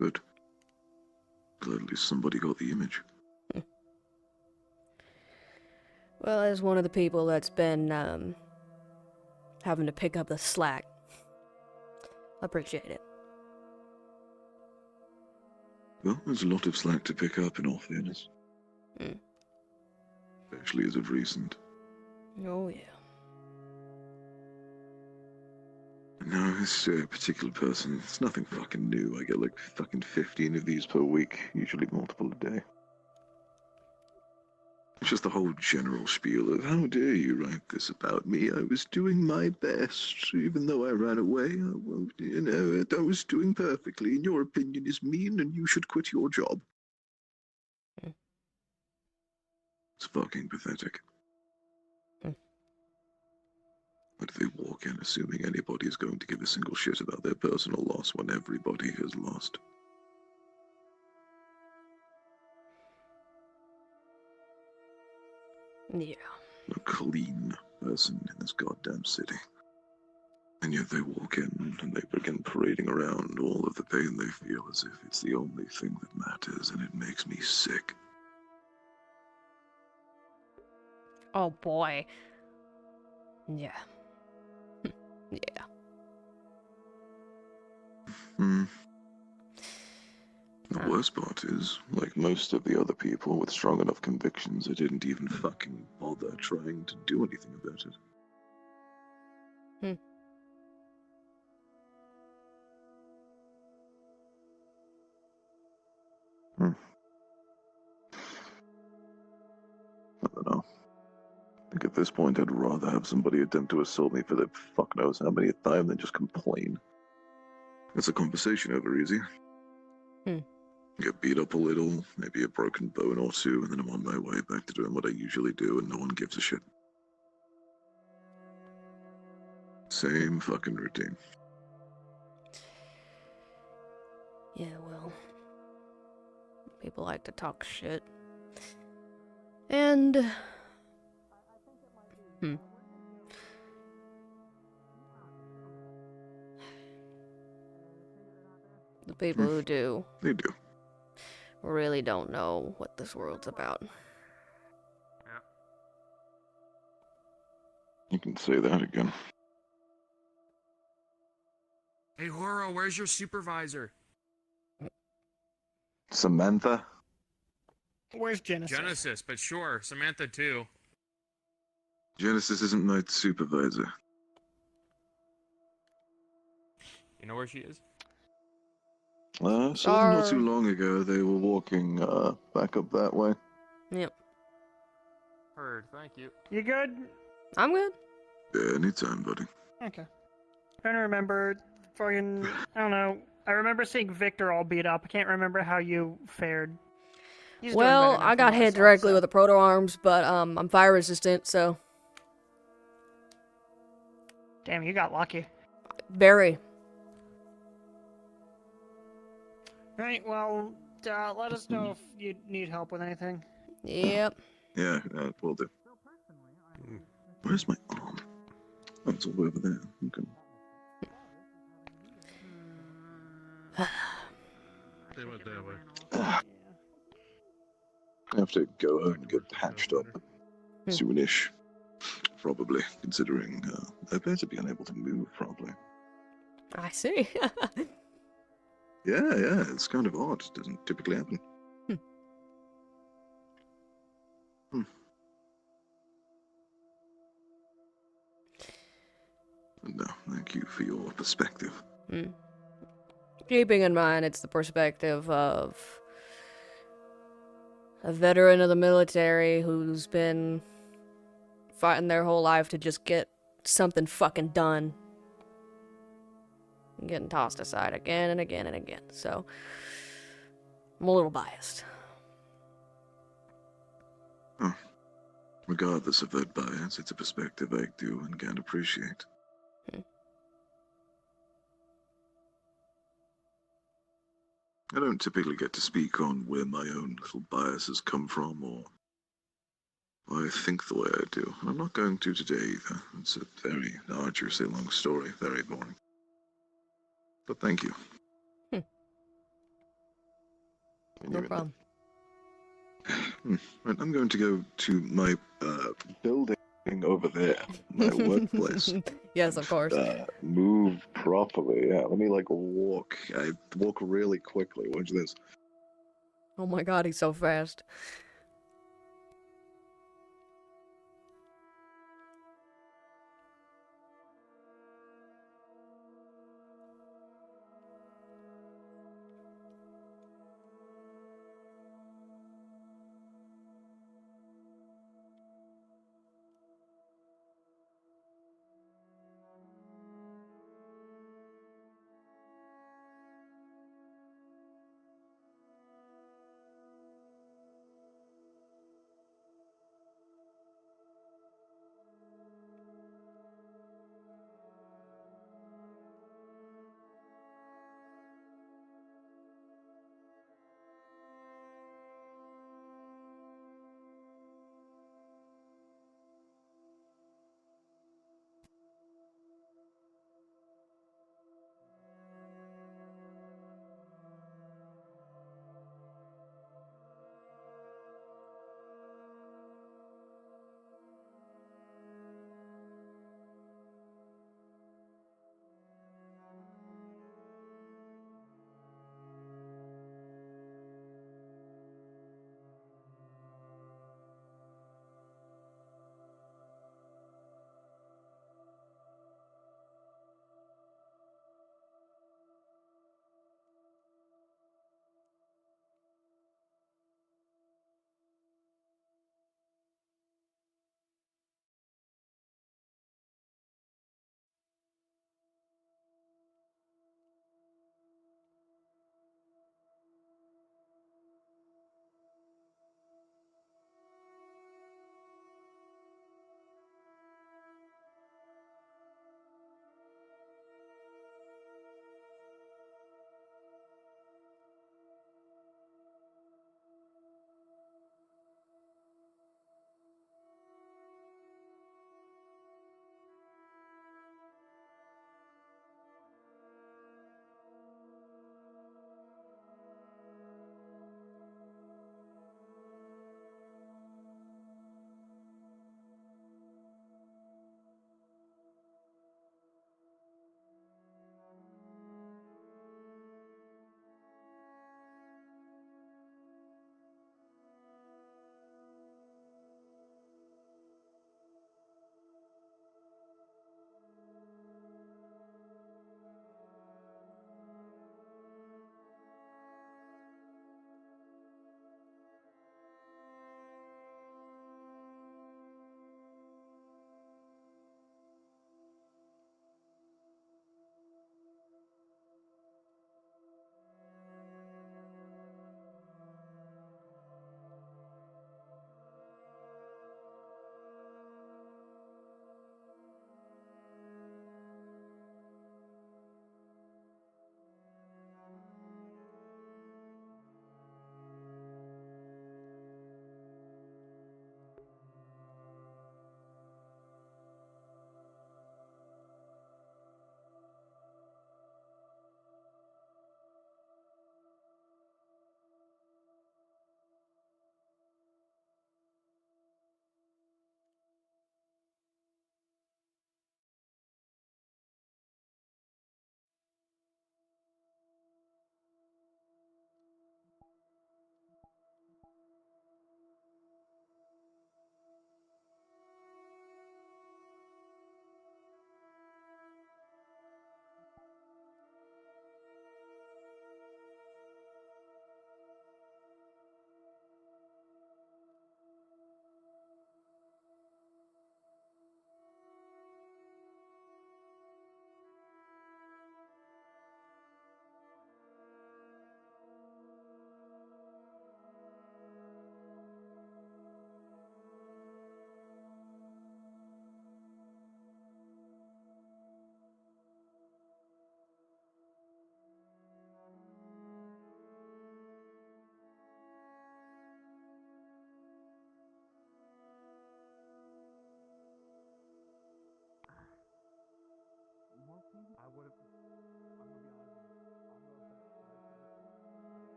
Good. But at least somebody got the image. Well, as one of the people that's been having to pick up the slack, appreciate it. Well, there's a lot of slack to pick up, in all fairness. Especially as of recent. Oh, yeah. No, this particular person, it's nothing fucking new. I get like fucking 15 of these per week, usually multiple a day. It's just the whole general spiel of, how dare you write this about me? I was doing my best, even though I ran away. I was doing perfectly, and your opinion is mean, and you should quit your job. It's fucking pathetic. But they walk in assuming anybody is going to give a single shit about their personal loss when everybody has lost. Yeah. A clean person in this goddamn city. And yet they walk in and they begin parading around all of the pain they feel as if it's the only thing that matters, and it makes me sick. Oh boy. Yeah. Yeah. The worst part is, like most of the other people with strong enough convictions, I didn't even fucking bother trying to do anything about it. I don't know. I think at this point I'd rather have somebody attempt to assault me for the fuck knows how many time than just complain. It's a conversation over easy. Get beat up a little, maybe a broken bone or two, and then I'm on my way back to doing what I usually do, and no one gives a shit. Same fucking routine. Yeah, well, people like to talk shit. And the people who do, they do, really don't know what this world's about. You can say that again. Hey, Horo, where's your supervisor? Samantha? Where's Genesis? Genesis, but sure, Samantha too. Genesis isn't my supervisor. You know where she is? So not too long ago, they were walking back up that way. Yep. Heard, thank you. You good? I'm good. Yeah, anytime, buddy. Okay. Trying to remember, fucking, I don't know. I remember seeing Victor all beat up. I can't remember how you fared. He's doing Well, better now I from got what hit saw, directly so. with the proto arms, but I'm fire resistant, so Damn, you got lucky. very. Right, well, let us know if you need help with anything. Yep. Yeah, will do. Where's my arm? Oh, it's all over there. Okay. They went that way. I have to go out and get patched up soonish. Probably, considering I appear to be unable to move properly. I see. Yeah, it's kind of odd. It doesn't typically happen. No, thank you for your perspective. Keeping in mind it's the perspective of a veteran of the military who's been fighting their whole life to just get something fucking done. And getting tossed aside again and again and again. So, I'm a little biased. Regardless of that bias, it's a perspective I do and can appreciate. I don't typically get to speak on where my own little biases come from or why I think the way I do. And I'm not going to today either. It's a very arduously long story, very boring. But thank you. No problem. Right, I'm going to go to my building over there, my workplace. Yes, of course. Move properly. Yeah, let me like walk. I walk really quickly. Watch this. Oh my god, he's so fast.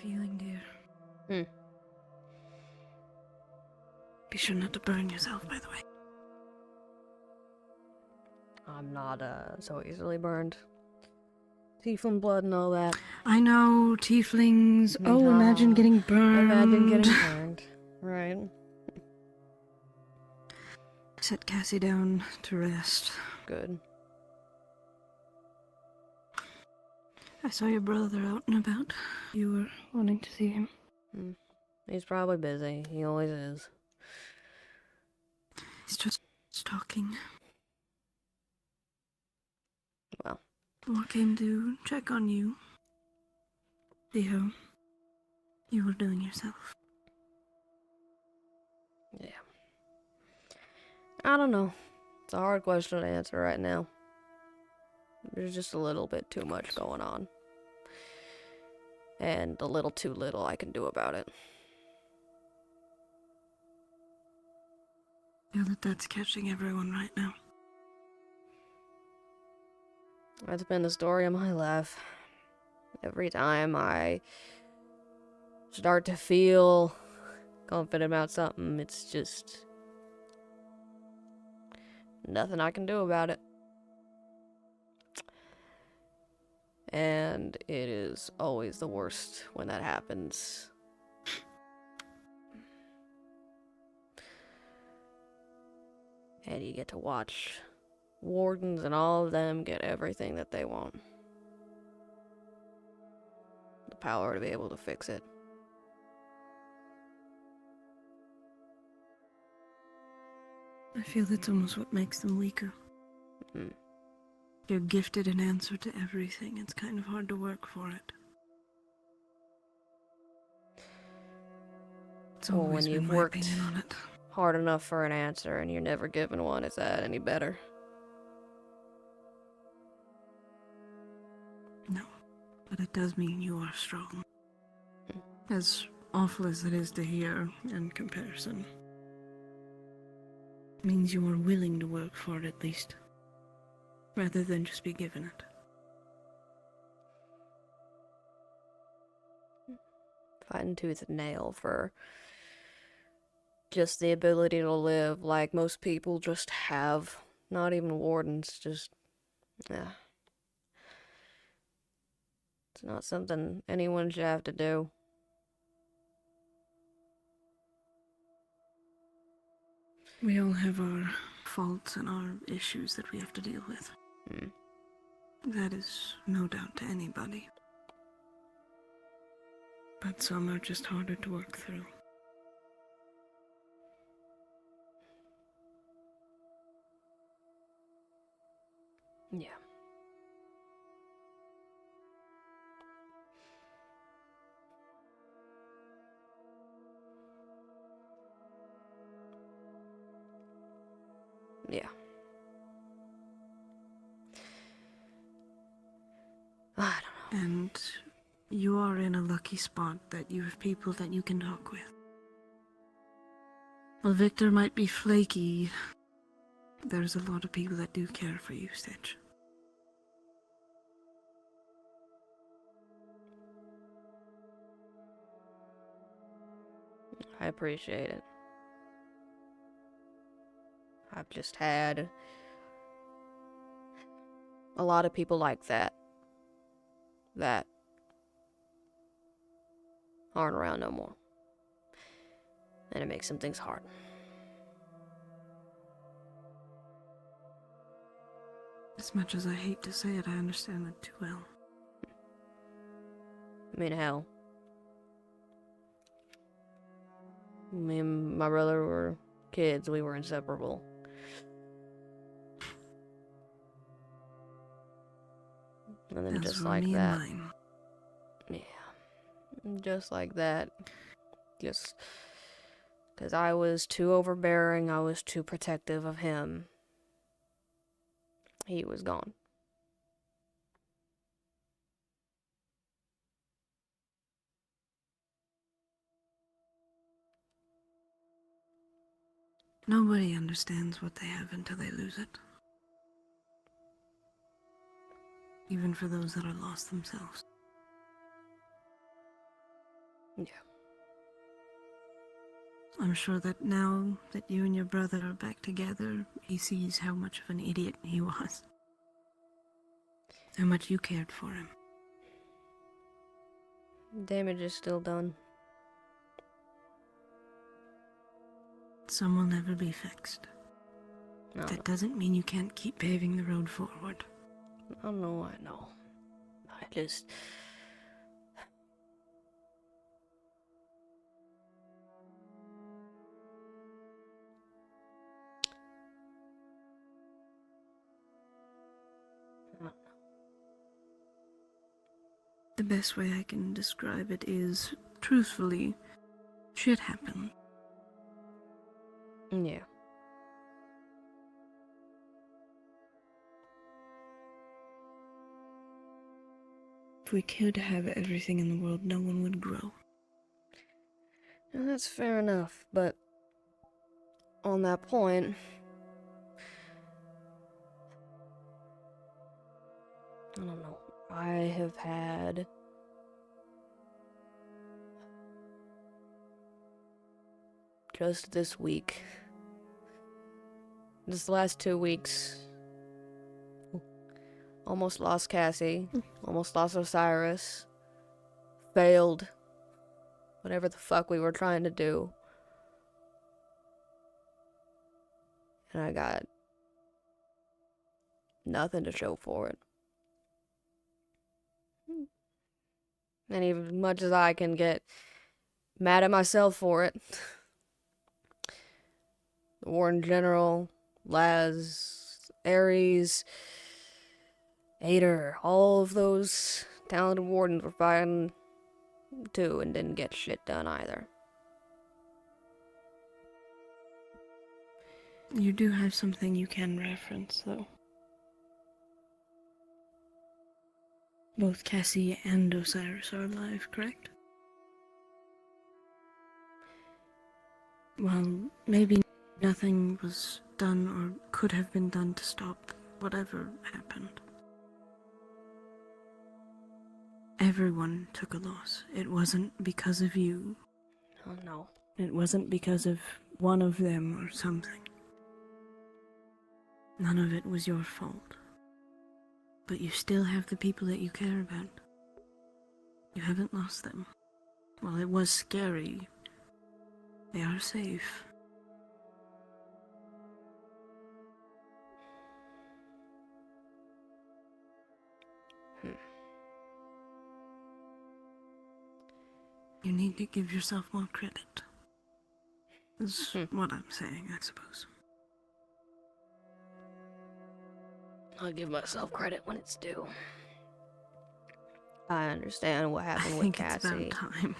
feeling, dear? Hmm. Be sure not to burn yourself, by the way. I'm not so easily burned. Tiefling blood and all that. I know, tieflings. Oh, No. imagine getting burned. Imagine getting burned. Right. Set Cassie down to rest. Good. I saw your brother out and about. You were wanting to see him. He's probably busy. He always is. He's just talking. Well. Or came to check on you. See how you were doing yourself. Yeah. I don't know. It's a hard question to answer right now. There's just a little bit too much going on. And a little too little I can do about it. I feel that that's catching everyone right now. That's been the story of my life. Every time I start to feel confident about something, it's just nothing I can do about it. And it is always the worst when that happens. And you get to watch wardens and all of them get everything that they want. The power to be able to fix it. I feel that's almost what makes them weaker. They're gifted an answer to everything. It's kind of hard to work for it. It's Well, always when been you've my worked opinion on it. hard enough for an answer and you're never given one, is that any better? No, but it does mean you are strong. As awful as it is to hear in comparison. It means you are willing to work for it at least. Rather than just be given it. Fighting tooth and nail for just the ability to live like most people just have. Not even wardens, just, yeah. It's not something anyone should have to do. We all have our faults and our issues that we have to deal with. That is no doubt to anybody. But some are just harder to work through. Yeah. Yeah. I don't know. And you are in a lucky spot that you have people that you can talk with. While Victor might be flaky, there's a lot of people that do care for you, Stitch. I appreciate it. I've just had a lot of people like that aren't around no more. And it makes some things hard. As much as I hate to say it, I understand that too well. I mean, hell. Me and my brother were kids, we were inseparable. And then As just were like me and that. mine. Yeah. Just like that. Just because I was too overbearing, I was too protective of him. He was gone. Nobody understands what they have until they lose it. Even for those that are lost themselves. Yeah. I'm sure that now that you and your brother are back together, he sees how much of an idiot he was. How much you cared for him. Damage is still done. Some will never be fixed. No. That doesn't mean you can't keep paving the road forward. I know. I just... The best way I can describe it is, truthfully, shit happened. Yeah. If we could have everything in the world, no one would grow. And that's fair enough, but on that point, I don't know. I have had just this week, this last 2 weeks, almost lost Cassie, almost lost Osiris, failed whatever the fuck we were trying to do, and I got nothing to show for it. And even much as I can get mad at myself for it, the Warden General, Laz, Ares, Ader, all of those talented wardens were fighting too and didn't get shit done either. You do have something you can reference, though. Both Cassie and Osiris are alive, correct? Well, maybe nothing was done or could have been done to stop whatever happened. Everyone took a loss. It wasn't because of you. Oh no. It wasn't because of one of them or something. None of it was your fault. But you still have the people that you care about. You haven't lost them. While it was scary, they are safe. You need to give yourself more credit. Is what I'm saying, I suppose. I'll give myself credit when it's due. I understand what happened with Cassie. I think it's about time.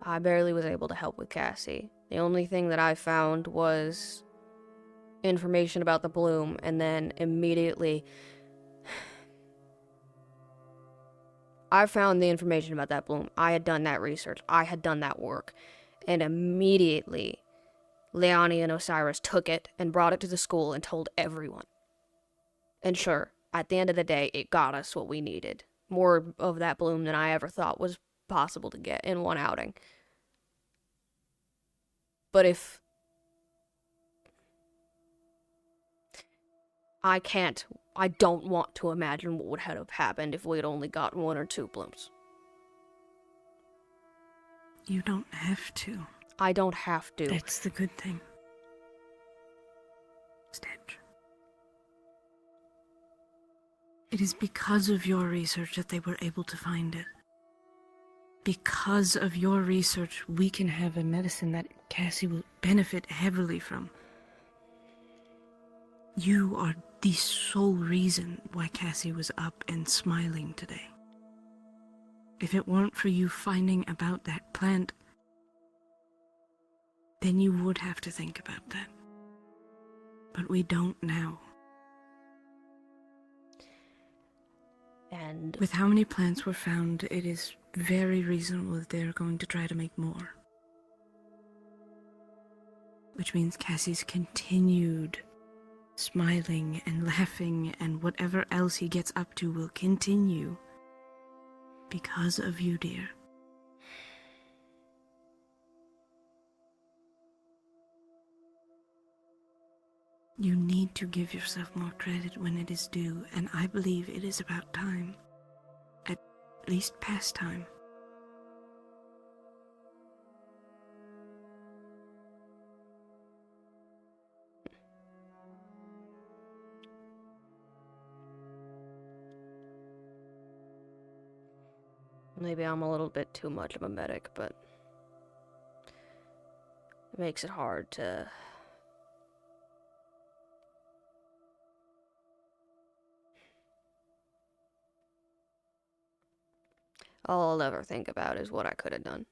I barely was able to help with Cassie. The only thing that I found was information about the bloom, and then immediately I found the information about that bloom. I had done that research. I had done that work. And immediately Leonie and Osiris took it and brought it to the school and told everyone. And sure, at the end of the day, it got us what we needed. More of that bloom than I ever thought was possible to get in one outing. But if I don't want to imagine what would have happened if we had only got 1 or 2 blooms. You don't have to. I don't have to. That's the good thing. Stitch. It is because of your research that they were able to find it. Because of your research, we can have a medicine that Cassie will benefit heavily from. You are the sole reason why Cassie was up and smiling today. If it weren't for you finding about that plant, then you would have to think about that. But we don't now. And with how many plants were found, it is very reasonable that they're going to try to make more. Which means Cassie's continued smiling and laughing and whatever else he gets up to will continue. Because of you, dear. You need to give yourself more credit when it is due, and I believe it is about time. At least past time. Maybe I'm a little bit too much of a medic, but it makes it hard to... All I'll ever think about is what I could have done.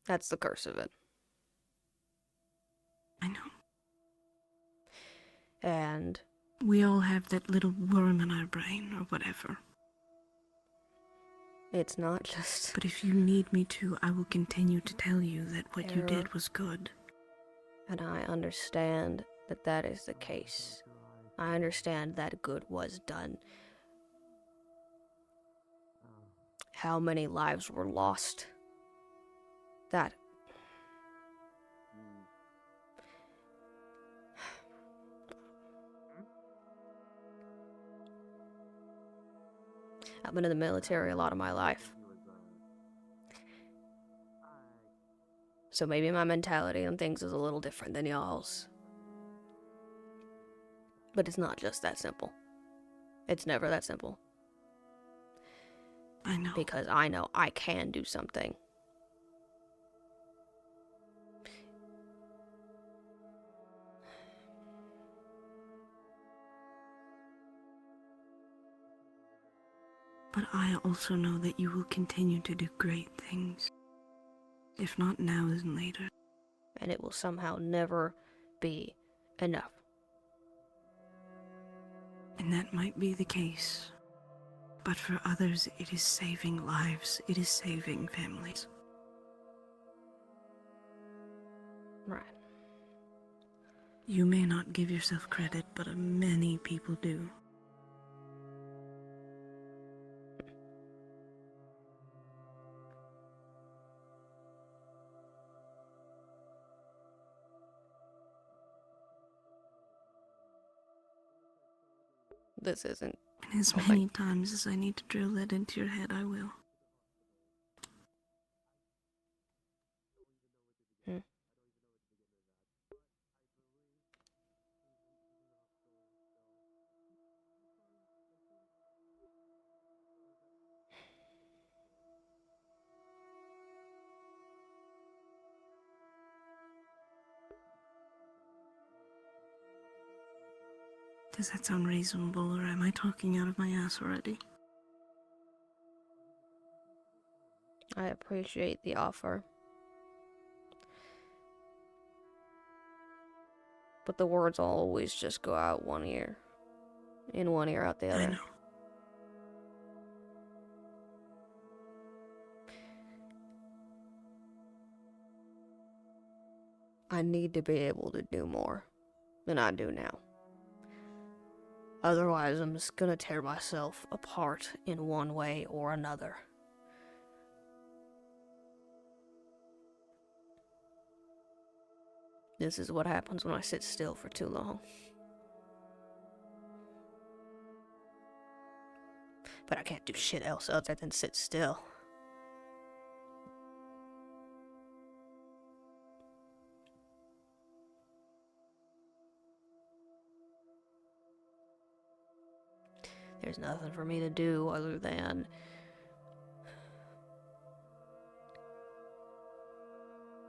That's the curse of it. I know. And we all have that little worm in our brain, or whatever. It's not just... But if you need me to, I will continue to tell you that what you did was good. And I understand that that is the case. I understand that good was done. How many lives were lost? That... I've been in the military a lot of my life. So maybe my mentality on things is a little different than y'all's. But it's not just that simple. It's never that simple. I know. Because I know I can do something. But I also know that you will continue to do great things. If not now, then later. And it will somehow never be enough. And that might be the case. But for others, it is saving lives. It is saving families. Right. You may not give yourself credit, but many people do. This isn't... And as many times as I need to drill that into your head, I will. Does that sound reasonable, or am I talking out of my ass already? I appreciate the offer. But the words always just go out one ear. In one ear, out the other. I know. I need to be able to do more than I do now. Otherwise, I'm just gonna tear myself apart in one way or another. This is what happens when I sit still for too long. But I can't do shit else other than sit still. There's nothing for me to do other than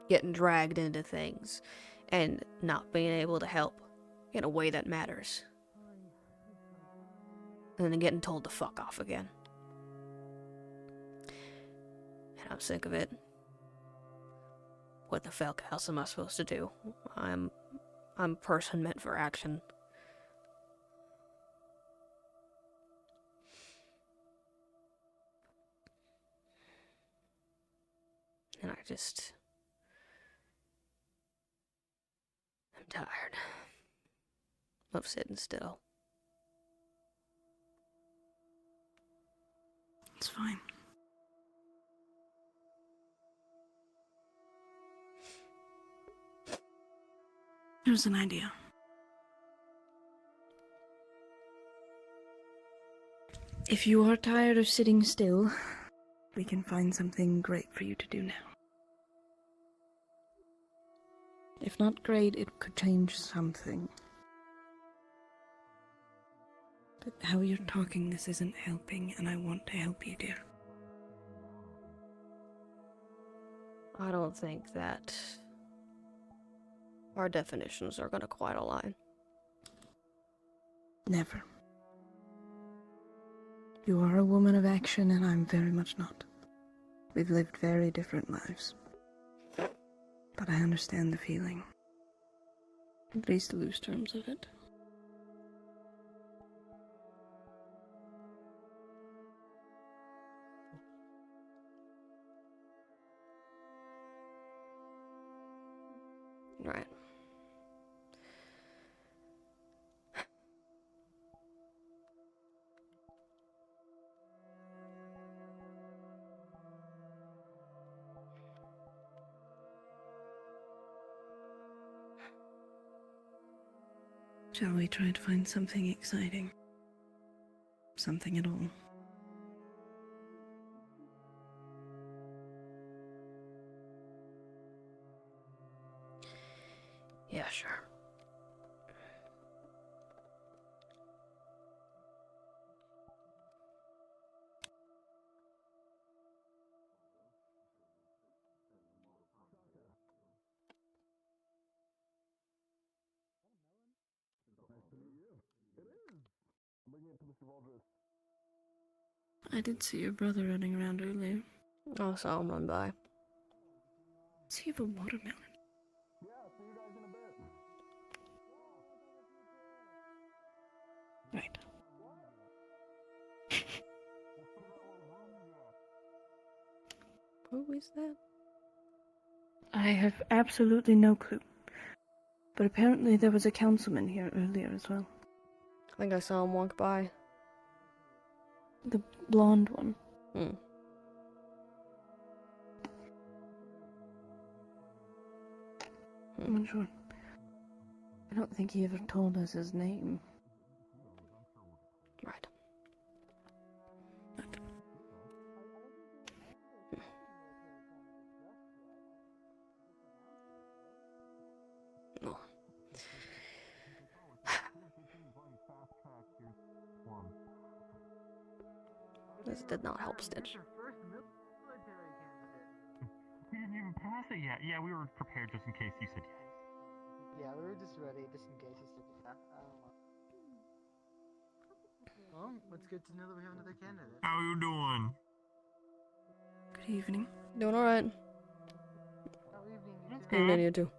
getting dragged into things and not being able to help in a way that matters. And then getting told to fuck off again. And I'm sick of it. What the fuck else am I supposed to do? I'm a person meant for action. And I'm tired of sitting still. That's fine. Here's an idea. If you are tired of sitting still, we can find something great for you to do now. If not great, it could change something. But how you're talking, this isn't helping, and I want to help you, dear. I don't think that our definitions are gonna quite align. Never. You are a woman of action, and I'm very much not. We've lived very different lives. But I understand the feeling. At least the loose terms of it. Right. Shall we try to find something exciting? Something at all. Yeah, sure. I did see your brother running around earlier. I saw him run by. Does he have a watermelon? Right. Who is that? I have absolutely no clue. But apparently there was a councilman here earlier as well. I think I saw him walk by. The blonde one. I'm not sure. I don't think he ever told us his name. Right. No. This did not help Stitch. We didn't even pass it yet. Yeah, we were prepared just in case you said yes. Yeah, we were just ready, just in case. I don't know. Well, it's good to know that we have another candidate. How you doing? Good evening. Doing alright. Evening, you too.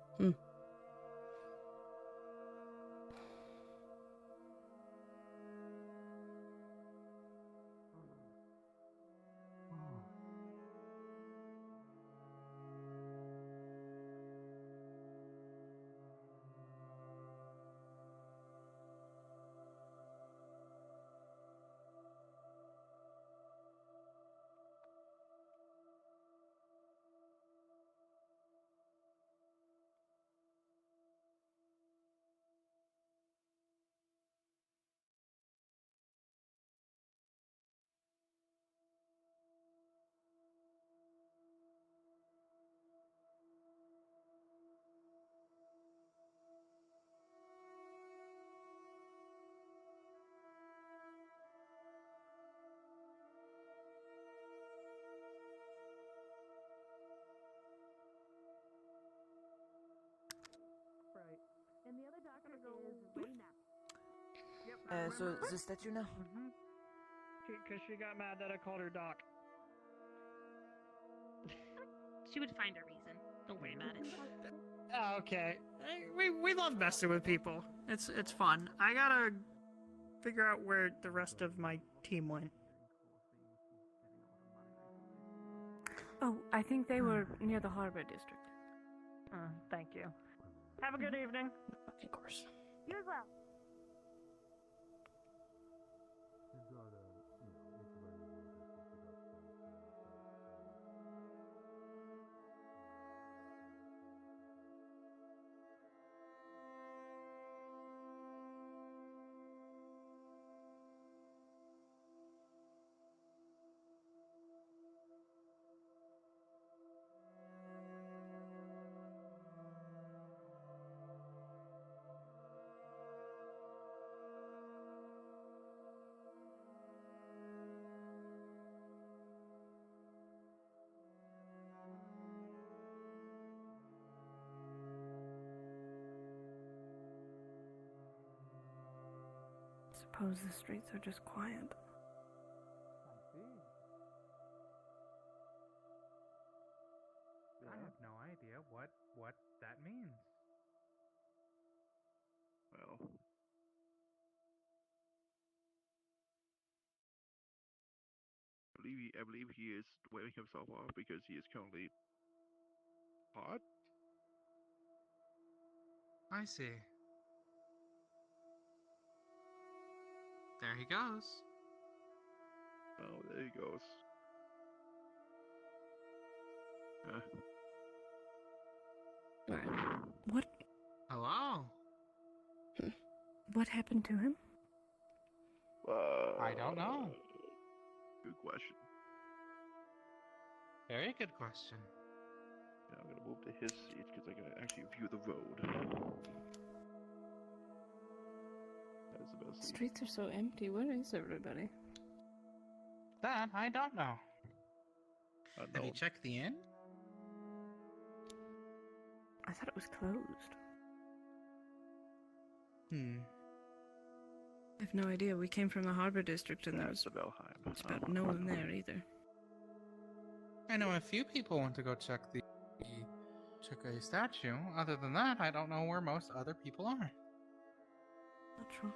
Right. And the other doctor is Raina. So is the statue now? Because she got mad that I called her Doc. She would find a reason. Don't worry about it. Oh, okay. We love messing with people. It's fun. I gotta figure out where the rest of my team went. Oh, I think they were near the harbor district. Thank you. Have a good evening. Of course. You as well. suppose the streets are just quiet. I have no idea what that means. Well, I believe he is wearing himself off because he is currently hot. I see. There he goes. Oh, there he goes. What? Hello. What happened to him? I don't know. Good question. Very good question. Yeah, I'm gonna move to his seat because I can actually view the road. That is the best seat. Streets are so empty. Where is everybody? That I don't know. Have you Unknown. checked the inn? I thought it was closed. I have no idea. We came from the Harbor District and there was about no one there either. I know a few people want to go check the Chukei statue. Other than that, I don't know where most other people are. Not true.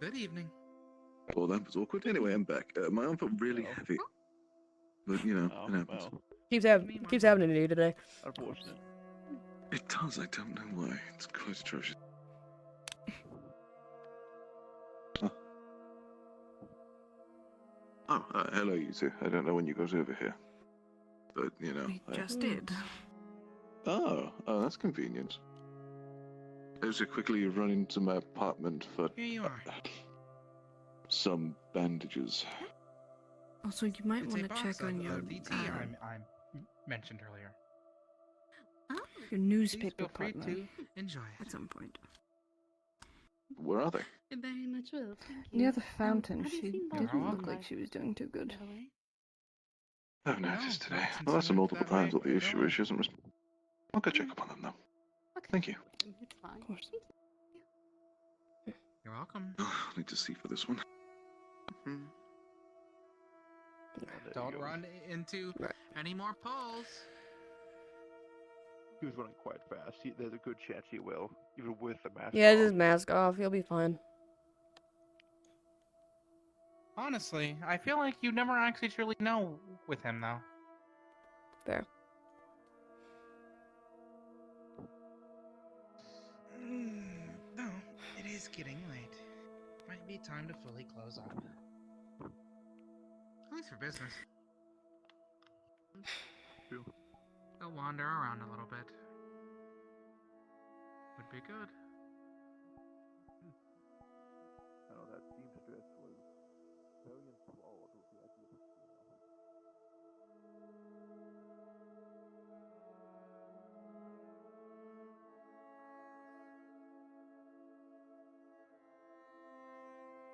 Good evening. Well, that was awkward. Anyway, I'm back. My arm felt really heavy. But, you know, it happens. Keeps happening to you today. Unfortunate. It does, I don't know why. It's quite atrocious. Oh, hello, you two. I don't know when you got over here. But, you know. We just did. Oh, that's convenient. I was to quickly run into my apartment for Here you are. some bandages. Also, you might It's want a to box check on of your VT I mentioned earlier. your newspaper Please feel free partner to enjoy it. at some point. Where are they? Very much will. Near the fountain, have you she seen Bob didn't look Marley? like she was doing too good. I've noticed No, today. since Well, that's you multiple went that times way, what the issue go is. She hasn't I'll go check up on them, though. Thank you. It's fine. Of course. You're welcome. Oh, I need to see for this one. Don't run into any more poles. He was running quite fast. There's a good chance he will, even with the mask. Yeah, off. just mask off. You'll be fine. Honestly, I feel like you never actually truly know with him, though. Fair. No, it is getting late. Might be time to fully close up. At least for business. True. Go wander around a little bit. Would be good. I know that seamstress was very enthralled with the idea of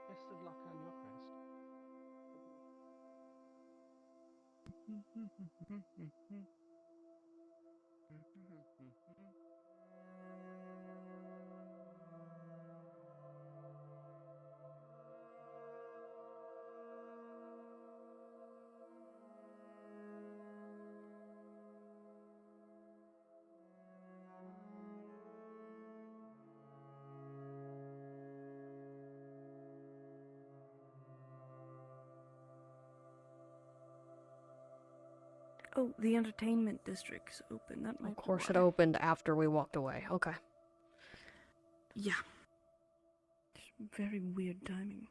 Best of luck on your quest. Oh, the entertainment district's open. That might Of course, be it why. opened after we walked away. Okay. Yeah. Just very weird timing.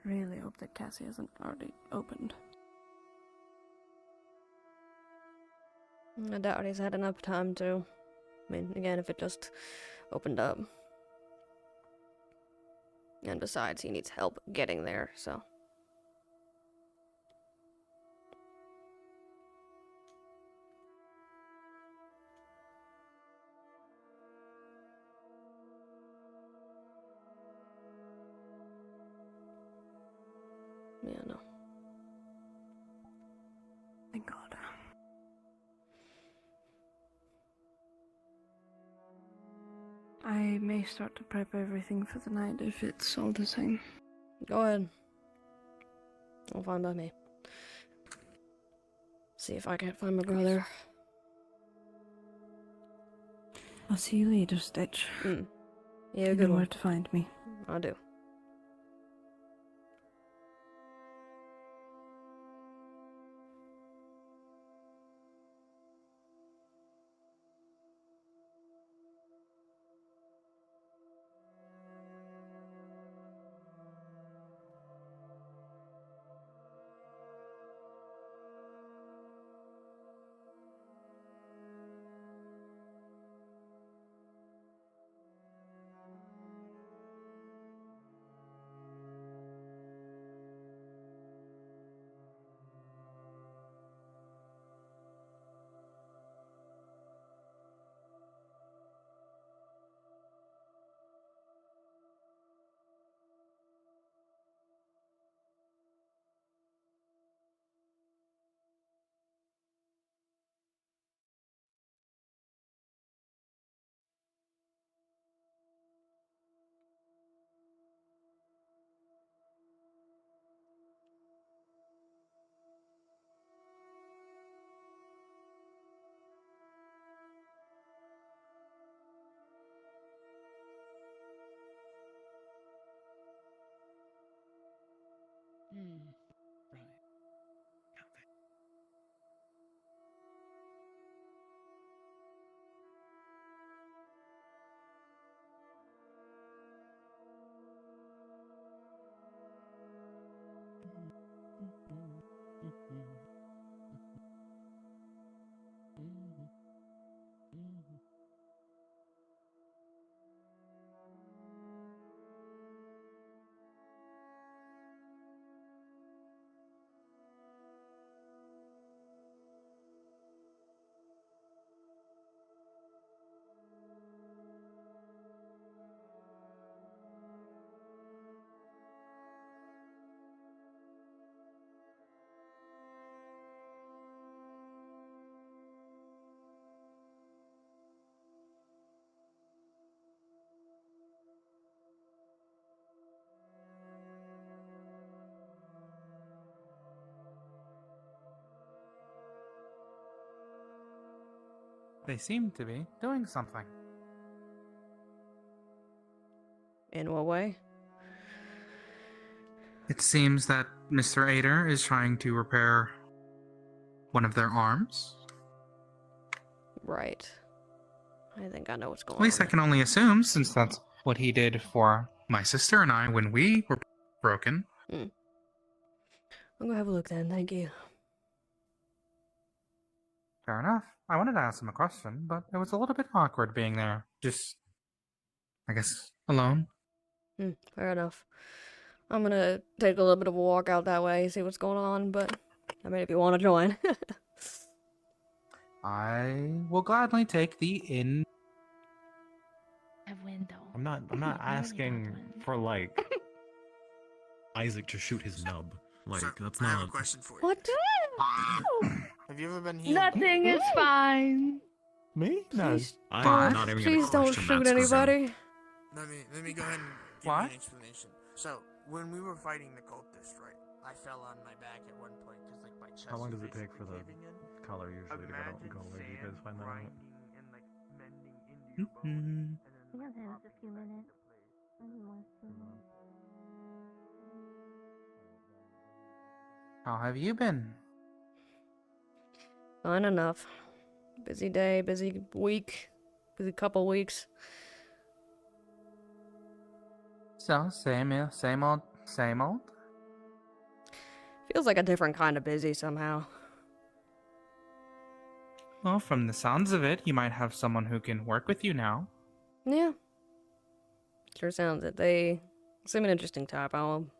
Really hope that Cassie hasn't already opened. I doubt he's had enough time to. I mean, again, if it just opened up. And besides, he needs help getting there, so. Yeah, no. Thank God. I may start to prep everything for the night if it's all the same. Go ahead. All fine by me. See if I can't find my brother. I'll see you later, Stitch. Yeah, You good know one. where to find me. I do. They seem to be doing something. In what way? It seems that Mr. Ader is trying to repair one of their arms. Right. I think I know what's going At least on. I can only assume, since that's what he did for my sister and I when we were broken. I'm gonna have a look then, thank you. Fair enough. I wanted to ask him a question, but it was a little bit awkward being there. Just, I guess, alone. Fair enough. I'm gonna take a little bit of a walk out that way, see what's going on, but I mean, if you want to join. I will gladly take the in. A window. I'm not asking for like Isaac to shoot his nub. Like that's I not. have a question for you. What? Have you ever been healed? Nothing is fine. Me? No. Please I'm not even Please gonna don't question shoot that, 'cause, anybody. Let me go ahead and give you an explanation. So, when we were fighting the cultist, right, I fell on my back at one point because like my chest. How long was does it take for the basically caving in. color usually to go away? Do you guys find that out? And like mending into your bones, and then It was a few minutes. How have you been? Fine enough. Busy day, busy week, busy couple weeks. So, same old, same old? Feels like a different kind of busy somehow. Well, from the sounds of it, you might have someone who can work with you now. Yeah. Sure sounds it. They seem an interesting type. I'm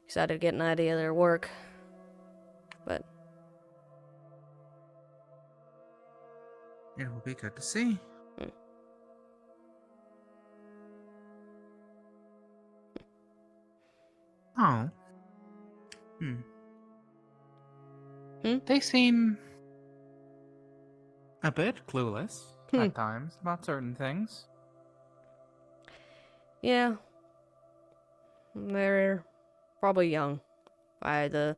excited to get an idea of their work. But it will be good to see. Oh. They seem a bit clueless at times about certain things. Yeah. They're probably young by the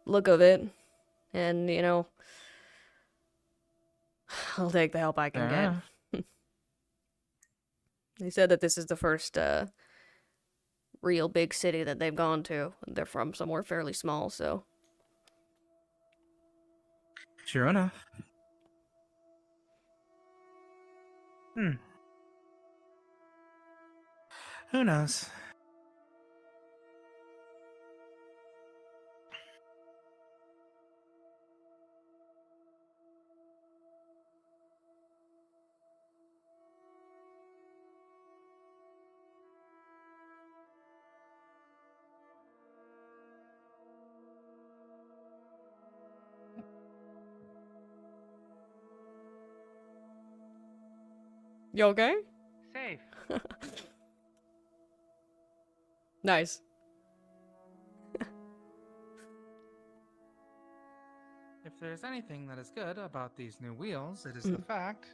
look of it. And, you know, I'll take the help I can Fair get. They said that this is the first real big city that they've gone to. They're from somewhere fairly small, so. Sure enough. Who knows? You okay? Safe. Nice. If there's anything that is good about these new wheels, it is the fact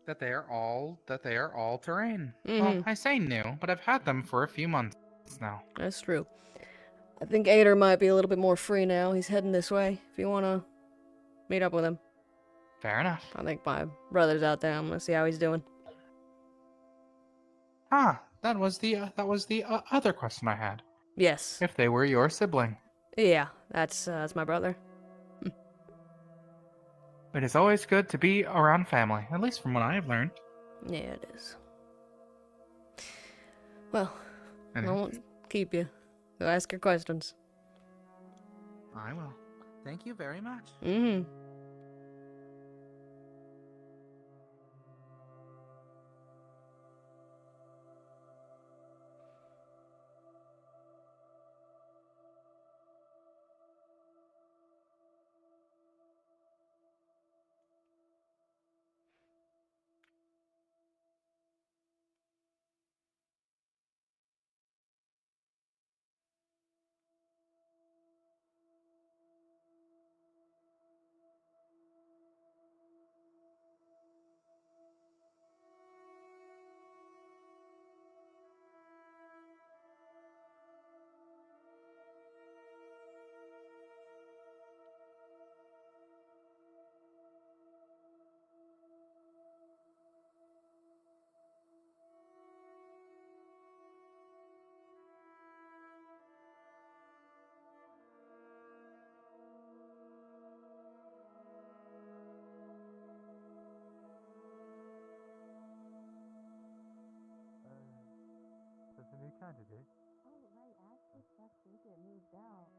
that they are all terrain. Well, I say new, but I've had them for a few months now. That's true. I think Ader might be a little bit more free now. He's heading this way. If you want to meet up with him. Fair enough. I think my brother's out there. I'm going to see how he's doing. That was the other question I had. Yes. If they were your sibling. Yeah, that's my brother. It is always good to be around family, at least from what I have learned. Yeah, it is. Well, I And won't keep you. Go ask your questions. I will. Thank you very much. There's a new candidate. Oh, right. Ashley left Bridget moved out.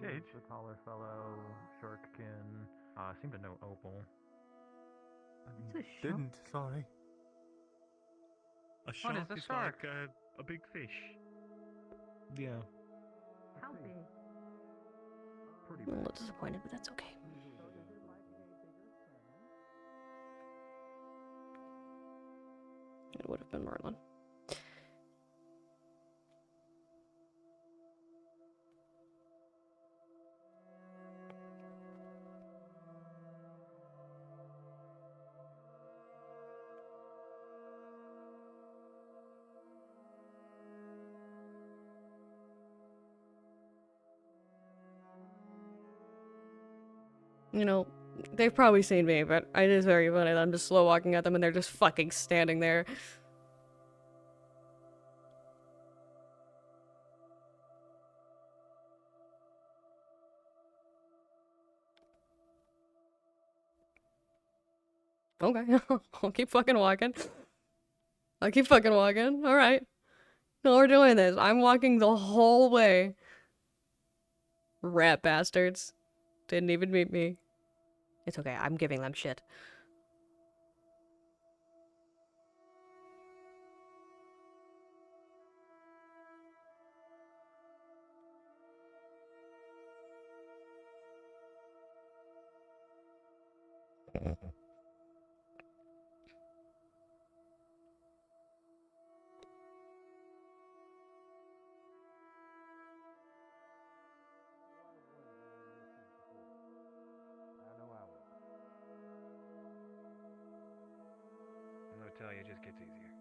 He was the taller fellow, shortkin. Seemed to know Opal. Didn't, sorry. A shark is a is shark? like a big fish. Yeah. How big? Pretty I'm a little disappointed, but that's okay. It would have been Merlin. You know, they've probably seen me, but it is very funny that I'm just slow walking at them and they're just fucking standing there. Okay, I'll keep fucking walking. I'll keep fucking walking. Alright. No, we're doing this. I'm walking the whole way. Rat bastards. Didn't even meet me. It's okay, I'm giving them shit. tell you, it just gets easier.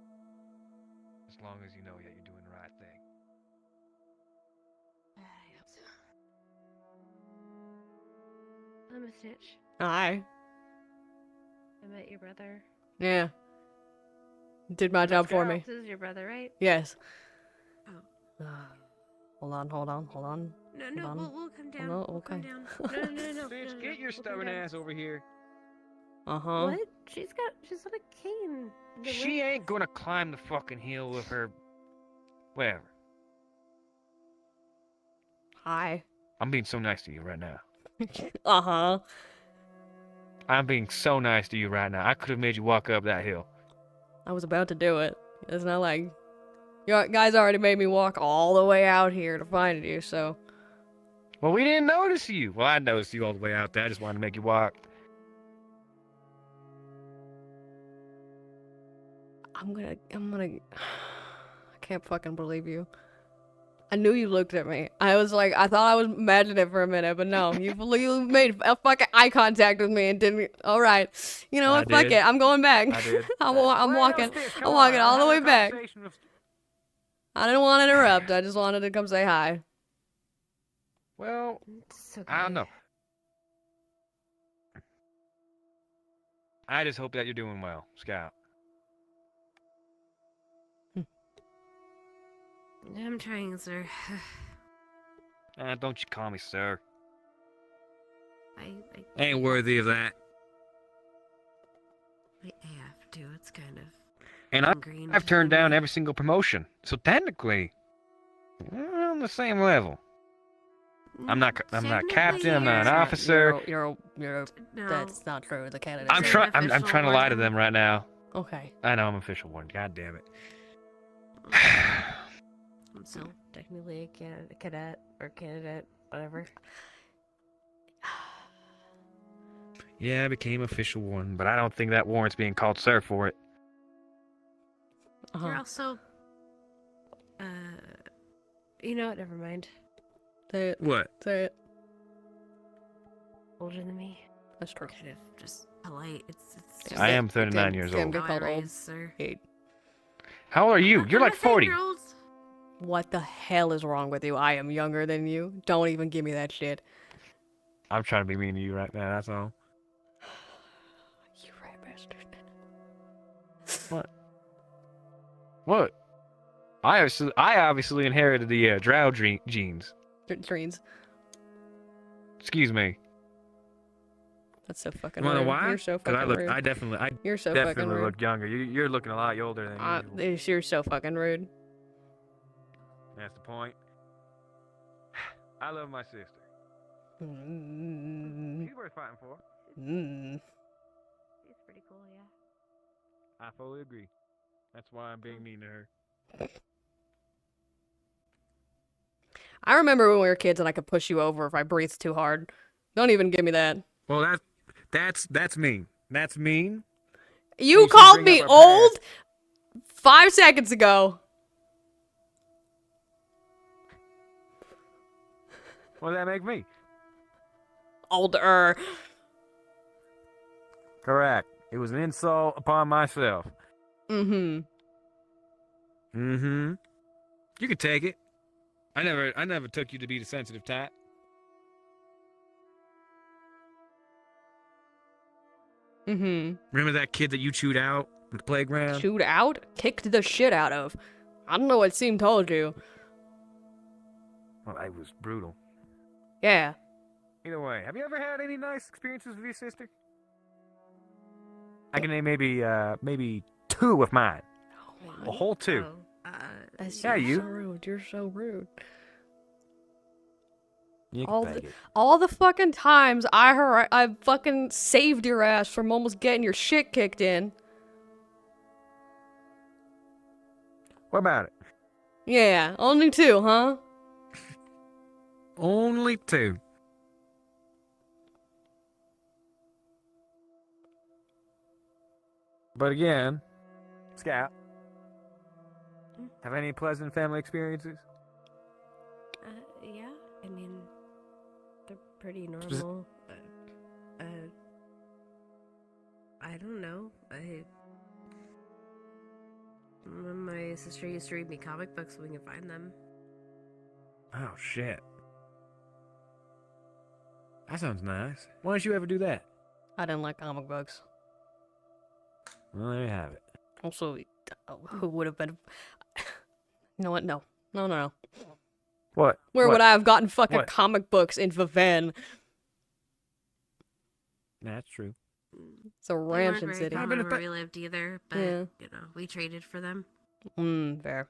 As long as you know that you're doing the right thing. I'm a Stitch. Hi. I met your brother. Yeah. Did my job for me. This is your brother, right? Yes. Oh. Hold on. No, hold on. we'll come down. No, We'll come okay. down. No. Bitch, no, get your we'll come stubborn down. ass over here. Uh-huh. What? She's on a cane. She ain't gonna climb the fucking hill with her. Whatever. Hi. I'm being so nice to you right now. Uh-huh. I'm being so nice to you right now. I could have made you walk up that hill. I was about to do it. It's not like... You guys already made me walk all the way out here to find you, so... Well, we didn't notice you. Well, I noticed you all the way out there. I just wanted to make you walk. I'm gonna... I can't fucking believe you. I knew you looked at me. I was like, I thought I was imagining it for a minute, but no. You made a fucking eye contact with me and didn't... Alright. You know what? Fuck it. I'm going back. I did. I'm walking all the way back. I didn't want to interrupt. I just wanted to come say hi. Well, okay. I don't know. I just hope that you're doing well, Scout. I'm trying, sir. Don't you call me sir. I Ain't worthy of that. have to. It's kind of... And I've turned down every single promotion. So technically, we're on the same level. I'm not captain, I'm not an officer. You're that's not true. The candidate. I'm trying to lie to them right now. Okay. I know I'm official one. God damn it. I'm still technically a cadet or candidate, whatever. Yeah, I became official one, but I don't think that warrants being called sir for it. You're also... You know what? Never mind. Say it. What? Say it. Older than me. That's true. Kind of just polite. It's just... I am 39 years old. Get called old, sir. How old are you? You're like 40. What the hell is wrong with you? I am younger than you. Don't even give me that shit. I'm trying to be mean to you right now, that's all. You rat bastard. What? What? I obviously inherited the drow genes. Dreams. Excuse me. That's so fucking You wanna rude. know why? You're so 'Cause fucking rude. You're so fucking definitely rude. look younger. You're looking a lot older than usual. You're so fucking rude. That's the point. I love my sister. She's worth fighting for. It's pretty cool, yeah. I fully agree. That's why I'm being mean to her. I remember when we were kids and I could push you over if I breathed too hard. Don't even give me that. Well, that's mean. That's mean. You called me old 5 seconds ago. What does that make me? Older. Correct. It was an insult upon myself. Mm-hmm. Mm-hmm. You can take it. I never took you to be the sensitive type. Mm-hmm. Remember that kid that you chewed out in the playground? Chewed out? Kicked the shit out of. I don't know what Seam told you. Well, I was brutal. Yeah. Either way, have you ever had any nice experiences with your sister? I can name maybe 2 with mine. A whole 2. Yeah, you. So rude. You're so rude. You all can the, beg it. all the fucking times I fucking saved your ass from almost getting your shit kicked in. What about it? Yeah, only 2, huh? Only 2. But again, Scout, have any pleasant family experiences? Yeah. I mean, they're pretty normal. I don't know. My sister used to read me comic books. We can find them. Oh shit. That sounds nice. Why don't you ever do that? I didn't like comic books. Well, there you have it. Also, who would have been? You know what? No. No. What? Where What? would I have gotten fucking What? comic books in Vivan? That's true. It's a They ranch weren't in very city. common where we lived either, but Yeah. you know, we traded for them. Fair.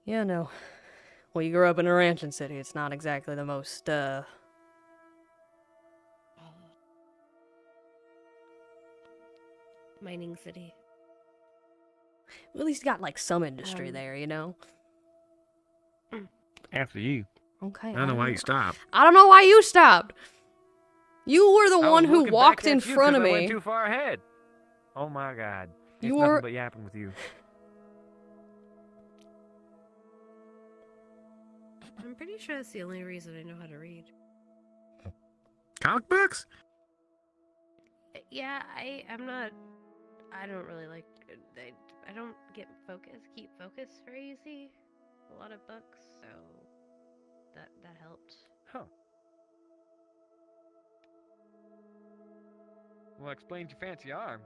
Yeah, no. Well, you grew up in a ranch in city. It's not exactly the most, Mining city. At least got, like, some industry there, you know? After you. Okay. I don't know why you stopped. I don't know why you stopped. You were the I one was who looking walked back in at you front of 'cause I me. went too far ahead. Oh my god. It's You nothing were- but yapping with you. I'm pretty sure that's the only reason I know how to read. Comic books? Yeah, I'm not. I don't really like. I don't keep focus very easy. A lot of books, so that helped. Huh. Well, explain your fancy arm.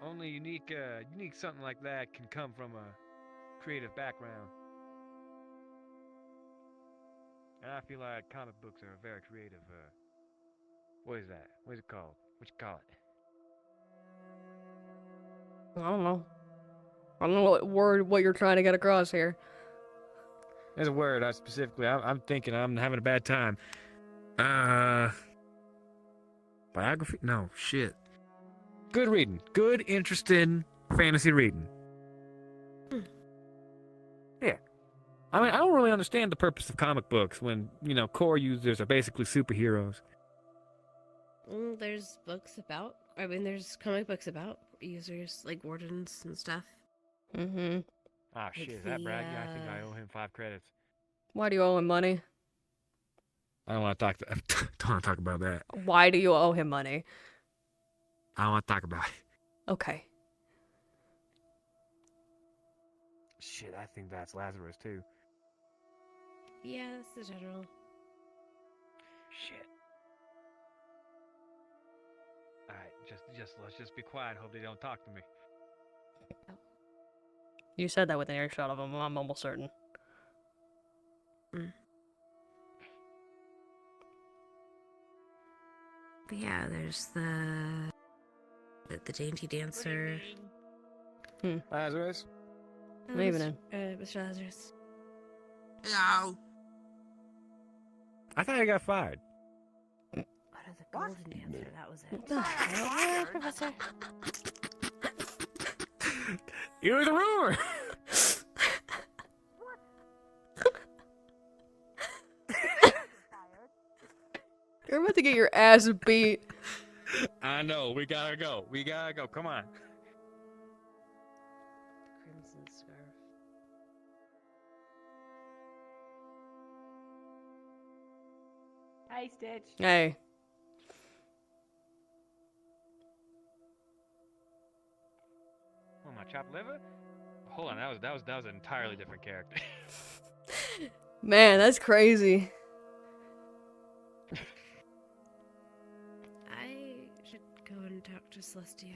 Only unique something like that can come from a creative background. And I feel like comic books are very creative. What is that? What is it called? What you call it? I don't know. I don't know what you're trying to get across here. There's a word I specifically. I'm thinking. I'm having a bad time. Biography? No, shit. Good reading. Good, interesting fantasy reading. Yeah. I mean, I don't really understand the purpose of comic books when, core users are basically superheroes. There's books about. I mean, there's comic books about users like wardens and stuff. Mm-hmm. Ah, shit. Is that braggy? I think I owe him 5 credits. Why do you owe him money? I don't want to talk about that. Why do you owe him money? I don't want to talk about it. Okay. Shit, I think that's Lazarus, too. Yeah, that's the general. Shit. Alright, let's just be quiet. Hope they don't talk to me. You said that with an earshot of him, I'm almost certain. But yeah, there's the dainty dancer. Lazarus? Evening. Mr. Lazarus. Hello. I thought I got fired. What are the golden dancer? That was it. What the hell, Professor? You were the rumor. You're about to get your ass beat. I know. We gotta go. Come on. Crimson scarf. Hey, Stitch. Hey. Oh, my chopped liver? Hold on, that was an entirely different character. Man, that's crazy. I should go and talk to Celestia.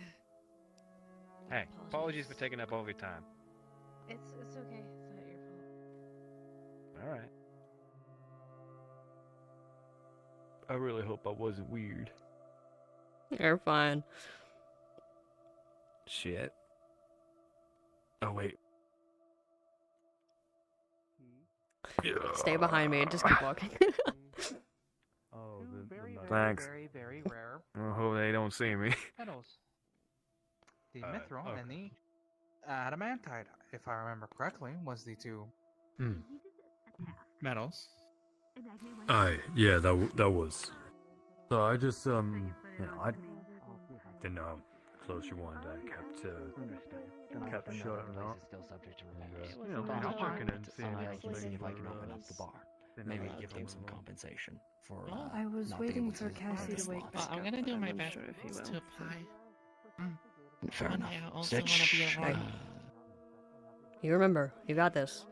Hey, apologies for taking up all of your time. It's okay. It's not your fault. All right. I really hope I wasn't weird. You're fine. Shit. Oh, wait. Stay behind me and just keep walking. Oh, Very, thanks. very, very rare. I hope they don't see me. Metals. The Mithril and the Adamantite, if I remember correctly, was the two. Metals. Yeah, that was. So I just I didn't know how close you wanted. I kept shut up. Still subject to repairs. You know, we're just checking in, seeing I if can see things if I were, can open up the bar. Maybe give them some compensation for. I was not waiting being for able to Cassie to slot. wake back I'm up. gonna do I'm my not best sure if he to will. apply Fair enough. I also want to be a Hey. rock. You remember. You got this.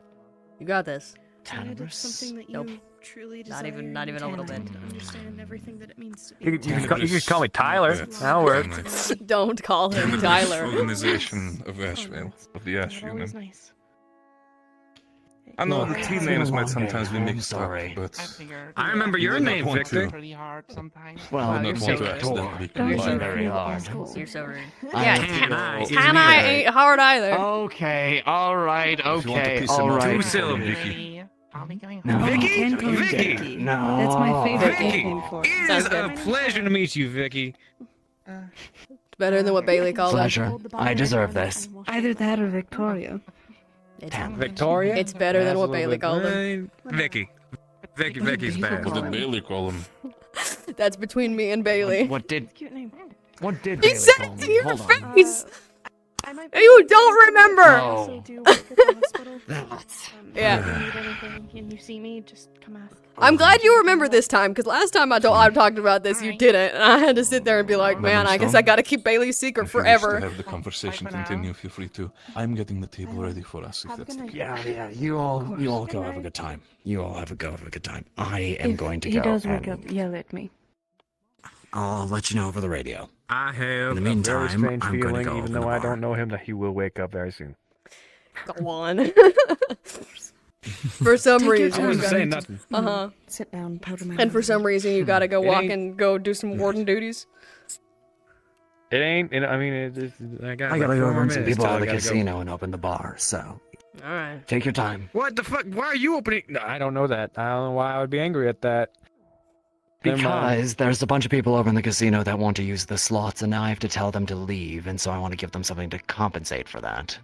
You got this. Tired of something that you Nope. truly Not desire. even- not even a little intend bit. to understand everything that it means to be. You can call me Tyler. That'll work. Don't call him Cannabis Tyler. Organization of Asheville, of the Ash Union. Always nice. I know Look, the it's team been a names might long sometimes day. be I'm mixed sorry. up, but I remember your name, Victor. Pretty hard sometimes. Well, Wow, I you're would so not want to rude. accidentally You're combine. so very hard. You're so rude. I Yeah, have to go. Hannah ain't hard either. Okay, alright, If you want to okay, piss him off, alright. you can call him Vicky. I'll be going No, home. Vicky? can't call him Vicky? Vicky. No. That's my favorite Vicky, nickname for it it. is Sounds a good. pleasure to meet you, Vicky. It's better than what Bailey called her. Pleasure. I deserve this. Either that or Victoria. Victoria? It's better than what Bailey called him. Vicky. Vicky's bad. What did Bailey call him? That's between me and Bailey. What did Cute name. What did He Bailey said call it me? to your Hold on. face. I might You don't remember. Oh. do work at the hospital. That's Yeah. If you need anything and you see me, just come ask. I'm glad you remember this time, because last time I talked about this, you didn't. And I had to sit there and be like, man, I guess I gotta keep Bailey's secret If you wish to forever. have the conversation continue, feel free to. I'm getting the table ready for us, if that's the case. Yeah, you all go have a good time. You all have a good time. I am If going to he go. does wake and up, yell at me. I'll let you know over the radio. I have In the a meantime, very strange I'm going to feeling, go even open though the I bar. don't know him, that he will wake up very soon. Go on. For some Take your reason. time. you Say gotta- nothing. Uh-huh. Sit down, powder my And for nose. some reason, you gotta go It walk ain't- and go do some warden duties. It ain't. I mean, I got. I like gotta 4 go more run some minutes people till out of I the gotta go. casino and open the bar. So Alright. take your time. What the fuck? Why are you opening? No, I don't know that. I don't know why I would be angry at that. Never mind. Because there's a bunch of people over in the casino that want to use the slots, and now I have to tell them to leave, and so I want to give them something to compensate for that.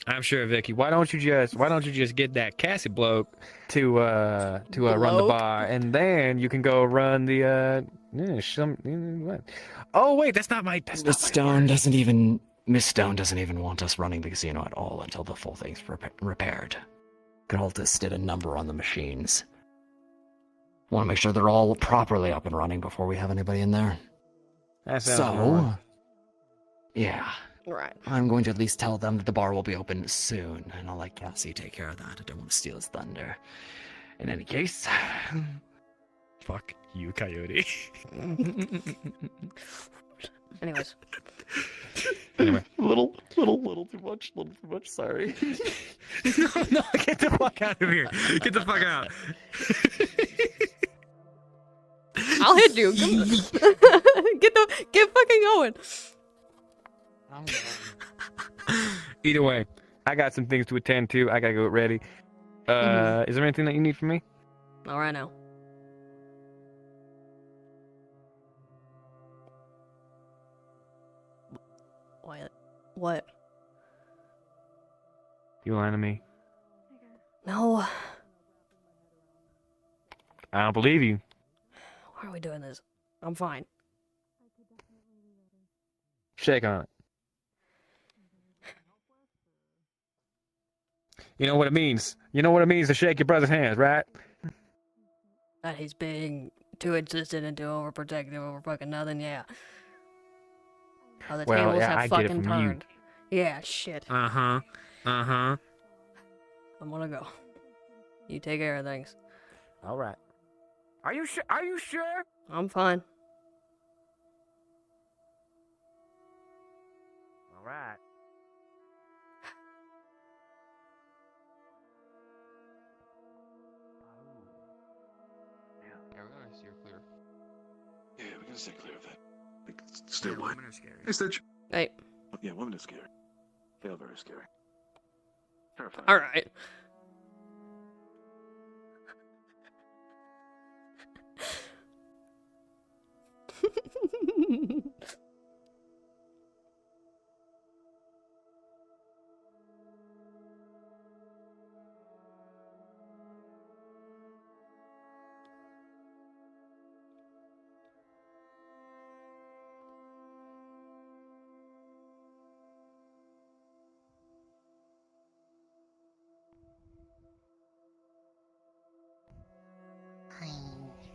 I'm sure, Vicky. Why don't you just get that Cassie bloke to run the Bloke? bar, and then you can go run the what? Oh wait, that's not my. That's Miss not my Stone doesn't even want us running the casino at all until the full thing's repaired. Galtus did a number on the machines. Want to make sure they're all properly up and running before we have anybody in there. That sounds wrong. So, yeah, Right. I'm going to at least tell them that the bar will be open soon, and I'll let Cassie take care of that. I don't want to steal his thunder. In any case, Fuck you, Coyote. Anyways. Anyway. little too much, sorry. no, get the fuck out of here. Get the fuck out. I'll hit you. Get fucking going. Either way, I got some things to attend to. I gotta go get ready. Is there anything that you need from me? All right now. What? You lying to me? No. I don't believe you. Why are we doing this? I'm fine. Shake on it. You know what it means. You know what it means to shake your brother's hands, right? That he's being too insistent and too overprotective over fucking nothing, yeah. How the Well, tables yeah, have I get it fucking from you. turned. Yeah, shit. Uh-huh. Uh-huh. I'm gonna go. You take care of things. All right. Are you sure? Are you sure? I'm fine. All right. Yeah, we're gonna steer clear. Yeah, we're gonna stay clear of that. Like, still what? Hey, Stitch. Hey. Oh, yeah, women are scary. They are very scary. Terrifying. All right.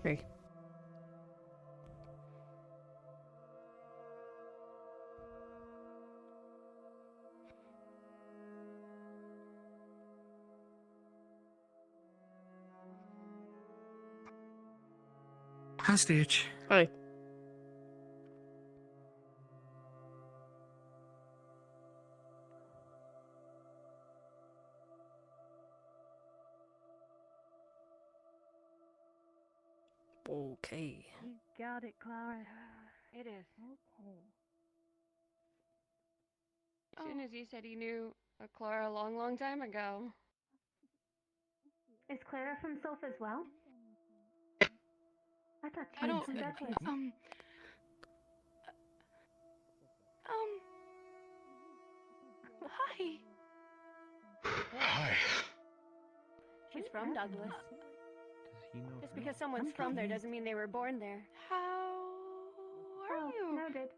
Hey. Hi, Stitch. Hi. Okay. You got it, Clara. It is. Okay. As soon as you said you knew a Clara a long, long time ago. Is Clara from Soph as well? I thought she I was don't. from Douglas. Hi. Hi. She's from Douglas. Does he know? Just because someone's from there doesn't mean they were born there. How are you? Noted.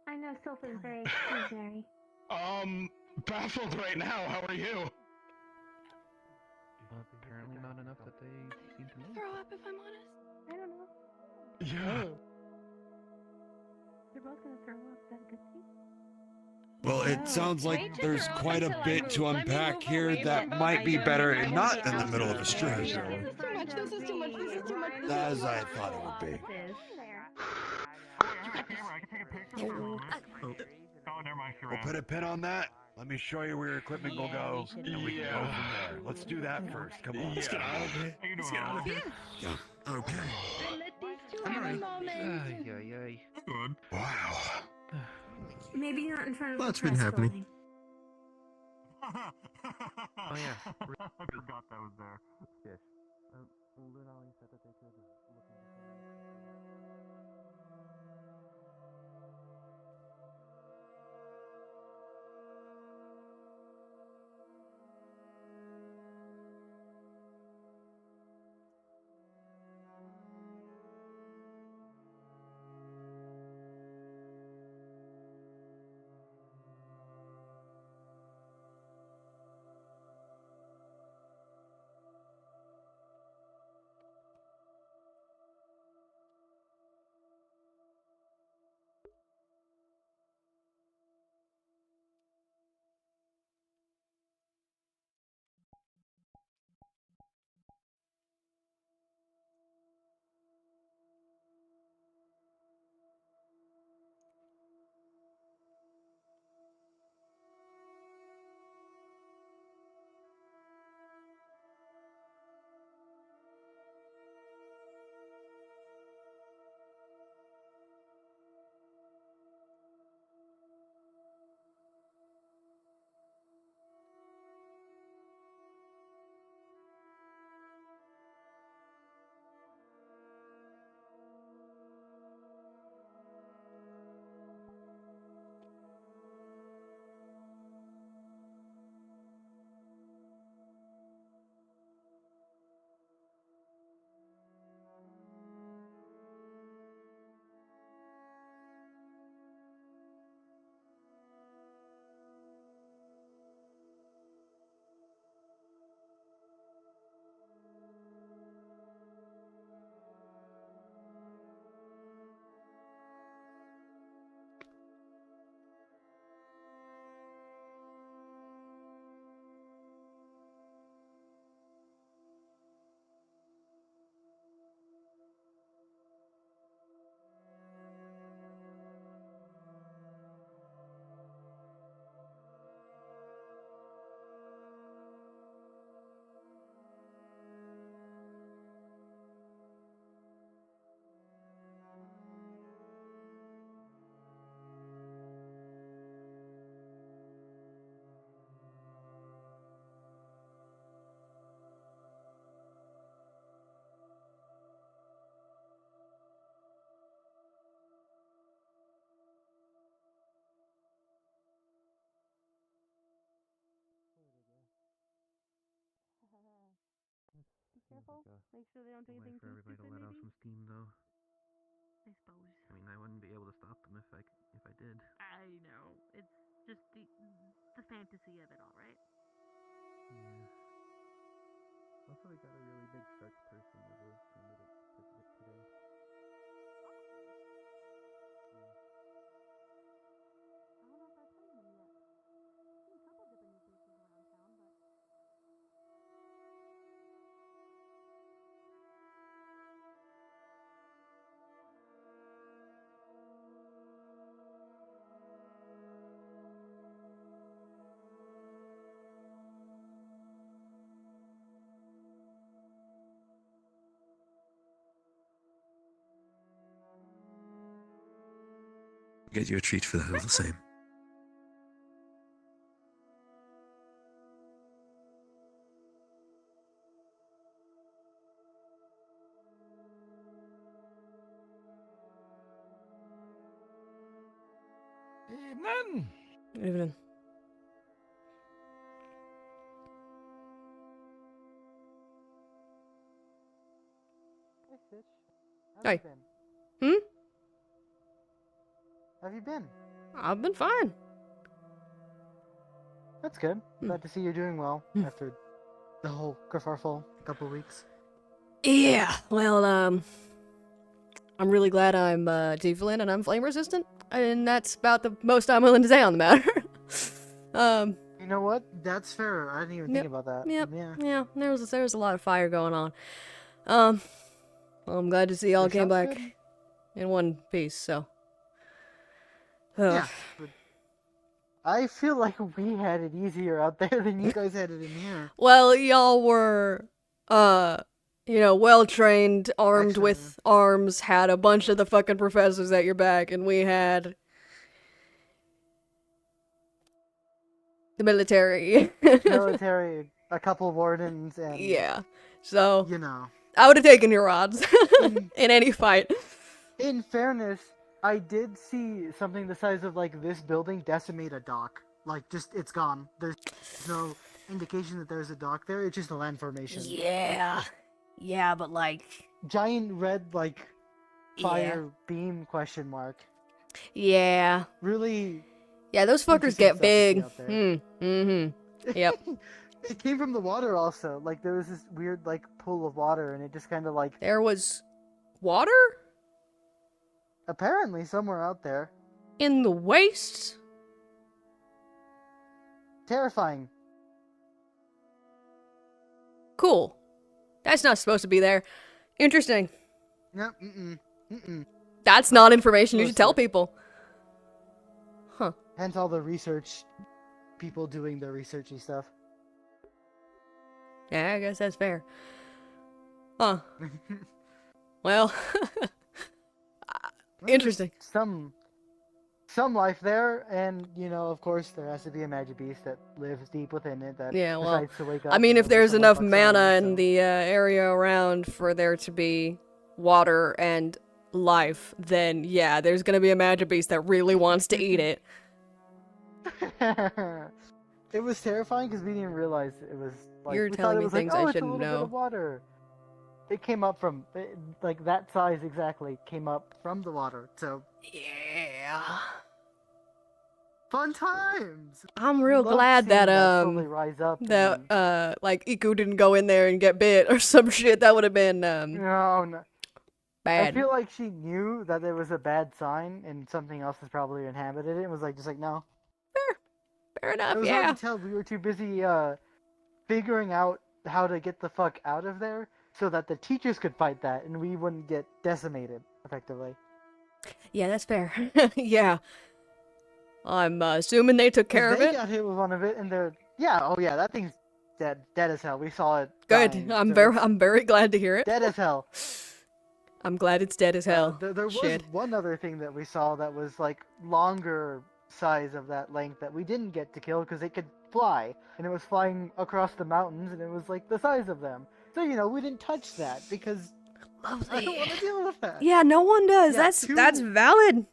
I know Soph is very exclusionary. Baffled right now. How are you? Apparently not enough that they seem to know. Throw up if I'm honest. I don't know. Yeah. They're both gonna throw up. Is that a good thing? Well, it sounds like there's quite a bit to unpack here that might be better not in the middle of a stream. This is too much. This is too much. This is too much. As I thought it would be. We'll put a pin on that. Let me show you where your equipment will go, and we can go from there. Let's do that first. Come on. Let's get out of here. Let's get out of here. Yeah. Okay. Good. Wow. Maybe not in front of Lots the been press happening. building. Oh yeah, I forgot that was there. Yes. Literally said that they could look into. Careful. Make sure they don't do Way anything for too everybody to stupid, let out maybe. some steam, though. I suppose. I mean, I wouldn't be able to stop them if I did. I know. It's just the fantasy of it all, right? Yeah. Also, I got a really big shark person as a candidate today. I don't know if I've seen them yet. I've seen a couple different new faces around town, but Get you a treat for that all the same. Evening. Evening. Hey. Hmm? Have you been? I've been fine. That's good. Glad to see you're doing well after the whole kerfuffle couple of weeks. Yeah, well, I'm really glad I'm Tieflin and I'm flame resistant, and that's about the most I'm willing to say on the matter. You know what? That's fair. I didn't even think about that. Yep. Yeah. Yeah. There was a lot of fire going on. Well, I'm glad to see y'all That came sounds back good. in one piece. So. Yeah. but I feel like we had it easier out there than you guys had it in here. Well, y'all were, well trained, armed with arms, had a bunch of the fucking professors at your back, and we had the military. Military, a couple of wardens, and Yeah. So, you know. I would have taken your odds in any fight. In fairness, I did see something the size of like this building decimate a dock. Like, just it's gone. There's no indication that there's a dock there. It's just a land formation. Yeah. Yeah, but like giant red like fire beam question mark. Yeah. Really. Yeah, those fuckers interesting get stuff to see big. out there. Mm-hmm. Yep. It came from the water also. Like there was this weird like pool of water and it just kind of like There was water? Apparently somewhere out there. In the wastes? Terrifying. Cool. That's not supposed to be there. Interesting. No, mm-mm. That's not information you should tell people. Huh. Hence all the research people doing their researchy stuff. Yeah, I guess that's fair. Huh. Well, interesting. Some life there, and you know, of course, there has to be a magic beast that lives deep within it that Yeah, well, decides to wake up. I mean, and if live there's for enough $1 mana hour, in the area around for there to be water and life, then yeah, there's gonna be a magic beast that really wants to eat it. It was terrifying because we didn't realize it was like You're we telling thought it me was things like, I oh, it's a shouldn't little bit know. of water. It came up from like that size exactly came up from the water. So yeah, fun times. I'm real Love glad seeing that slowly rise up. that like Iku didn't go in there and get bit or some shit. That would have been No. bad. I feel like she knew that there was a bad sign and something else has probably inhabited it and was like, just like, no. Fair enough, It was yeah. hard to tell. We were too busy figuring out how to get the fuck out of there so that the teachers could fight that and we wouldn't get decimated, effectively. Yeah, that's fair. Yeah. I'm assuming they took care of They it. got hit with one of it and they're... Yeah, oh yeah, that thing's dead as hell. We saw it Good. dying, I'm so I'm very glad to hear it. dead as hell. I'm glad it's dead as hell. There was Shit. one other thing that we saw that was like longer size of that length that we didn't get to kill because it could fly and it was flying across the mountains and it was like the size of them. So you know we didn't touch that because I don't want to deal with that. Yeah, no one does. Yeah, That's valid.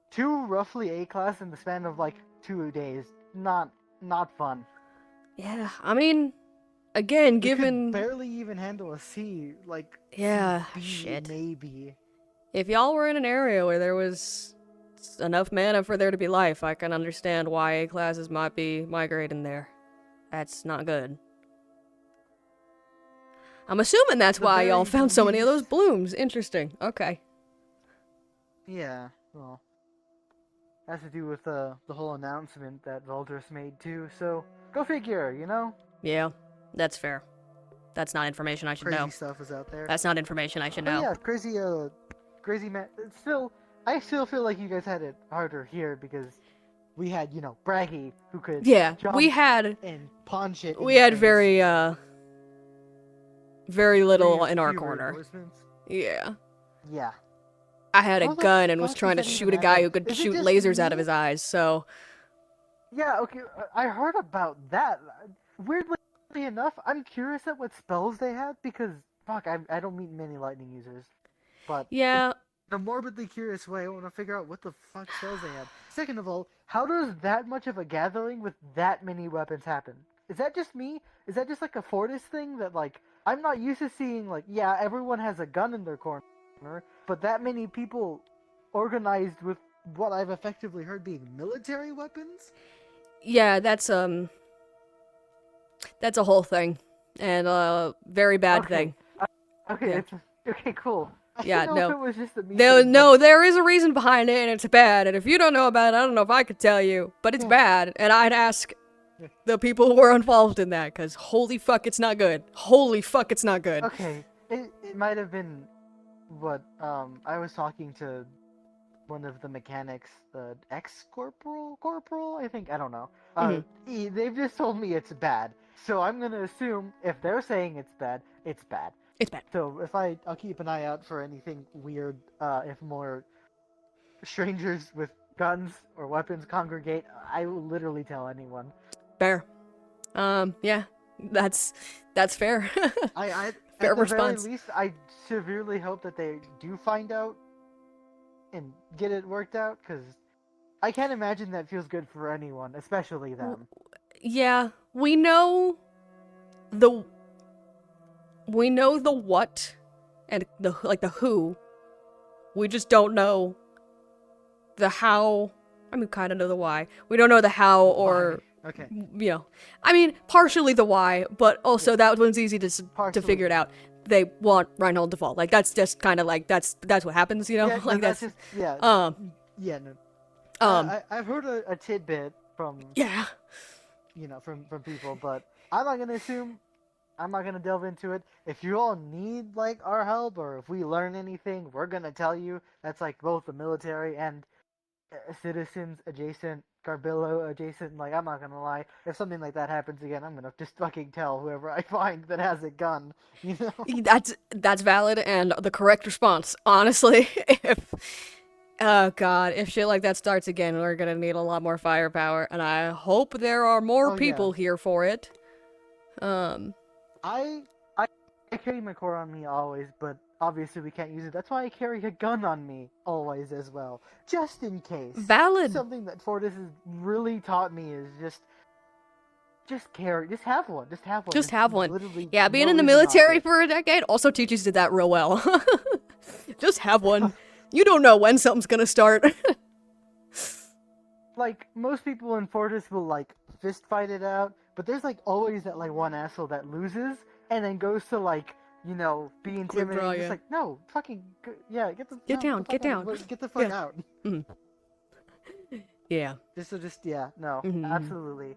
Two roughly A class in the span of like 2 days. Not fun. Yeah, I mean, again, We given could barely even handle a C, like Yeah, C, shit. maybe. if y'all were in an area where there was enough mana for there to be life, I can understand why A classes might be migrating there. That's not good. I'm assuming that's The why y'all very found so many of those blooms. Interesting. Okay. Yeah, well, has to do with the whole announcement that Valdris made too. So go figure, you know. Yeah, that's fair. That's not information I should Crazy know. stuff is out there. That's not information I should But know. yeah, crazy man. It's still, I still feel like you guys had it harder here because we had, you know, Braggy who could Yeah, jump we had and punch it. we had very very little in our few corner. reinforcements. Yeah. Yeah. I had a How the gun and was fuck trying to does that shoot even a guy happen? who could Is it shoot just lasers out of me? his eyes. So Yeah, okay, I heard about that. Weirdly enough, I'm curious at what spells they had because, fuck, I don't meet many lightning users. But yeah, in a morbidly curious way, I want to figure out what the fuck spells they had. Second of all, how does that much of a gathering with that many weapons happen? Is that just me? Is that just like a Fortis thing that, like, I'm not used to seeing, like, yeah, everyone has a gun in their corner, but that many people organized with what I've effectively heard being military weapons? yeah, that's a whole thing, and very bad thing. Okay, Yeah. okay, cool. I Yeah, didn't know no. if it was just a me No, thing, no, there is a reason behind it, and it's bad. And if you don't know about it, I don't know if I could tell you, but it's bad. And I'd ask the people who are involved in that, because holy fuck, it's not good. Holy fuck, it's not good. Okay, it might have been what I was talking to one of the mechanics, the corporal, I think, I don't know. They've just told me it's bad, so I'm gonna assume if they're saying it's bad, it's bad. It's bad. So if I'll keep an eye out for anything weird. If more strangers with guns or weapons congregate, I will literally tell anyone. Fair. Yeah, that's fair. I Fair at the response. very least, I severely hope that they do find out and get it worked out, because I can't imagine that feels good for anyone, especially them. Yeah, we know the what and the who. We just don't know the how. I mean, kind of know the why. We don't know the how or Okay. you know. I mean, partially the why, but also that one's easy to figure it out. They want Reinhold to fall. Like that's just kind of like that's what happens, you know. Yeah, no, like that's that's just yeah. Yeah, no. I've heard a tidbit from from people, but I'm not gonna assume. I'm not gonna delve into it. If you all need like our help, or if we learn anything, we're gonna tell you. That's like both the military and citizens adjacent, Garbillo adjacent. Like I'm not gonna lie. If something like that happens again, I'm gonna just fucking tell whoever I find that has a gun. You know. That's valid and the correct response. Honestly, if oh god, if shit like that starts again, we're gonna need a lot more firepower, and I hope there are more people here for it. I carry my core on me always, but obviously we can't use it. That's why I carry a gun on me always as well, just in case. Valid. Something that Fortis has really taught me is just have one. Just have one. Just There's have one. literally Yeah, being no in the reason not military to. for a decade also teaches you that real well. Just have one. You don't know when something's gonna start. Like most people in Fortis will like fist fight it out, but there's like always that like one asshole that loses and then goes to like be intimidating. draw, It's yeah. like no, fucking get down, get down. Get the fuck Yeah. out. Mhm. Yeah. No, absolutely.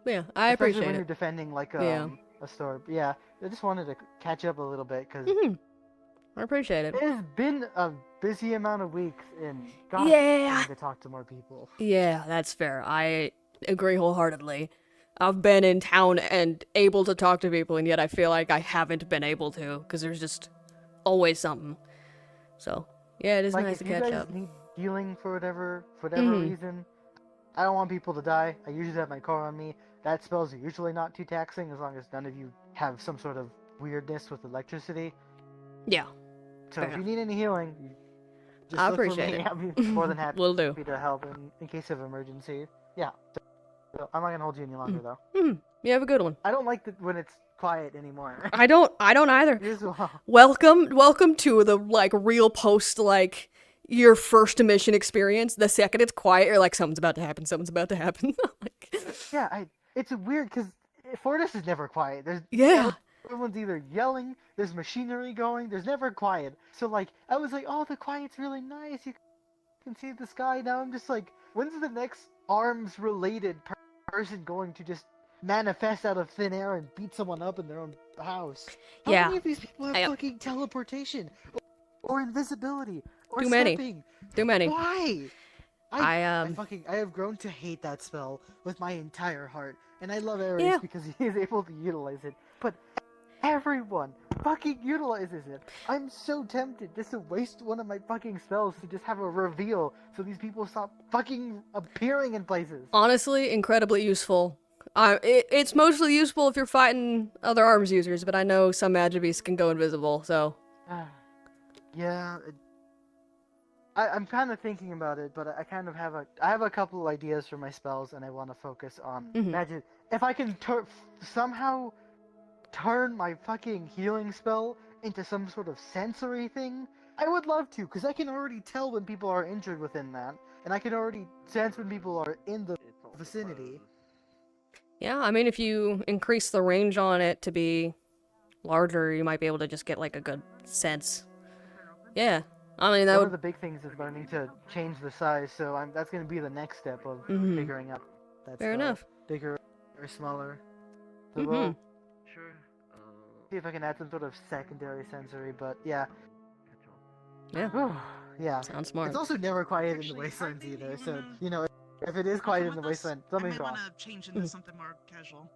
Yeah, I Especially appreciate when it. you're defending like Yeah. a store. Yeah, I just wanted to catch up a little bit because I appreciate it. it's been a busy amount of weeks, and gosh, Yeah. I need to talk to more people. Yeah, that's fair. I agree wholeheartedly. I've been in town and able to talk to people, and yet I feel like I haven't been able to, because there's just always something. So, yeah, it is Like nice if to you catch guys up. need healing for whatever Mhm. reason, I don't want people to die. I usually have my core on me. That spells are usually not too taxing as long as none of you have some sort of weirdness with electricity. Yeah. So fair if you enough. need any healing, just I look for appreciate me. it. I'll be more than happy, Will do. happy to help in case of emergency. Yeah. So I'm not gonna hold you any longer though. You have a good one. I don't like when it's quiet anymore. I don't either. You as well. Welcome to the real post your first mission experience. The second it's quiet, you're like something's about to happen. Yeah, it's weird because Fortis is never quiet. Yeah. Everyone's either yelling, there's machinery going, there's never quiet. So I was like, oh, the quiet's really nice. You can see the sky. Now I'm just like, when's the next arms-related person going to just manifest out of thin air and beat someone up in their own house? How Yeah. many of these people have fucking teleportation or invisibility or Too many. stepping? Too many. Why? I have grown to hate that spell with my entire heart, and I love Ares Yeah. because he is able to utilize it. But everyone fucking utilizes it. I'm so tempted just to waste one of my fucking spells to just have a reveal so these people stop fucking appearing in places. Honestly, incredibly useful. It's mostly useful if you're fighting other arms users, but I know some magic beasts can go invisible, so... Yeah, I'm kind of thinking about it, but I kind of have I have a couple of ideas for my spells, and I want to focus on magic. If I can somehow turn my fucking healing spell into some sort of sensory thing, I would love to, because I can already tell when people are injured within that, and I can already sense when people are in the vicinity. Yeah, I mean, if you increase the range on it to be larger, you might be able to just get, like, a good sense. Yeah, I mean, that One would... of the big things is learning to change the size, so that's going to be the next step of figuring out that Fair enough. Bigger or smaller. So we'll see if I can add some sort of secondary sensory, but yeah. Yeah. Yeah. Sounds smart. It's also never quiet in the wastelands either, so, you know, if it is quiet in the wasteland, something's wrong. I want to change into something more casual.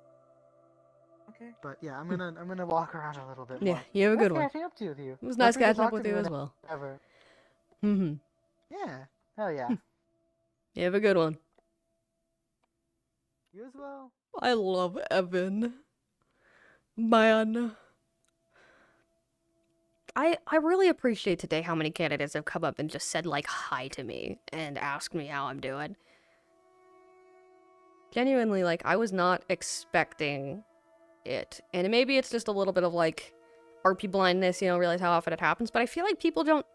Okay. But yeah, I'm gonna walk around a little bit Yeah, more. you have a Nice good one. catching up to you. It was Feel nice free to catching up talk with to you me as well. whenever. Mm-hmm. Yeah. Hell yeah. You have a good one. You as well. I love Evan. Man. I really appreciate today how many candidates have come up and just said, like, hi to me and asked me how I'm doing. Genuinely, like, I was not expecting it. And maybe it's just a little bit of, like, RP blindness, you know, realize how often it happens, but I feel like people don't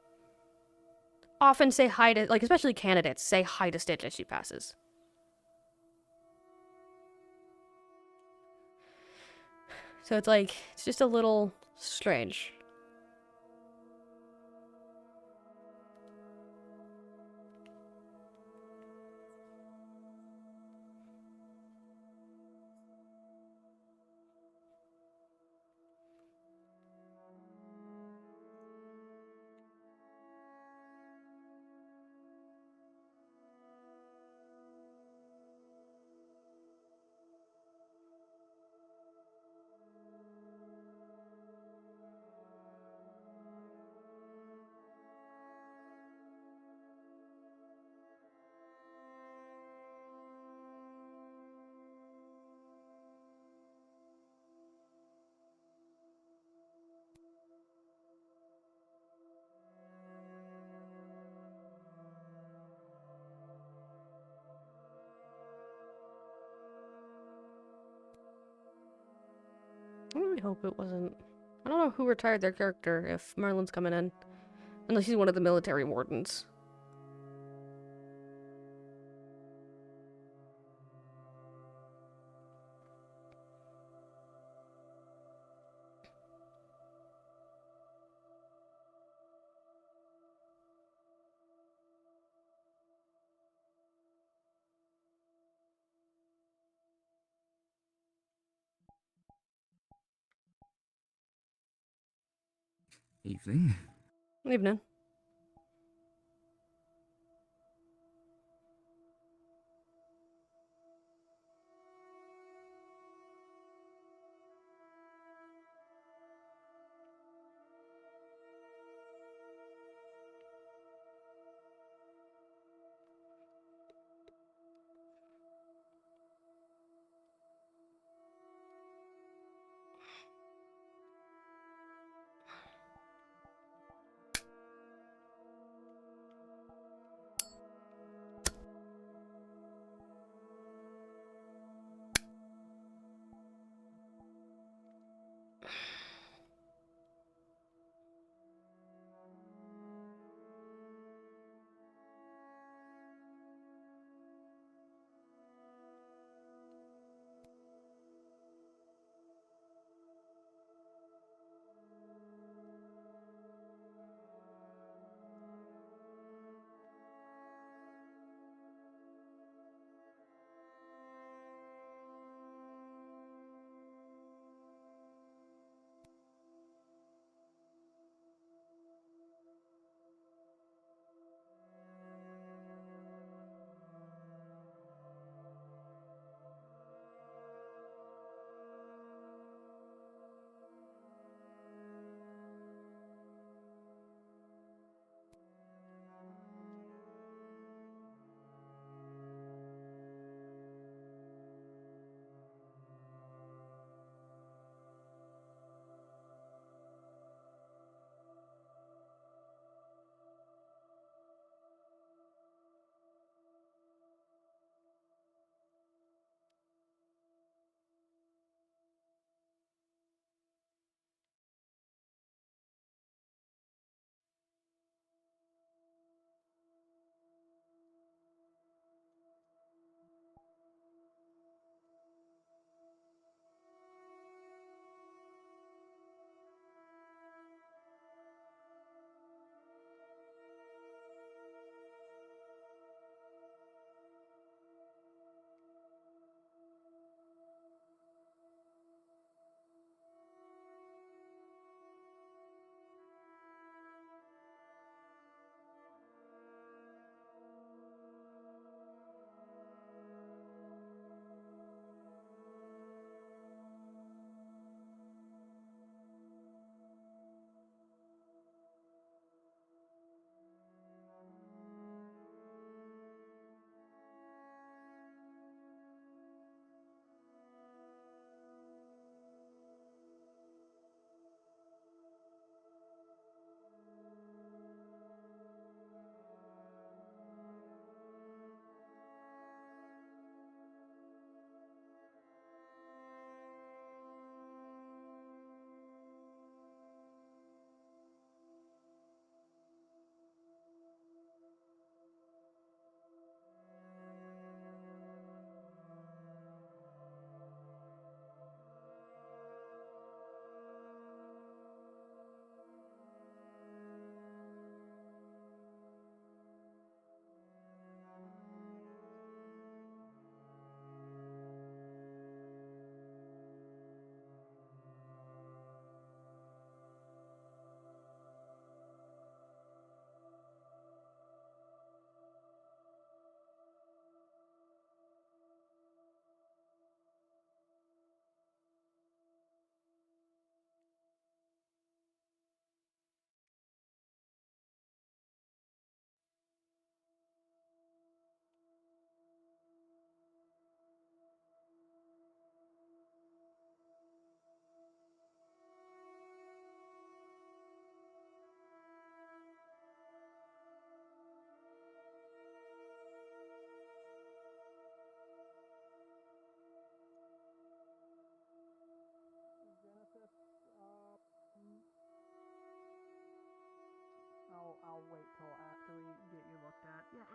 often say hi to, like, especially candidates, say hi to Stitch as she passes. So it's like, it's just a little strange. I really hope it wasn't... I don't know who retired their character, if Merlin's coming in. Unless he's one of the military wardens. Evening. Evening.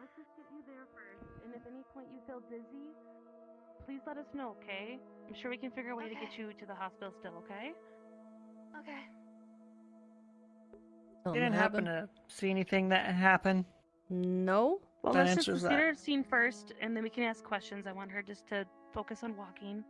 let's just get you there first. And if at any point you feel dizzy, please let us know, okay? I'm sure we can figure a way to get you to the hospital still, okay? Okay. Oh, You didn't happen to see anything that happened? No. Well, That let's just answers get that. her seen first, and then we can ask questions. I want her just to focus on walking.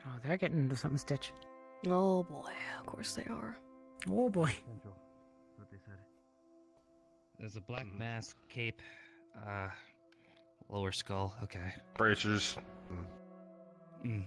Oh, they're getting into something, Stitch. Oh boy, of course they are. Oh boy. What they said. There's a black mask, cape, lower skull. Okay. Bracers. Mm.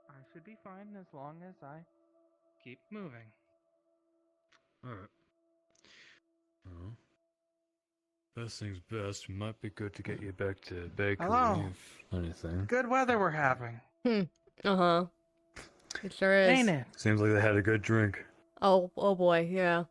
I should be fine as long as I keep moving. Alright. Well, best things best, might be good to get you back to bakery Hello. if anything. Good weather we're having. Uh-huh. It sure is. Ain't it? Seems like they had a good drink. Oh boy, yeah.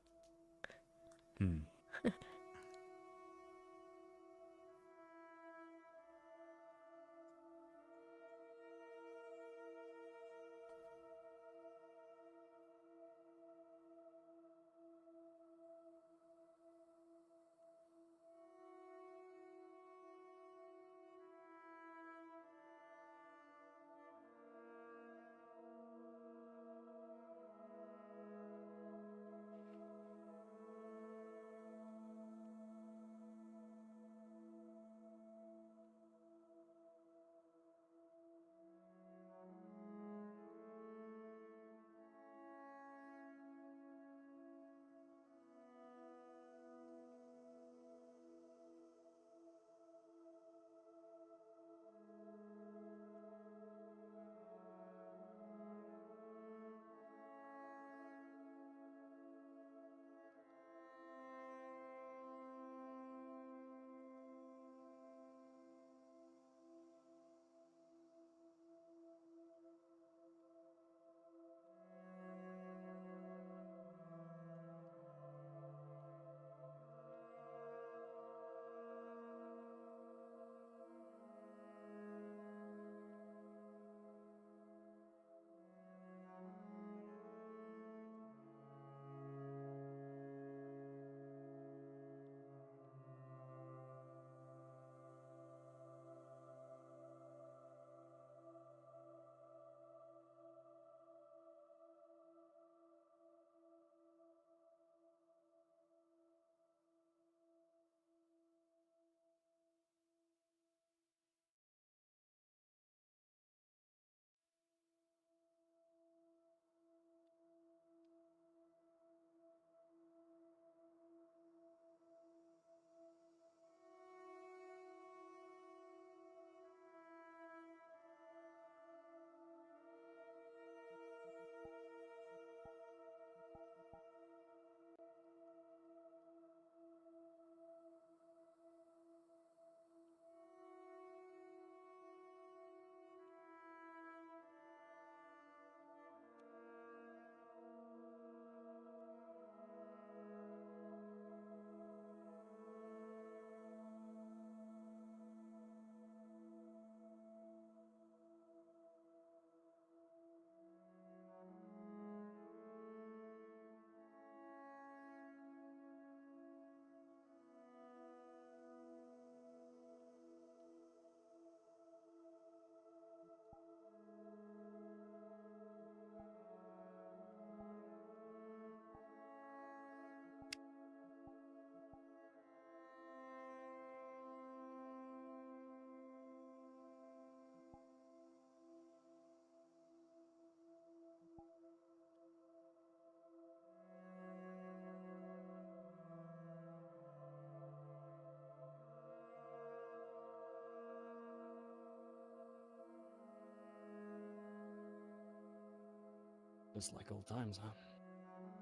Just like old times, huh?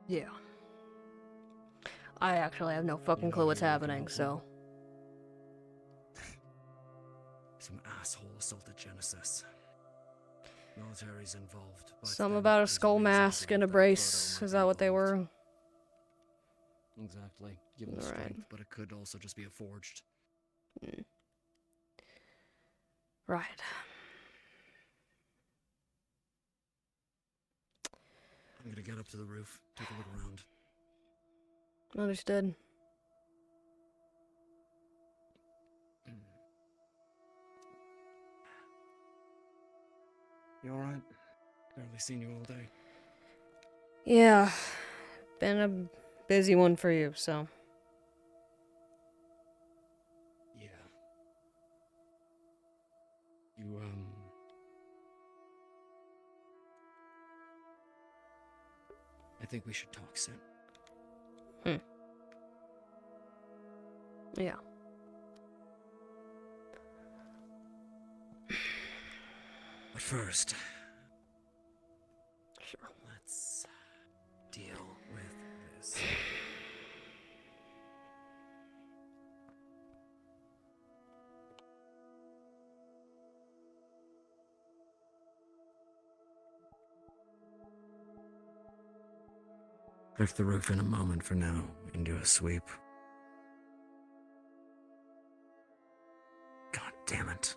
Yeah. I actually have no fucking clue what's happening, so. Some asshole assaulted Genesis. Military's involved. But Some then about a there's skull reason mask to and a believe that brace. Proto Is might that be what they were? involved. Exactly. Given the Alright. strength, but it could also just be a forged. Right. I'm gonna get up to the roof, take a look around. Understood. You alright? Barely seen you all day. Yeah. Been a busy one for you, so. Yeah. You, I think we should talk soon. Yeah. But first, Sure. let's deal with this. Lift the roof in a moment for now and do a sweep. God damn it.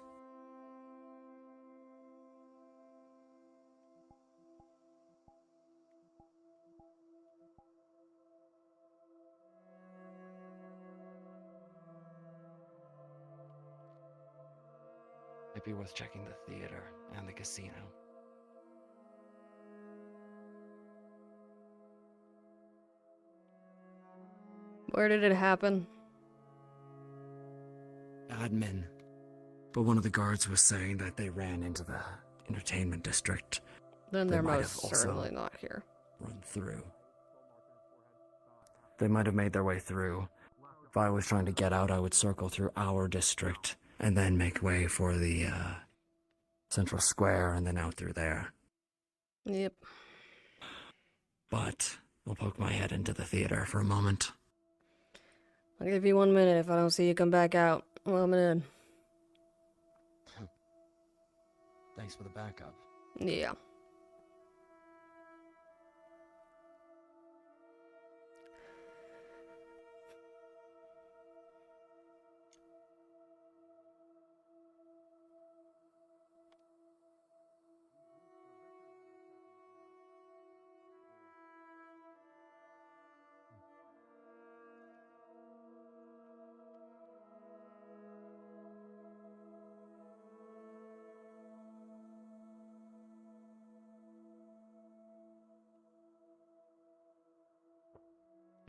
Might be worth checking the theater and the casino. Where did it happen? Admin. But one of the guards was saying that they ran into the entertainment district. Then They they're might most have also certainly not here. Run through. They might have made their way through. If I was trying to get out, I would circle through our district and then make way for the central square and then out through there. Yep. But I'll poke my head into the theater for a moment. I'll give you 1 minute. If I don't see you come back out, well, I'm in. Thanks for the backup. Yeah.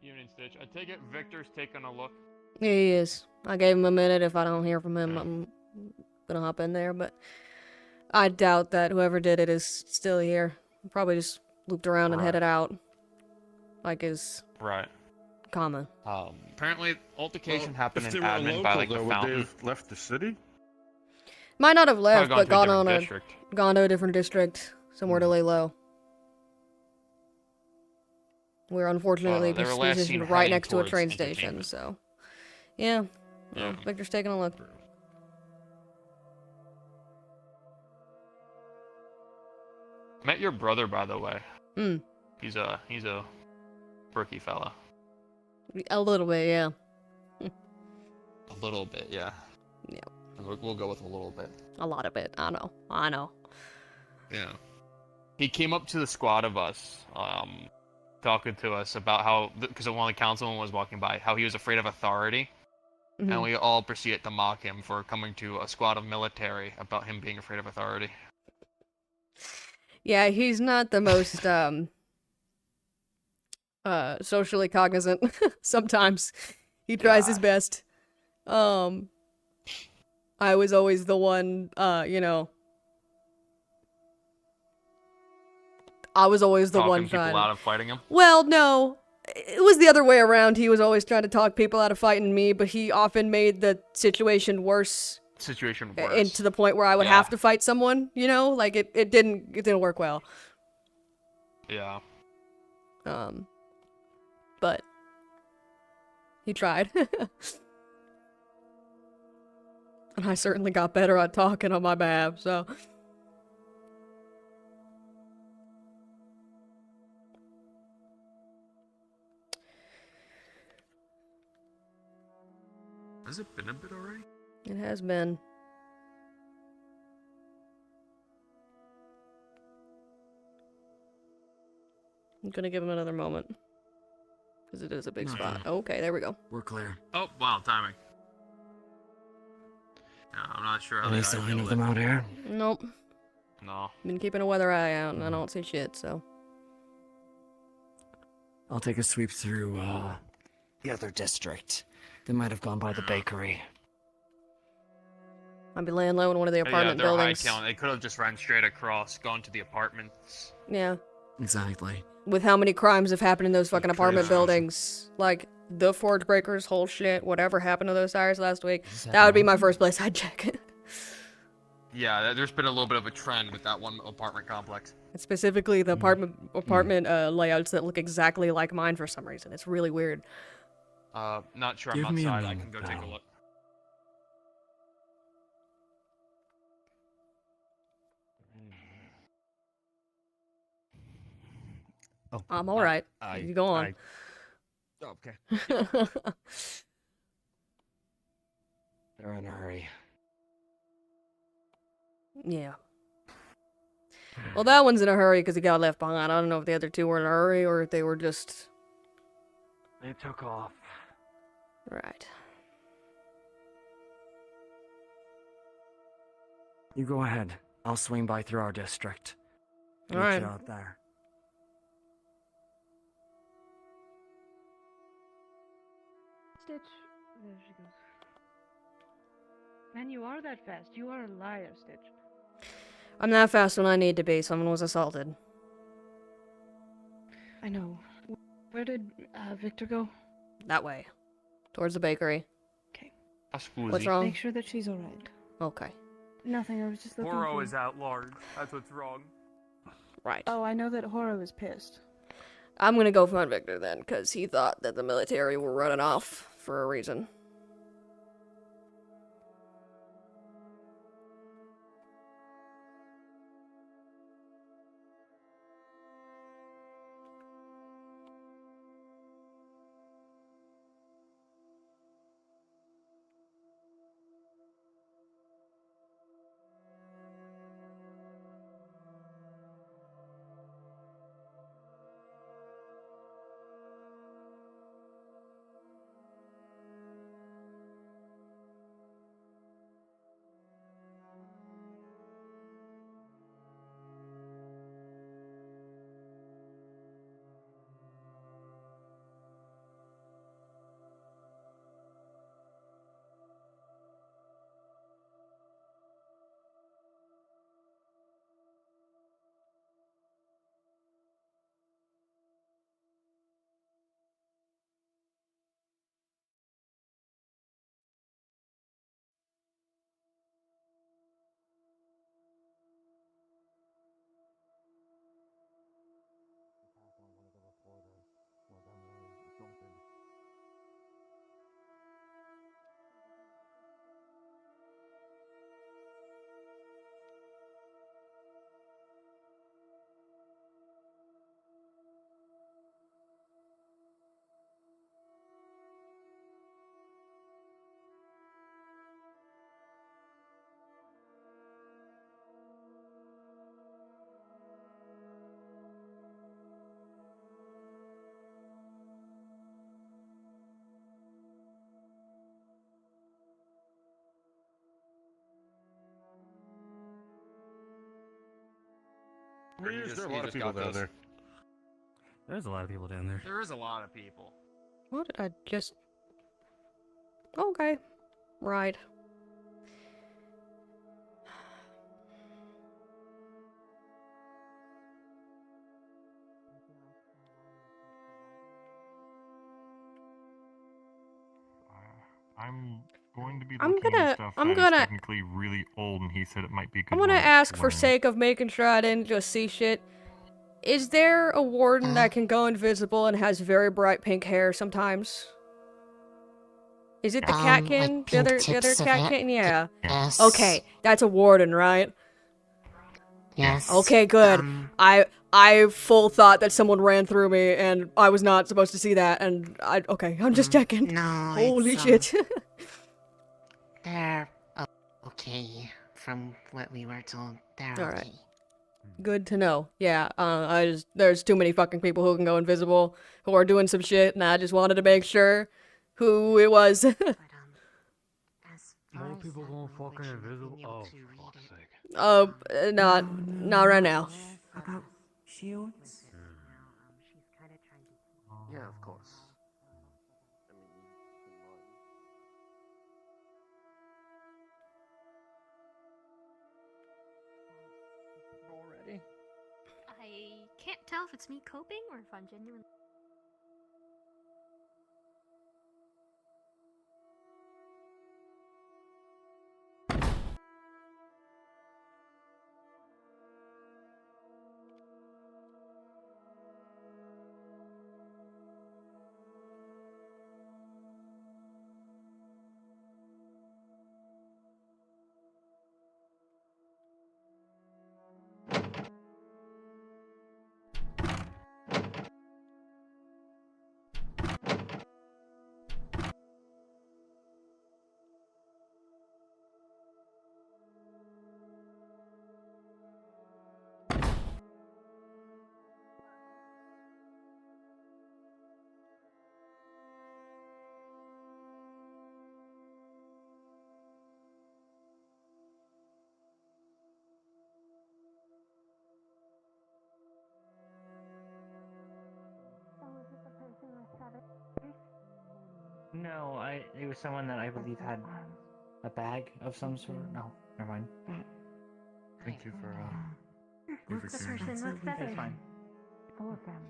Evening, Stitch. I take it Victor's taking a look. Yeah, he is. I gave him a minute. If I don't hear from him, I'm gonna hop in there, but I doubt that whoever did it is still here. Probably just looped around and Right. headed out. Like is Right. common. Apparently, altercation happened If in they were admin local, by like though, the would they fountain. have left the city? Might not have left, gone but to a gone different on district. gone to a different district, somewhere to lay low. We're unfortunately They were last seen positioned right heading next to a towards train station, entertainment. so yeah. Yeah. Victor's taking a look. Met your brother, by the way. Hmm. He's a brookie fella. A little bit, yeah. A little bit, yeah. Yeah. We'll go with a little bit. A lot of it. I know. Yeah. He came up to the squad of us, talking to us about how, because one of the councilmen was walking by, how he was afraid of authority. Mhm. And we all proceeded to mock him for coming to a squad of military about him being afraid of authority. Yeah, he's not the most socially cognizant. Sometimes he tries his best. I was always the one, I was always the Talking one people trying. out of fighting him. Well, no. It was the other way around. He was always trying to talk people out of fighting me, but he often made the situation worse. Situation worse. And to the point where I would have to fight someone, like it didn't work well. Yeah. But he tried. And I certainly got better at talking on my behalf, so. Has it been a bit already? It has been. I'm gonna give him another moment. Because it is a big No. spot. Okay, there we go. We're clear. Oh, wow, timing. No, I'm not sure how Any the guy sign of handled them it. out here? Nope. No. Been keeping a weather eye out and I don't see shit, so. I'll take a sweep through, the other district. They might have gone by the bakery. I'll be laying low in one of the Yeah, apartment they're buildings. hightailing. They could have just ran straight across, gone to the apartments. Yeah. Exactly. With how many crimes have happened in those fucking apartment Yeah. buildings. Like, the Forge Breakers, whole shit, whatever happened to those tires last week. That would be my first place I'd check. Yeah, there's been a little bit of a trend with that one apartment complex. Specifically the apartment layouts that look exactly like mine for some reason. It's really weird. Not sure Give I'm me a outside. I can moment, go take a pal. look. Oh, I'm alright. You go on. Okay. They're in a hurry. Yeah. Well, that one's in a hurry because he got left behind. I don't know if the other two were in a hurry or if they were just... They took off. Right. You go ahead. I'll swing by through our district. Meet Alright. you out there. Stitch. There she goes. Man, you are that fast. You are a liar, Stitch. I'm that fast when I need to be. Someone was assaulted. I know. Where did Victor go? That way. Towards the bakery. What's wrong? Make sure that she's alright. Okay. Nothing, I was just looking Horo for... is at large. That's what's wrong. Right. Oh, I know that Horo is pissed. I'm gonna go find Victor then, because he thought that the military were running off for a reason. There's a lot of people down there. There's a lot of people down there. There is a lot of people. What did I just... Okay. Right. I'm going to be I'm looking gonna- at stuff I'm that is gonna- technically really old, and he said it might be a good I'm gonna one to ask for learn. sake of making sure I didn't just see shit. Is there a warden that can go invisible and has very bright pink hair sometimes? Is it the catkin? Like the other pink tips of catkin? it? Yeah. Yes. Okay, that's a warden, right? Yes. Okay, good. I full thought that someone ran through me and I was not supposed to see that, and okay, I'm just checking. No, Holy it's, shit. They're okay from what we were told. They're All right. okay. Good to know. Yeah, there's too many fucking people who can go invisible, who are doing some shit, and I just wanted to make sure who it was. More people going fucking invisible? Oh, for fuck's sake. Not right now. About shields? Yeah, of course. Already? I can't tell if it's me coping or if I'm genuinely. No, it was someone that I believe had a bag of some sort. No, never mind. Thank you for, Who's the person with feathers? It's fine. All of them.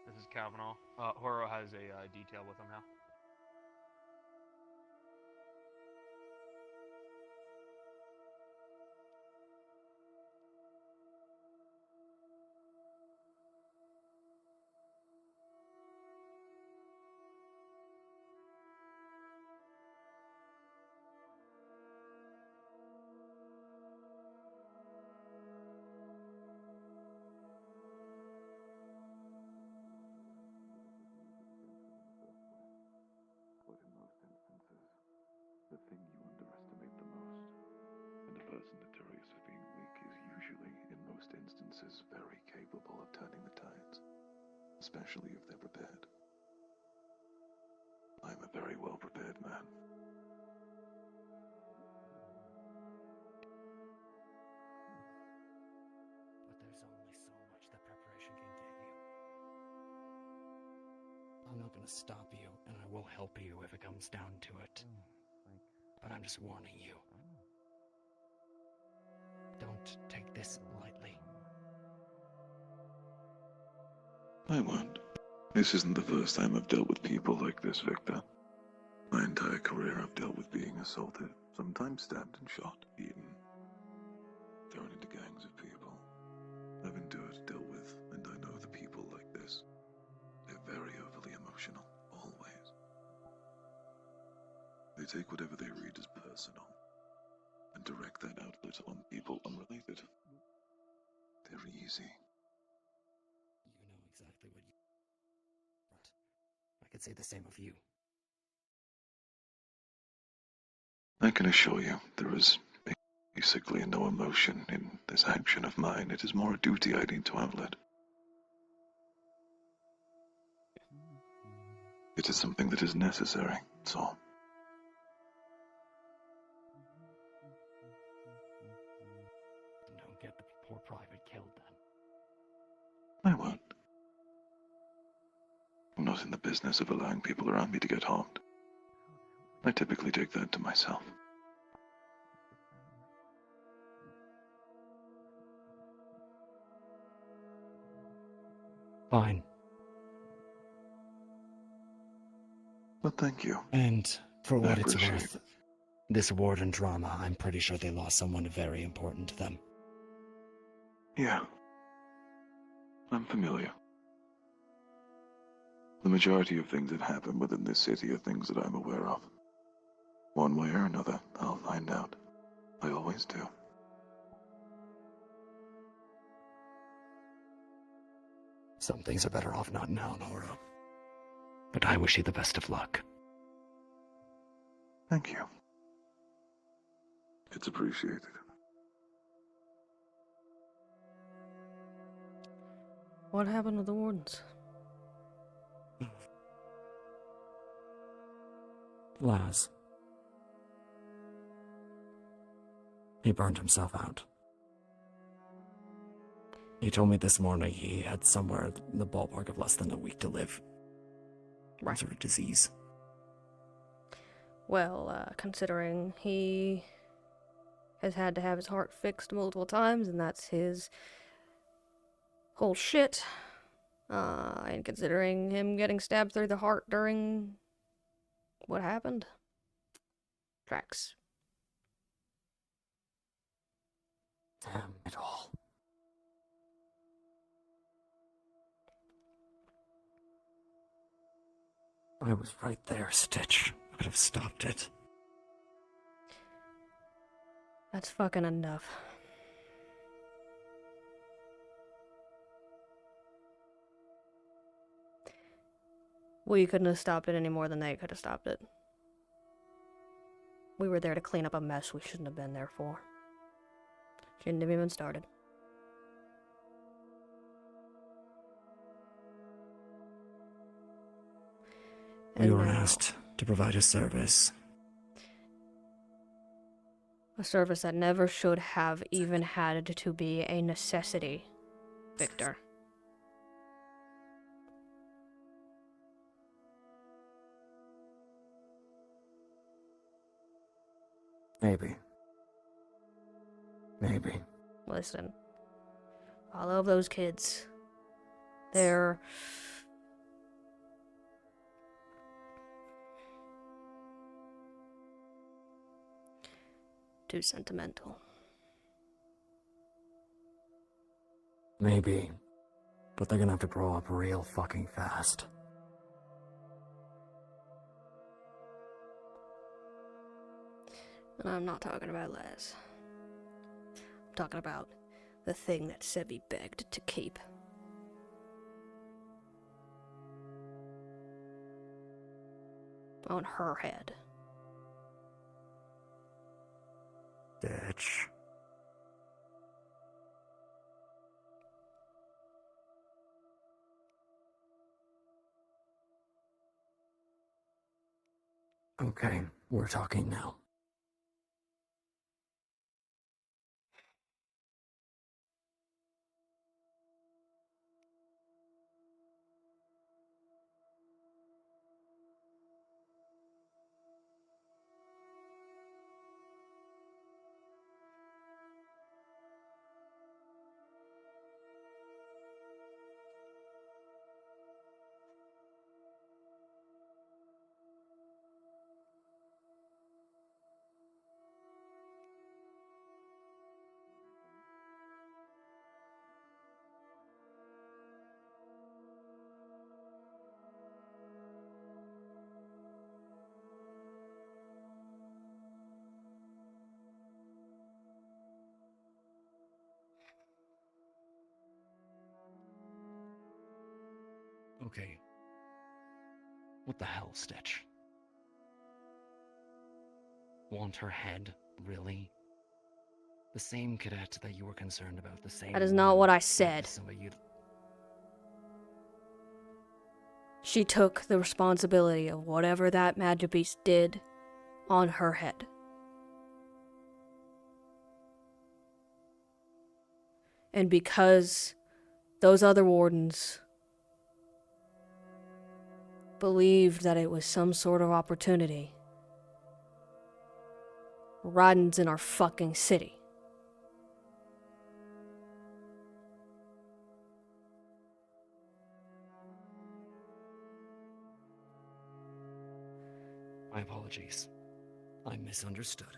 This is Kavanaugh. Horo has a detail with him now. But in most instances, the thing you underestimate the most, and a person notorious for being weak is usually, in most instances, very capable of turning the tides, especially if they're prepared. I'm a very well prepared man. But there's only so much that preparation can get you. I'm not gonna stop you, and I will help you if it comes down to it. But I'm just warning you. Don't take this lightly. I won't. This isn't the first time I've dealt with people like this, Victor. My entire career I've dealt with being assaulted, sometimes stabbed and shot, beaten, thrown into gangs of people. I've endured, dealt with, and I know the people like this. They're very overly emotional, always. They take whatever they read as personal, and direct that outlet on people unrelated. They're easy. You know exactly what you want. I could say the same of you. I can assure you, there is basically no emotion in this action of mine. It is more a duty I need to outlet. It is something that is necessary, that's all. not in the business of allowing people around me to get harmed. I typically take that to myself. Fine. But thank you. And for I what it's appreciate worth, this warden drama, I'm pretty sure they lost someone very important to them. Yeah. I'm familiar. The majority of things that happen within this city are things that I'm aware of. One way or another, I'll find out. I always do. Some things are better off not known, Horo. But I wish you the best of luck. Thank you. It's appreciated. What happened with the wardens? Laz. He burned himself out. He told me this morning he had somewhere in the ballpark of less than a week to live. Some sort of disease. Well, considering he has had to have his heart fixed multiple times, and that's his whole shit, and considering him getting stabbed through the heart during what happened, tracks. Damn it all. I was right there, Stitch. I could have stopped it. That's fucking enough. We couldn't have stopped it any more than they could have stopped it. We were there to clean up a mess we shouldn't have been there for. Shouldn't have even started. We were asked to provide a service. A service that never should have even had to be a necessity, Victor. Maybe. Maybe. Listen, all of those kids, they're too sentimental. Maybe. But they're gonna have to grow up real fucking fast. And I'm not talking about Les. I'm talking about the thing that Sevi begged to keep. On her head. Bitch. Okay, we're talking now. Okay. What the hell, Stitch? Want her head, really? The same cadet that you were concerned about, the same. That is not what I one said. that somebody you'd- She took the responsibility of whatever that magic beast did on her head. And because those other wardens believed that it was some sort of opportunity. Raiden's in our fucking city. My apologies. I misunderstood.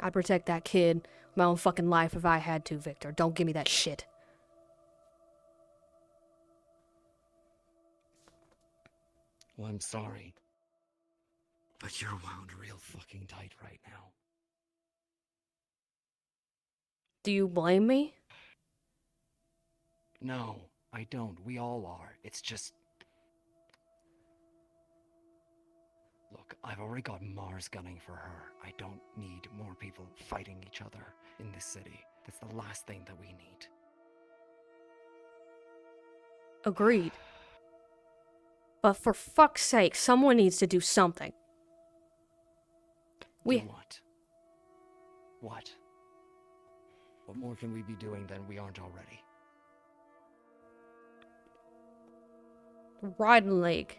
I'd protect that kid with my own fucking life if I had to, Victor. Don't give me that shit. Well, I'm sorry. But you're wound real fucking tight right now. Do you blame me? No, I don't. We all are. It's just... Look, I've already got Mars gunning for her. I don't need more people fighting each other in this city. That's the last thing that we need. Agreed. But for fuck's sake, someone needs to do something. Do what? What? What more can we be doing than we aren't already? Raiden League.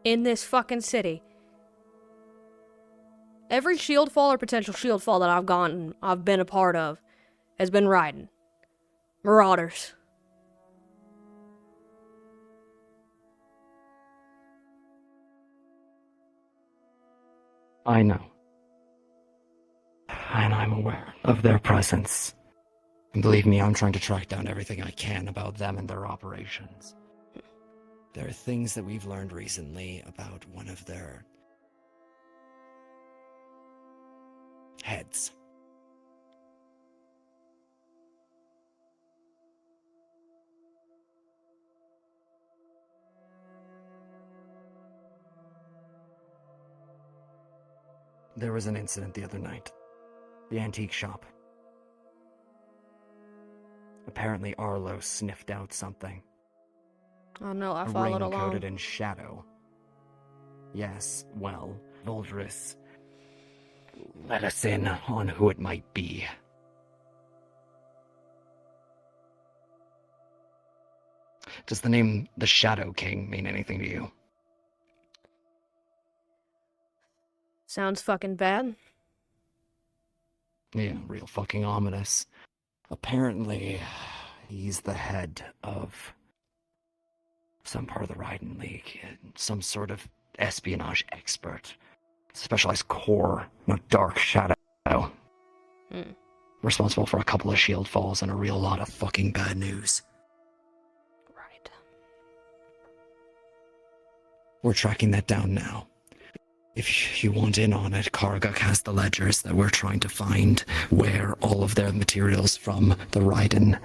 In this fucking city. Every shield fall or potential shield fall that I've been a part of, has been Raiden. Marauders. I know. And I'm aware of their presence. And believe me, I'm trying to track down everything I can about them and their operations. There are things that we've learned recently about one of their heads. There was an incident the other night. The antique shop. Apparently Arlo sniffed out something. Oh no, I A followed ring along. coated in shadow. Yes, well, Voldris let us in on who it might be. Does the name the Shadow King mean anything to you? Sounds fucking bad. Yeah, real fucking ominous. Apparently, he's the head of some part of the Raiden League, some sort of espionage expert, specialized core, dark shadow. Responsible for a couple of shield falls and a real lot of fucking bad news. Right. We're tracking that down now. If you want in on it, Karguk has the ledgers that we're trying to find where all of their materials from the Raiden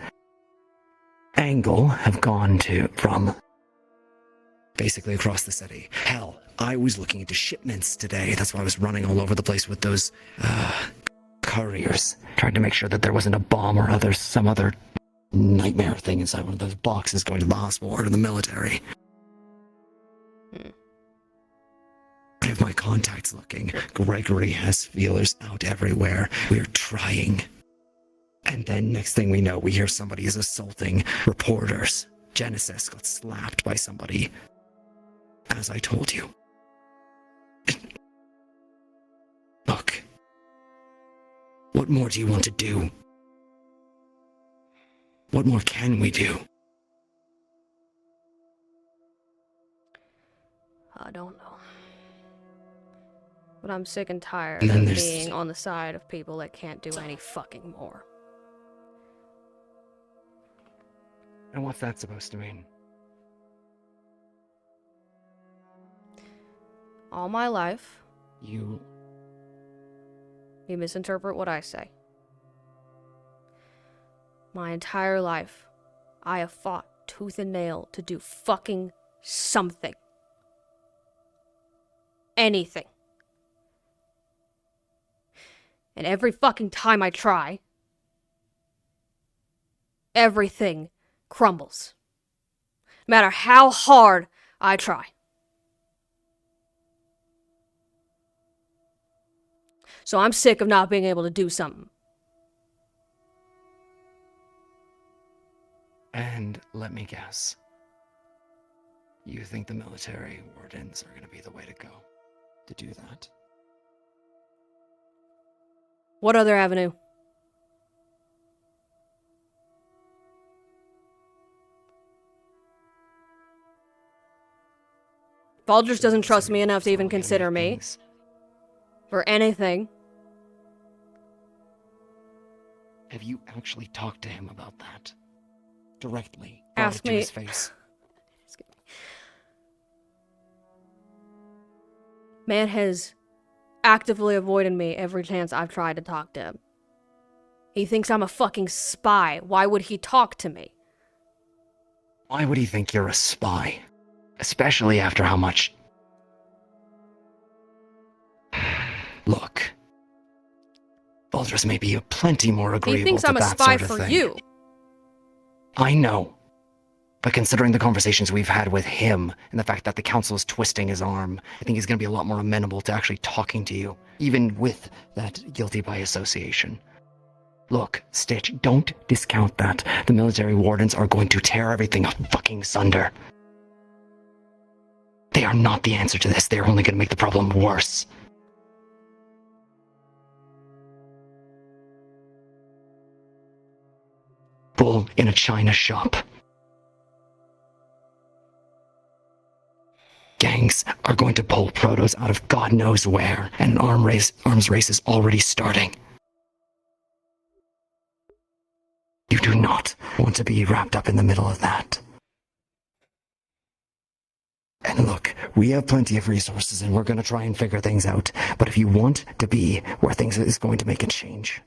angle have gone to from basically across the city. Hell, I was looking into shipments today. That's why I was running all over the place with those couriers, trying to make sure that there wasn't a bomb or some other nightmare thing inside one of those boxes going to the hospital or to the military. I have my contacts looking. Gregory has feelers out everywhere. We're trying. And then next thing we know, we hear somebody is assaulting reporters. Genesis got slapped by somebody. As I told you. Look. What more do you want to do? What more can we do? I don't know. But I'm sick and tired And then of there's- being on the side of people that can't do any fucking more. And what's that supposed to mean? All my life, You misinterpret what I say. My entire life, I have fought tooth and nail to do fucking something. Anything. And every fucking time I try, everything crumbles. No matter how hard I try. So I'm sick of not being able to do something. And let me guess. You think the military wardens are going to be the way to go to do that? What other avenue? Valdris doesn't trust me enough to even consider me for anything. Have you actually talked to him about that? Directly? Ask to me. his face? Man has actively avoided me every chance I've tried to talk to him. He thinks I'm a fucking spy. Why would he talk to me? Why would he think you're a spy? Especially after how much... Look. Valdris may be plenty more agreeable He thinks to I'm a that spy sort of for thing. you. I know. But considering the conversations we've had with him, and the fact that the council is twisting his arm, I think he's going to be a lot more amenable to actually talking to you, even with that guilty by association. Look, Stitch, don't discount that. The military wardens are going to tear everything fucking asunder. They are not the answer to this. They're only going to make the problem worse. Bull in a china shop. Gangs are going to pull Protos out of God knows where, and an arms race is already starting. You do not want to be wrapped up in the middle of that. And look, we have plenty of resources and we're going to try and figure things out. But if you want to be where things is going to make a change,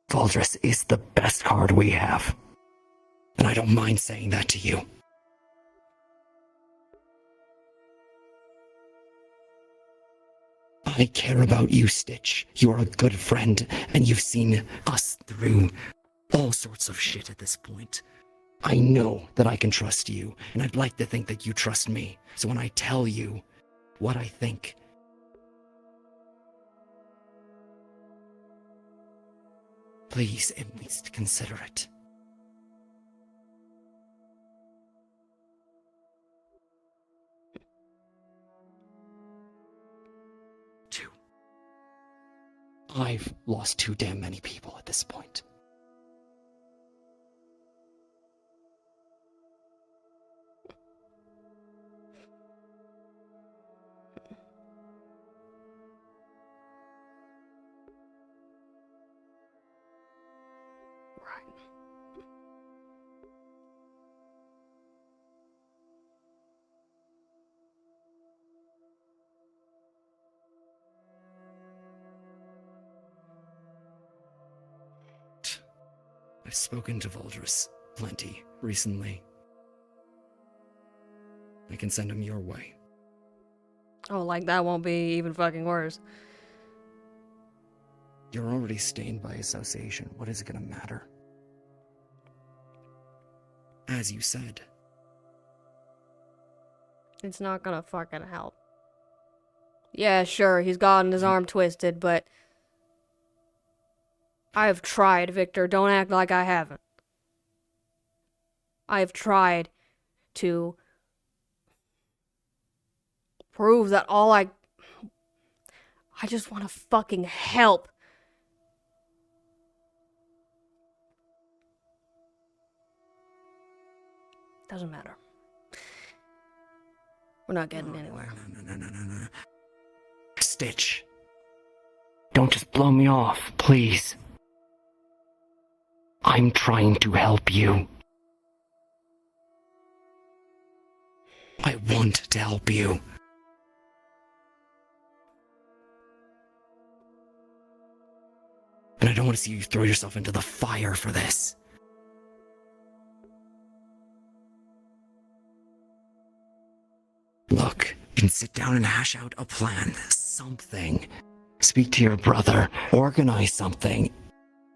Valdris is the best card we have. And I don't mind saying that to you. I care about you, Stitch. You are a good friend, and you've seen us through all sorts of shit at this point. I know that I can trust you, and I'd like to think that you trust me. So when I tell you what I think, please at least consider it. I've lost too damn many people at this point. I've spoken to Valdris plenty recently. I can send him your way. Oh, like that won't be even fucking worse. You're already stained by association. What is it gonna matter? As you said. It's not gonna fucking help. Yeah, sure, he's gotten his arm twisted, but I have tried, Victor. Don't act like I haven't. I have tried to prove that I just want to fucking help. Doesn't matter. We're not getting anywhere. No. Stitch. Don't just blow me off, please. I'm trying to help you. I want to help you. And I don't want to see you throw yourself into the fire for this. Look, you can sit down and hash out a plan, something. Speak to your brother, organize something.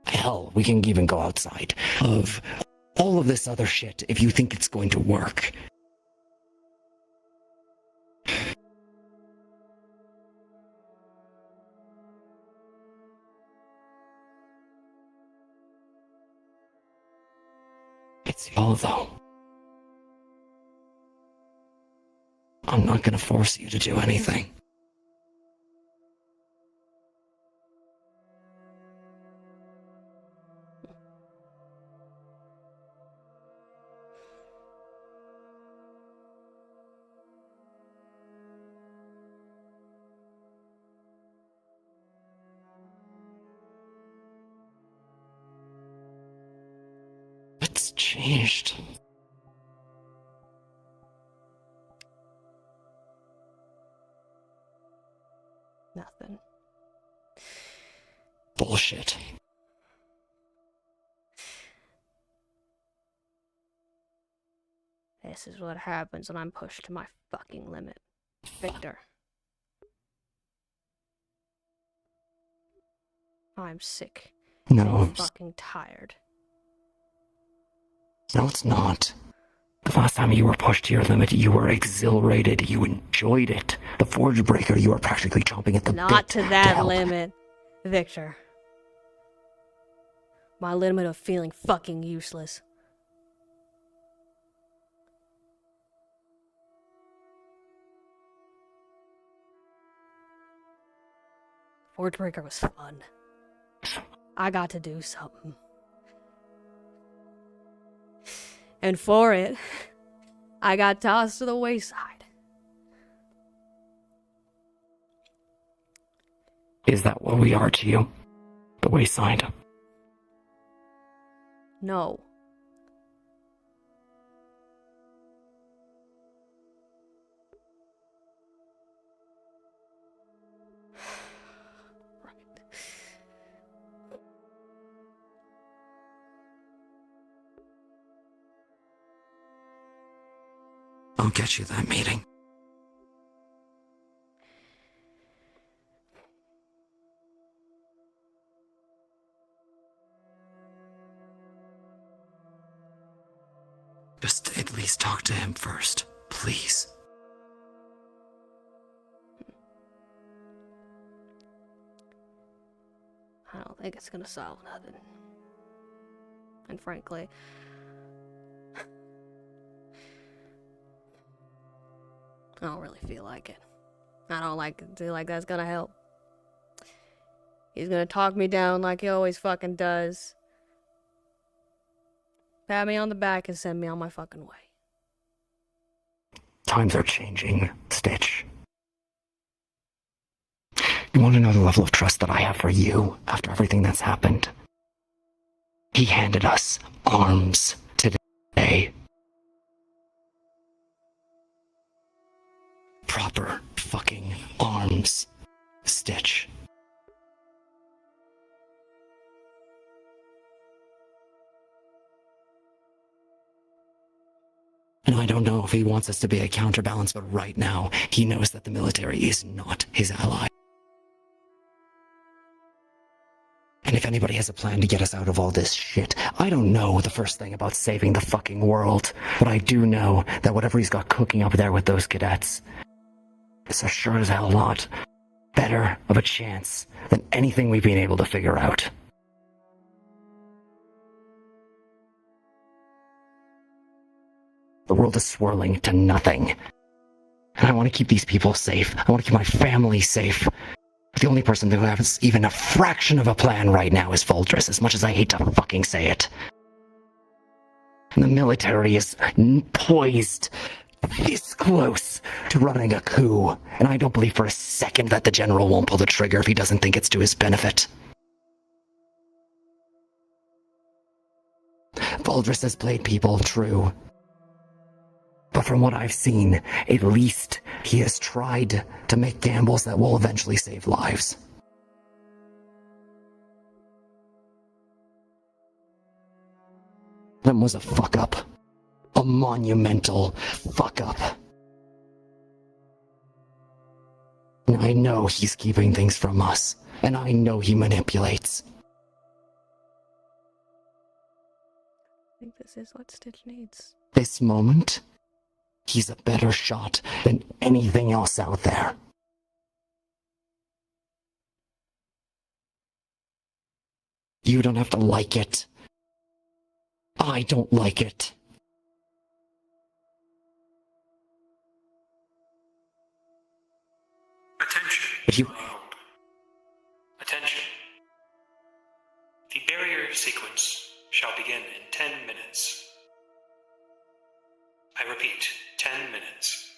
Hell, we can even go outside of all of this other shit if you think it's going to work. It's all though. I'm not gonna force you to do anything. It's changed. Nothing. Bullshit. This is what happens when I'm pushed to my fucking limit. Victor. I'm sick. No. I'm fucking tired. No, it's not. The last time you were pushed to your limit, you were exhilarated. You enjoyed it. The Forge Breaker, you were practically chomping at the bit. Not to that help. limit, Victor. My limit of feeling fucking useless. Forge Breaker was fun. I got to do something. And for it, I got tossed to the wayside. Is that what we are to you? The wayside? No. I'll get you that meeting. Just at least talk to him first, please. I don't think it's gonna solve nothing. And frankly, I don't really feel like it. I don't feel like that's gonna help. He's gonna talk me down like he always fucking does. Pat me on the back and send me on my fucking way. Times are changing, Stitch. You want to know the level of trust that I have for you after everything that's happened? He handed us arms today. Proper fucking arms, Stitch. And I don't know if he wants us to be a counterbalance, but right now, he knows that the military is not his ally. And if anybody has a plan to get us out of all this shit, I don't know the first thing about saving the fucking world, but I do know that whatever he's got cooking up there with those cadets, it's a sure as hell lot better of a chance than anything we've been able to figure out. The world is swirling to nothing. And I want to keep these people safe. I want to keep my family safe. The only person who has even a fraction of a plan right now is Voldris, as much as I hate to fucking say it. And the military is poised this close to running a coup. And I don't believe for a second that the general won't pull the trigger if he doesn't think it's to his benefit. Voldris has played people, true. But from what I've seen, at least he has tried to make gambles that will eventually save lives. That was a fuck up. A monumental fuck up. And I know he's keeping things from us, and I know he manipulates. I think this is what Stitch needs. This moment, he's a better shot than anything else out there. You don't have to like it. I don't like it. If you Attention. The barrier sequence shall begin in 10 minutes. I repeat, 10 minutes.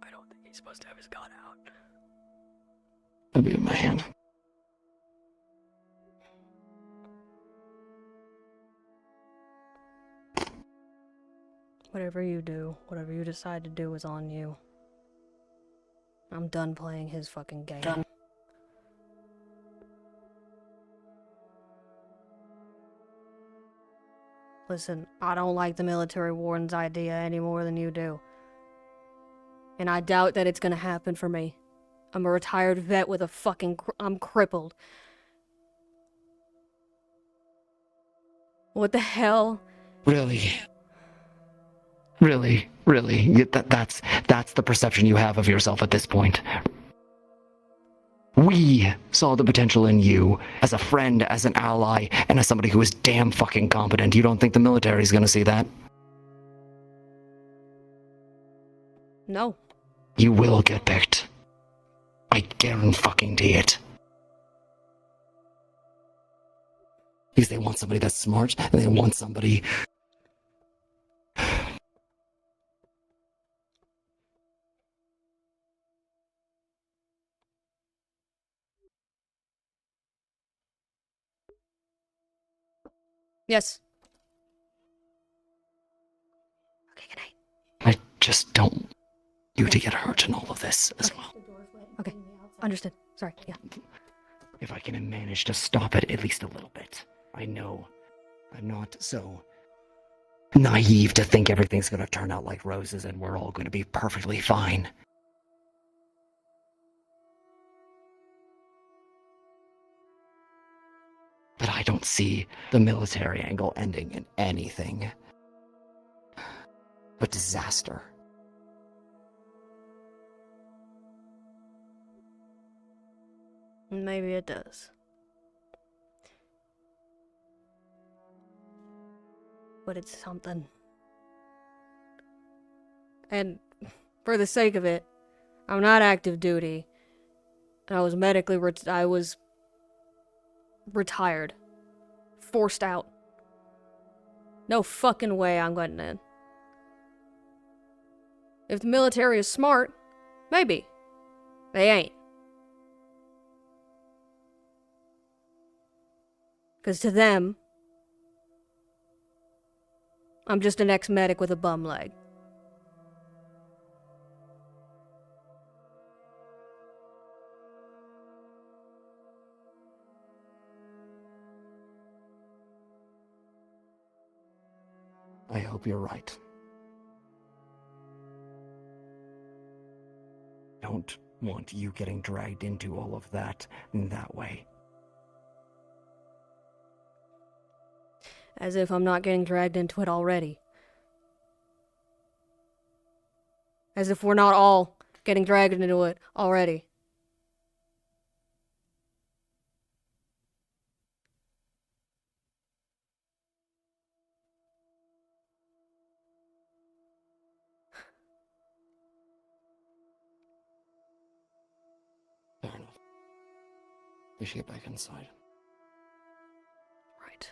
I don't think he's supposed to have his gun out. I'll be in my hand. Whatever you do, whatever you decide to do is on you. I'm done playing his fucking game. Listen, I don't like the military warden's idea any more than you do. And I doubt that it's gonna happen for me. I'm a retired vet with a fucking... I'm crippled. What the hell? Really? That's the perception you have of yourself at this point. We saw the potential in you as a friend, as an ally, and as somebody who is damn fucking competent. You don't think the military's gonna see that? No. You will get picked. I guarantee it. Because they want somebody that's smart, and they want somebody... Yes. I just don't want you to get hurt in all of this as well. Okay, understood. Sorry, yeah. If I can manage to stop it at least a little bit. I know I'm not so naive to think everything's gonna turn out like roses and we're all gonna be perfectly fine. But I don't see the military angle ending in anything but disaster. Maybe it does. But it's something. And for the sake of it, I'm not active duty. And I was medically I was retired. Forced out. No fucking way I'm getting in. If the military is smart, maybe. They ain't. Because to them, I'm just an ex-medic with a bum leg. I hope you're right. Don't want you getting dragged into all of that in that way. As if I'm not getting dragged into it already. As if we're not all getting dragged into it already. Fair enough. We should get back inside. Right.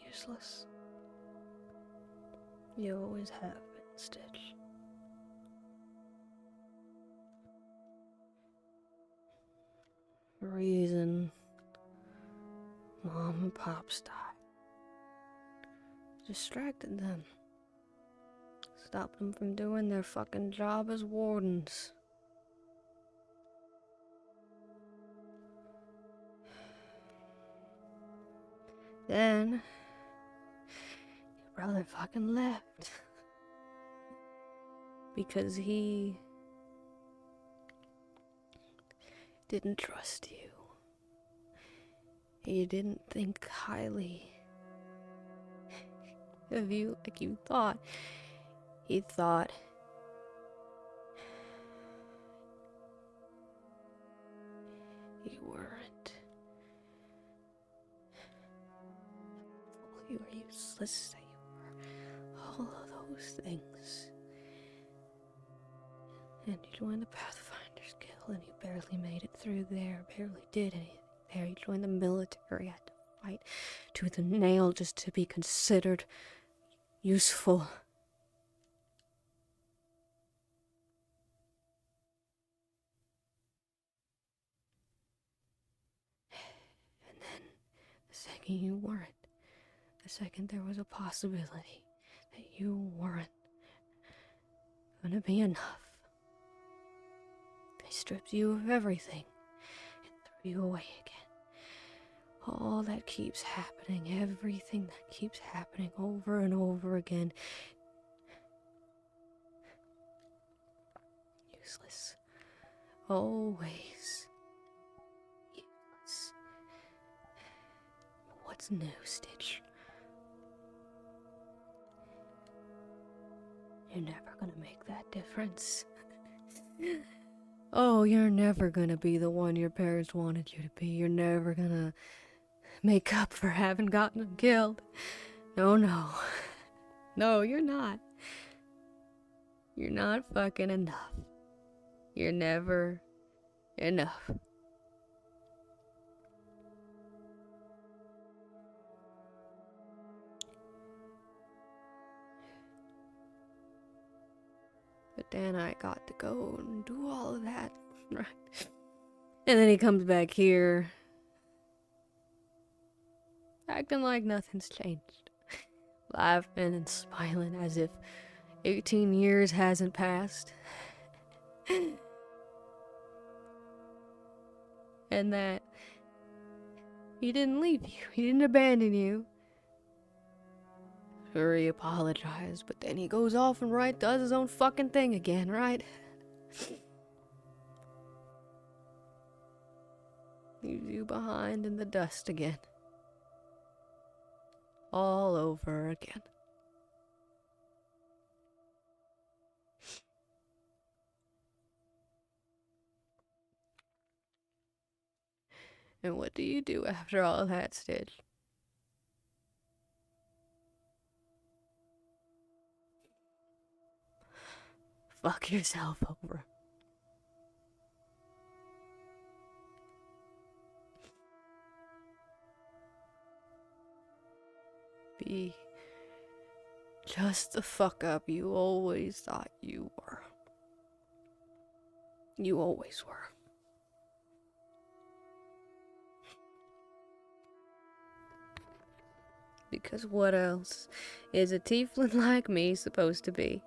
useless. You always have been, Stitch. The reason Mom and Pops died distracted them. Stopped them from doing their fucking job as wardens. Then, your brother fucking left. Because he didn't trust you. He didn't think highly of you like you thought. He thought you weren't. You were useless, that you were all of those things. And you joined the Pathfinders Guild and you barely made it through there, barely did anything there. You joined the military, had to fight tooth and nail just to be considered useful. And then, the second you weren't, the second there was a possibility that you weren't gonna be enough, they stripped you of everything and threw you away again. All that keeps happening, everything that keeps happening over and over again. Useless. Always useless. What's new, Stitch? You're never gonna make that difference. Oh, you're never gonna be the one your parents wanted you to be. You're never gonna make up for having gotten them killed. No, no. No, you're not. You're not fucking enough. You're never enough. But then I got to go and do all of that, right? And then he comes back here, acting like nothing's changed. Laughing and smiling as if 18 years hasn't passed. And that he didn't leave you, he didn't abandon you. Sure, he apologized, but then he goes off and does his own fucking thing again, right? Leaves you behind in the dust again. All over again. And what do you do after all that, Stitch? Fuck yourself over. Be just the fuck up you always thought you were. You always were. Because what else is a tiefling like me supposed to be?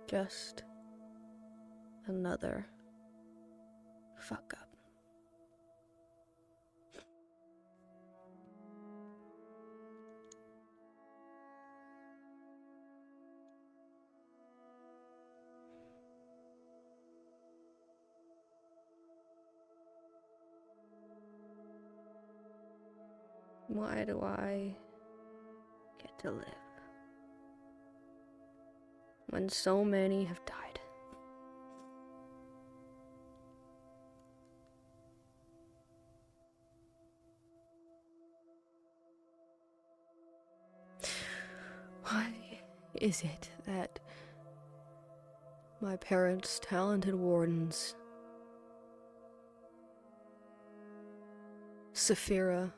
Just another fuck up. Why do I get to live when so many have died? Why is it that my parents' talented wardens Saphira.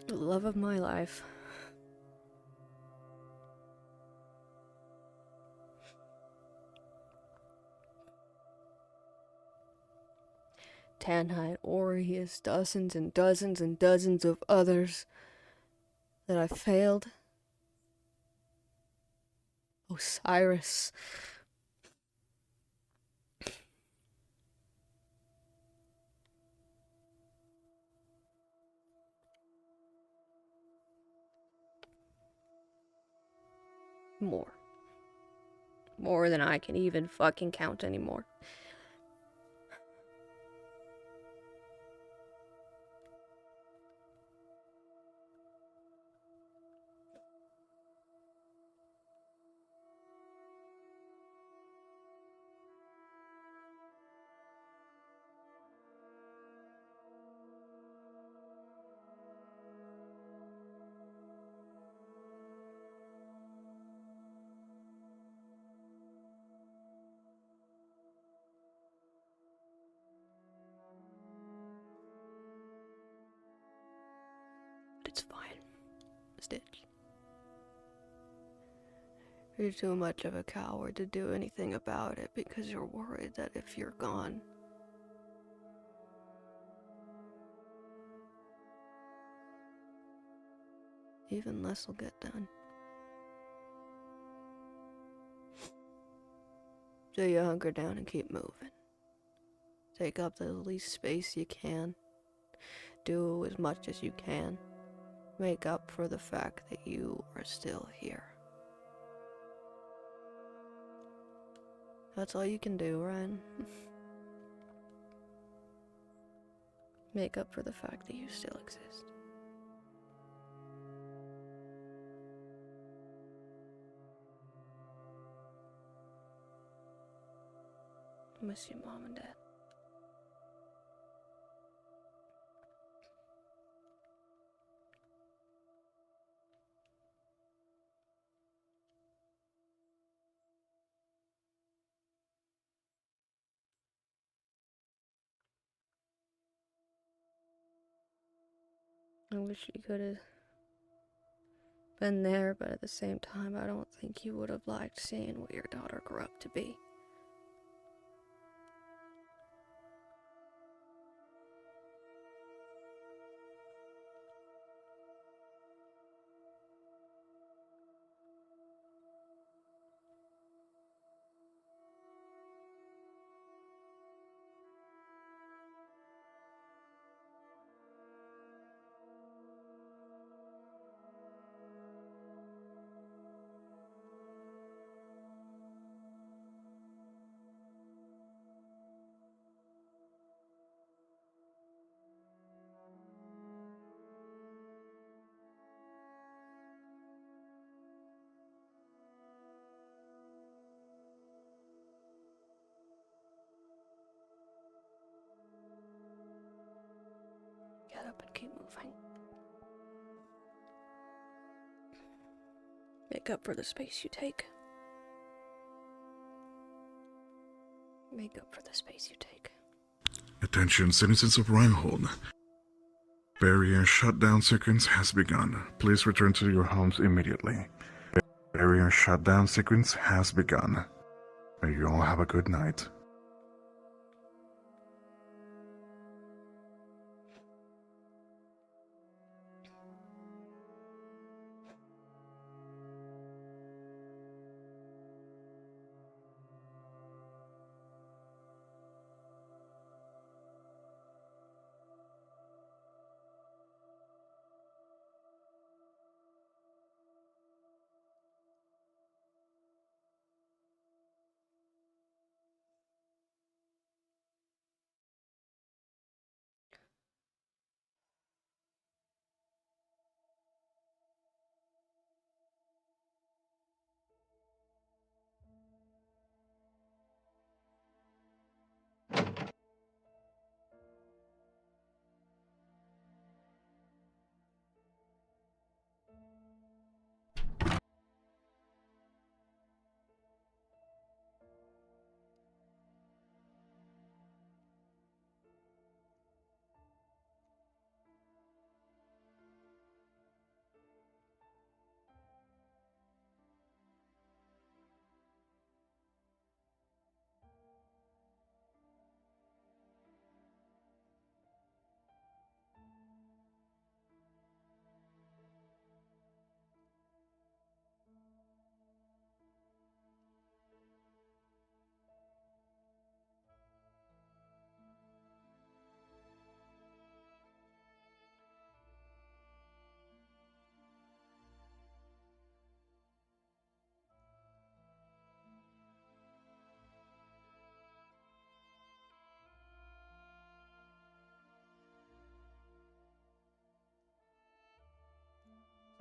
The love of my life. Tanhite, Aureus, dozens and dozens and dozens of others that I failed. Osiris. More. More than I can even fucking count anymore. It's fine, Stitch. You're too much of a coward to do anything about it because you're worried that if you're gone, even less will get done. So you hunker down and keep moving. Take up the least space you can. Do as much as you can. Make up for the fact that you are still here. That's all you can do, Ryan. Make up for the fact that you still exist. I miss you, Mom and Dad. I wish you could have been there, but at the same time, I don't think you would have liked seeing what your daughter grew up to be. Get up and keep moving. Make up for the space you take. Make up for the space you take. Attention, citizens of Reinhold. Barrier shutdown sequence has begun. Please return to your homes immediately. Barrier shutdown sequence has begun. May you all have a good night.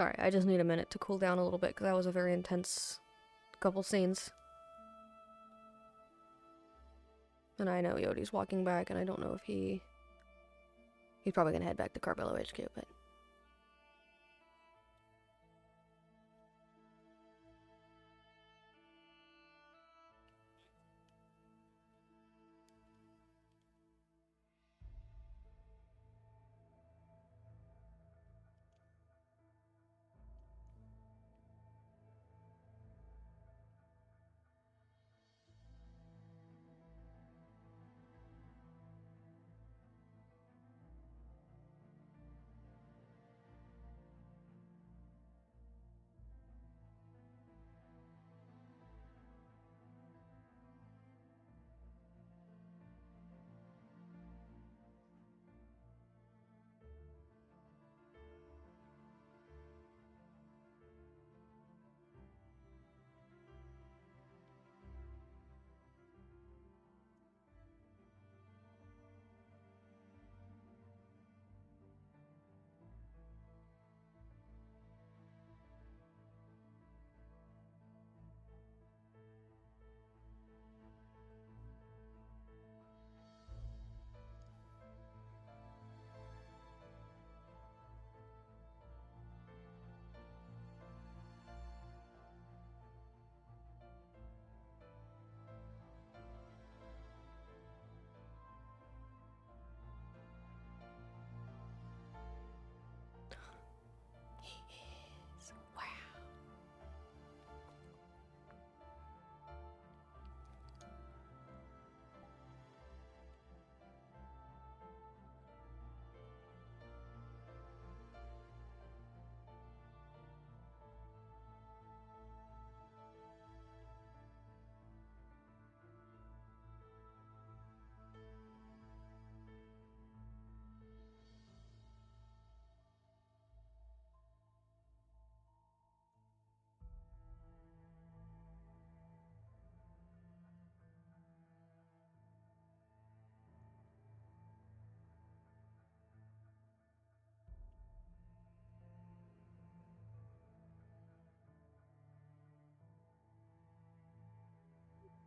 Sorry, I just need a minute to cool down a little bit because that was a very intense couple scenes. And I know Yodi's walking back, and I don't know if he's probably gonna head back to Carbello HQ, but...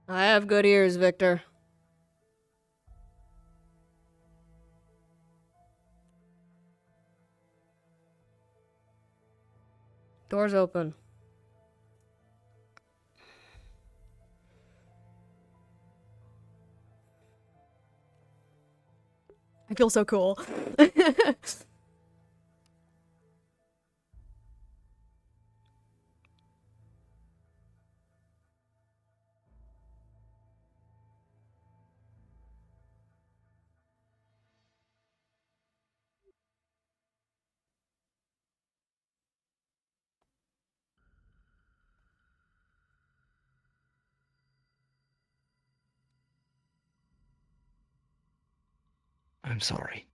I have good ears, Victor. Door's open. I feel so cool. I'm sorry.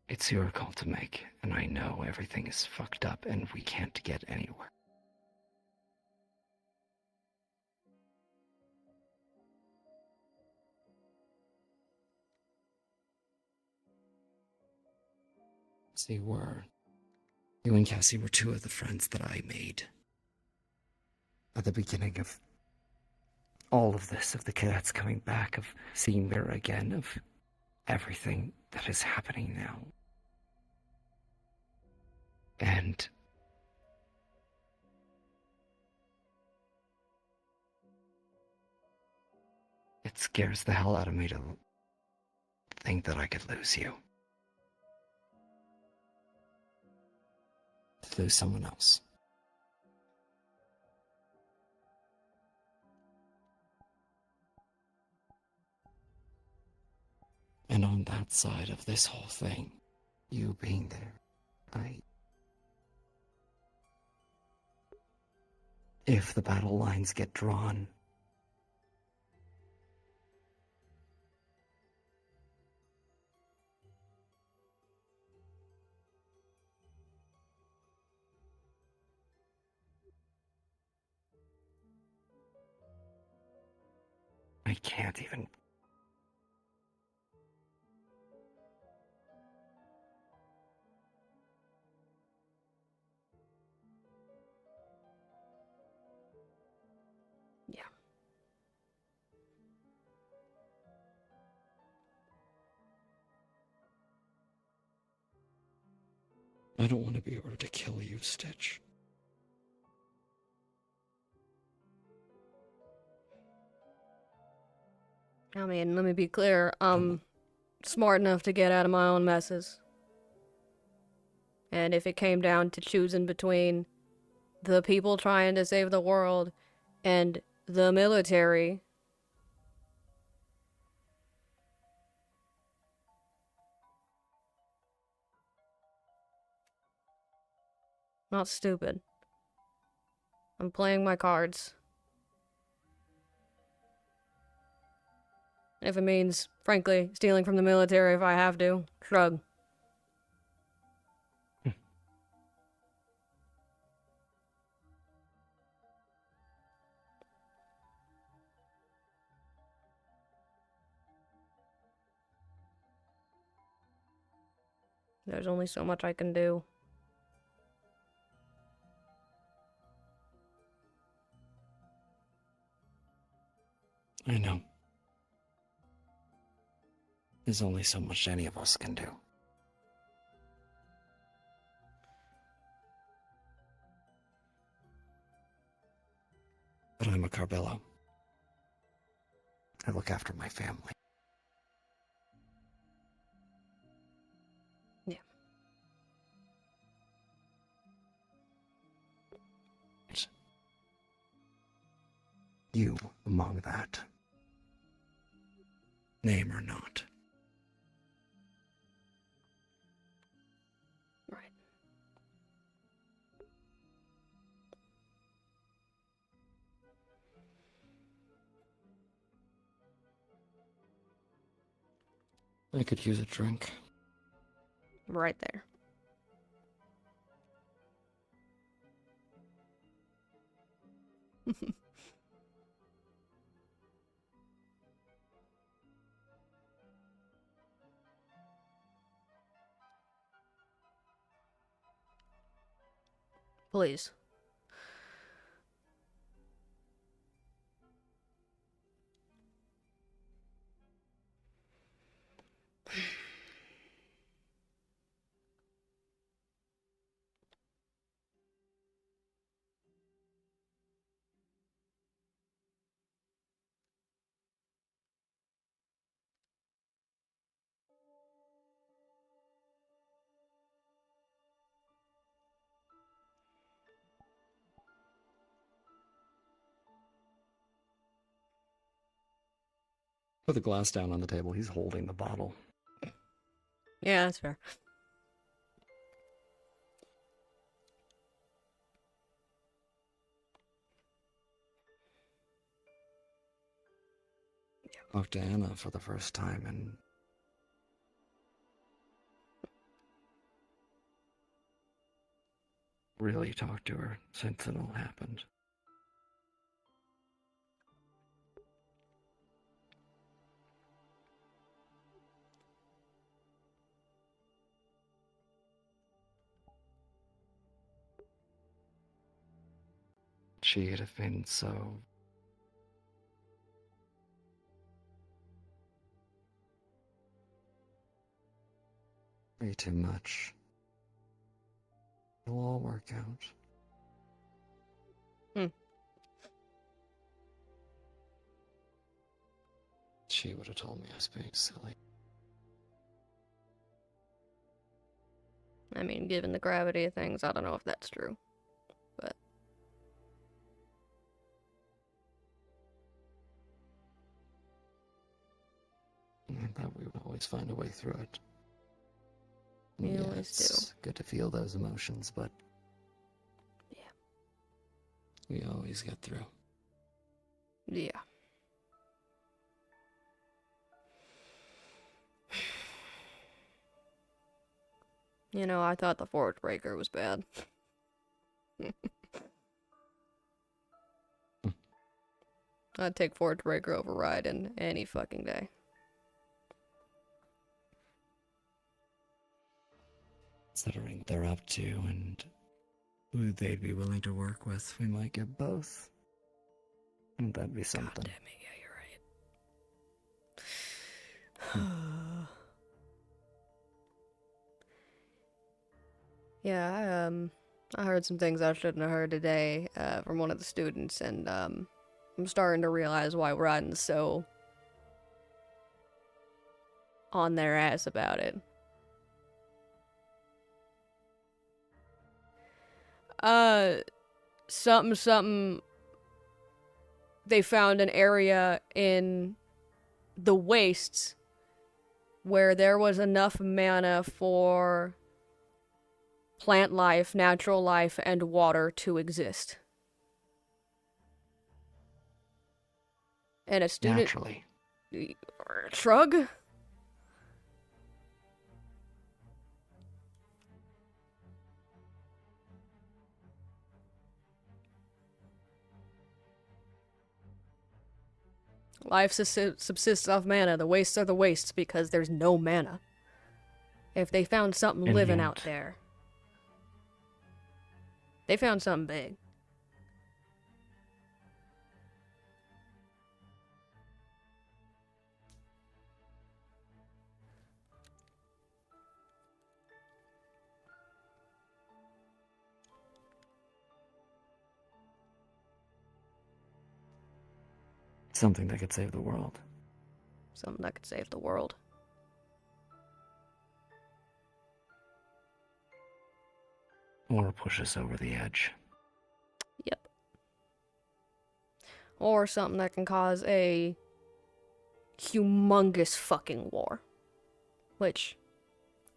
It's your call to make, and I know everything is fucked up and we can't get anywhere. See, you and Cassie were two of the friends that I made at the beginning of all of this, of the cadets coming back, of seeing Mira again, of everything that is happening now. And it scares the hell out of me to think that I could lose you. To lose someone else. And on that side of this whole thing, you being there, if the battle lines get drawn, I can't even I don't want to be ordered to kill you, Stitch. I mean, let me be clear. I'm smart enough to get out of my own messes. And if it came down to choosing between the people trying to save the world and the military, not stupid. I'm playing my cards. If it means, frankly, stealing from the military if I have to, shrug. There's only so much I can do. I know. There's only so much any of us can do. But I'm a Carbello. I look after my family. Yeah. You among that. Name or not. Right. I could use a drink. Right there. Please. Put the glass down on the table. He's holding the bottle. Yeah, that's fair. Talked to Anna for the first time and really talked to her since it all happened. She'd have been so way too much. It'll all work out. She would have told me I was being silly. I mean, given the gravity of things, I don't know if that's true. But I thought we would always find a way through it. We Yeah, always it's good to feel those emotions, but yeah, we always get through. yeah. You know, I thought the Forge Breaker was bad. I'd take Forge Breaker over Raiden any fucking day. Considering what they're up to and who they'd be willing to work with, we might get both. And that'd be something. God damn it, yeah, you're right. Yeah, I heard some things I shouldn't have heard today, from one of the students, and, I'm starting to realize why Rodden's so on their ass about it. Something, they found an area in the wastes where there was enough mana for plant life, natural life, and water to exist. And a student... Naturally. Shrug? Life subsists off mana. The wastes are the wastes because there's no mana. If they found something And living yet- out there, they found something big. Something that could save the world. Something that could save the world. Or push us over the edge. Yep. Or something that can cause a humongous fucking war. Which,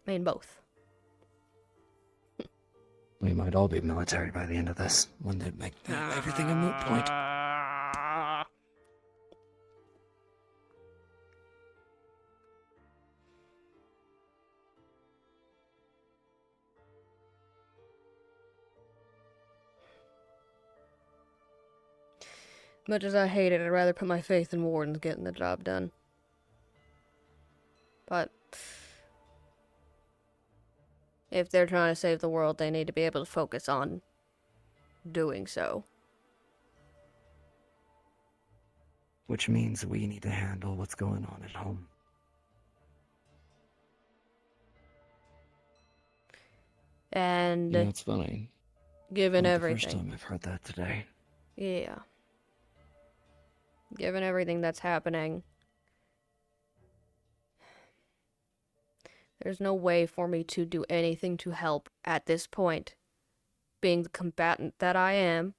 I mean, both. We might all be military by the end of this. Wouldn't it make everything a moot point? Much as I hate it, I'd rather put my faith in Wardens getting the job done. But if they're trying to save the world, they need to be able to focus on doing so. Which means we need to handle what's going on at home. And You know, it's funny. given Not the everything. first time I've heard that today. Yeah. Given everything that's happening, there's no way for me to do anything to help at this point, being the combatant that I am,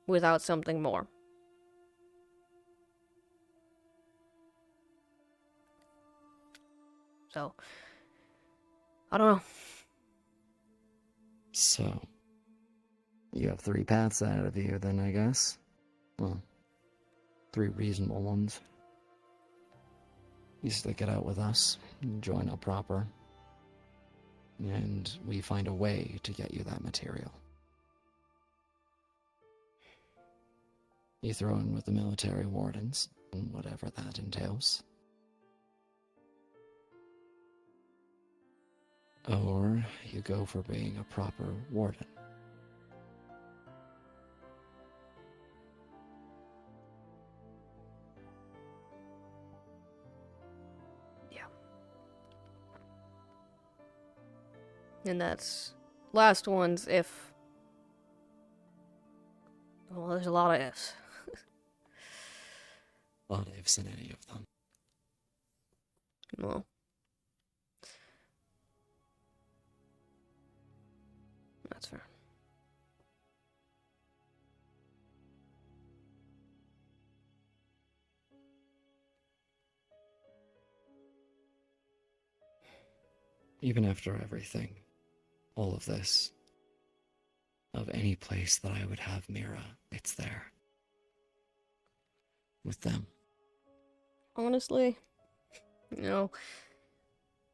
without something more. So, I don't know. So, you have 3 paths ahead of you then, I guess. Well, 3 reasonable ones. You stick it out with us, you join up proper, and we find a way to get you that material. You throw in with the military wardens, and whatever that entails. Or you go for being a proper warden. And that's last ones if... Well, there's a lot of ifs. A lot of ifs in any of them. Well. That's fair. Even after everything, all of this, of any place that I would have Mira, it's there. With them. Honestly, you know,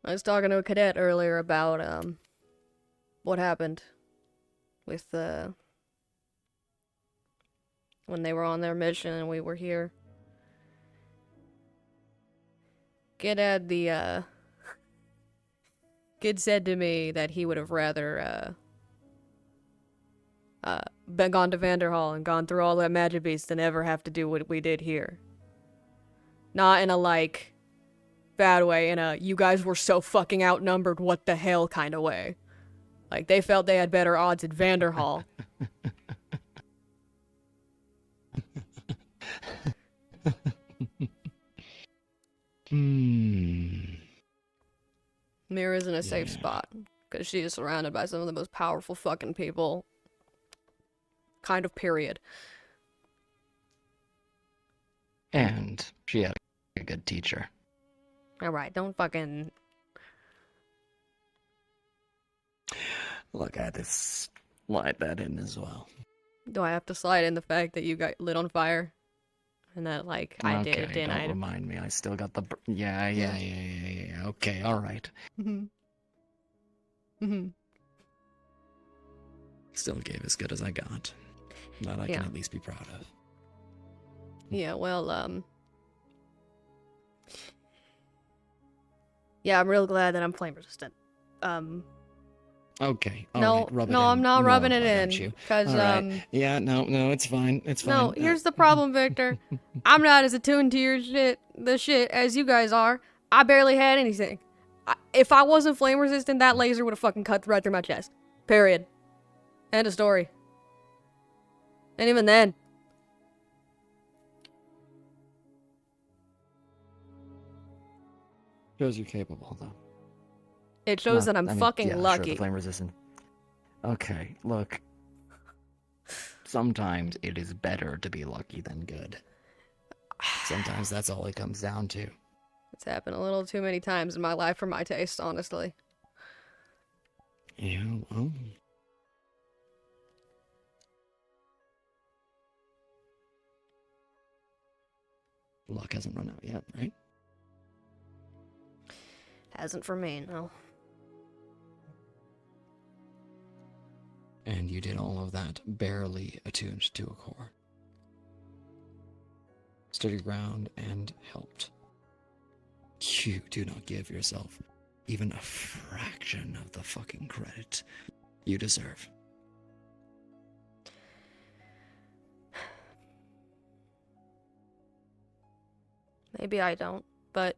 I was talking to a cadet earlier about, what happened with, when they were on their mission and we were here. Kid had the, Kid said to me that he would have rather, been gone to Vanderhall and gone through all that magic beasts than ever have to do what we did here. Not in a, bad way, in a, you guys were so fucking outnumbered, what the hell kind of way. Like, they felt they had better odds at Vanderhall. Mira's in a safe spot, because she is surrounded by some of the most powerful fucking people. Kind of, period. And she had a good teacher. Alright, don't fucking... Look, I had to slide that in as well. Do I have to slide in the fact that you got lit on fire? And that, like, I did, Okay, didn't don't I? remind me. I still got the... Yeah. Okay, all right. Still gave as good as I got. That I can at least be proud of. Yeah, well, yeah, I'm real glad that I'm flame resistant. Okay. all No, right, rub it no, in I'm not more, rubbing it I got in, you. 'cause, All right. Yeah, no, it's fine. It's fine. No, here's the problem, Victor. I'm not as attuned to your shit as you guys are. I barely had anything. If I wasn't flame resistant, that laser would have fucking cut right through my chest. Period. End of story. And even then. Shows you're capable, though. It shows that I'm fucking yeah, lucky. Sure, the flame resistant. Okay, look. Sometimes it is better to be lucky than good. Sometimes that's all it comes down to. It's happened a little too many times in my life for my taste, honestly. Yeah, well. Luck hasn't run out yet, right? Hasn't for me, no. And you did all of that barely attuned to a core. Stood your ground and helped. You do not give yourself even a fraction of the fucking credit you deserve. Maybe I don't, but...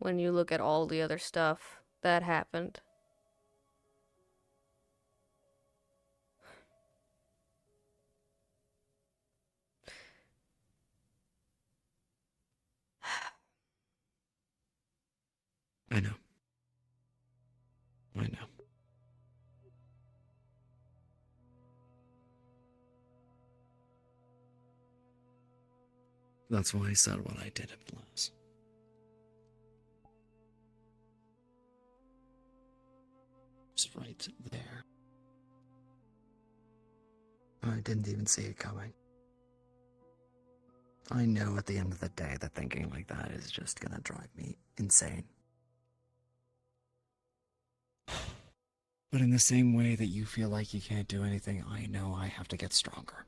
when you look at all the other stuff that happened... I know. I know. That's why I said what I did at Blaz. It's right there. I didn't even see it coming. I know at the end of the day that thinking like that is just gonna drive me insane. But in the same way that you feel like you can't do anything, I know I have to get stronger.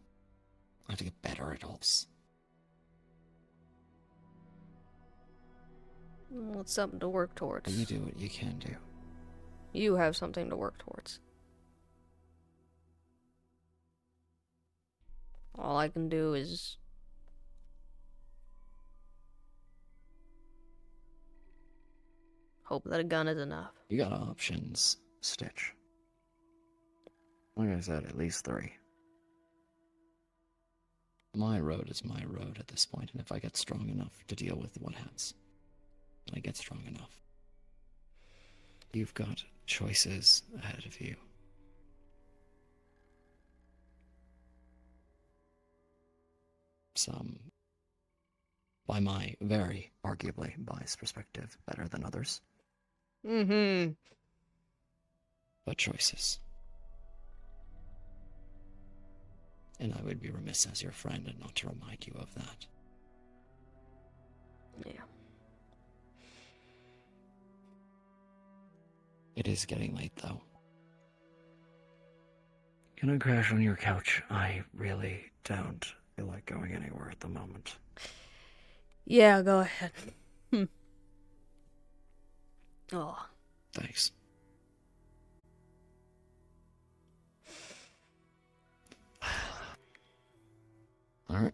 I have to get better at all this. Well, it's something to work towards. But you do what you can do. You have something to work towards. All I can do is... hope that a gun is enough. You got options, Stitch. Like I said, at least 3. My road is my road at this point, and if I get strong enough to deal with what happens, I get strong enough. You've got choices ahead of you. Some, by my very arguably biased perspective, better than others. Mm-hmm. But choices. And I would be remiss as your friend and not to remind you of that. Yeah. It is getting late, though. Can I crash on your couch? I really don't feel like going anywhere at the moment. Yeah, go ahead. Oh. Thanks. Alright.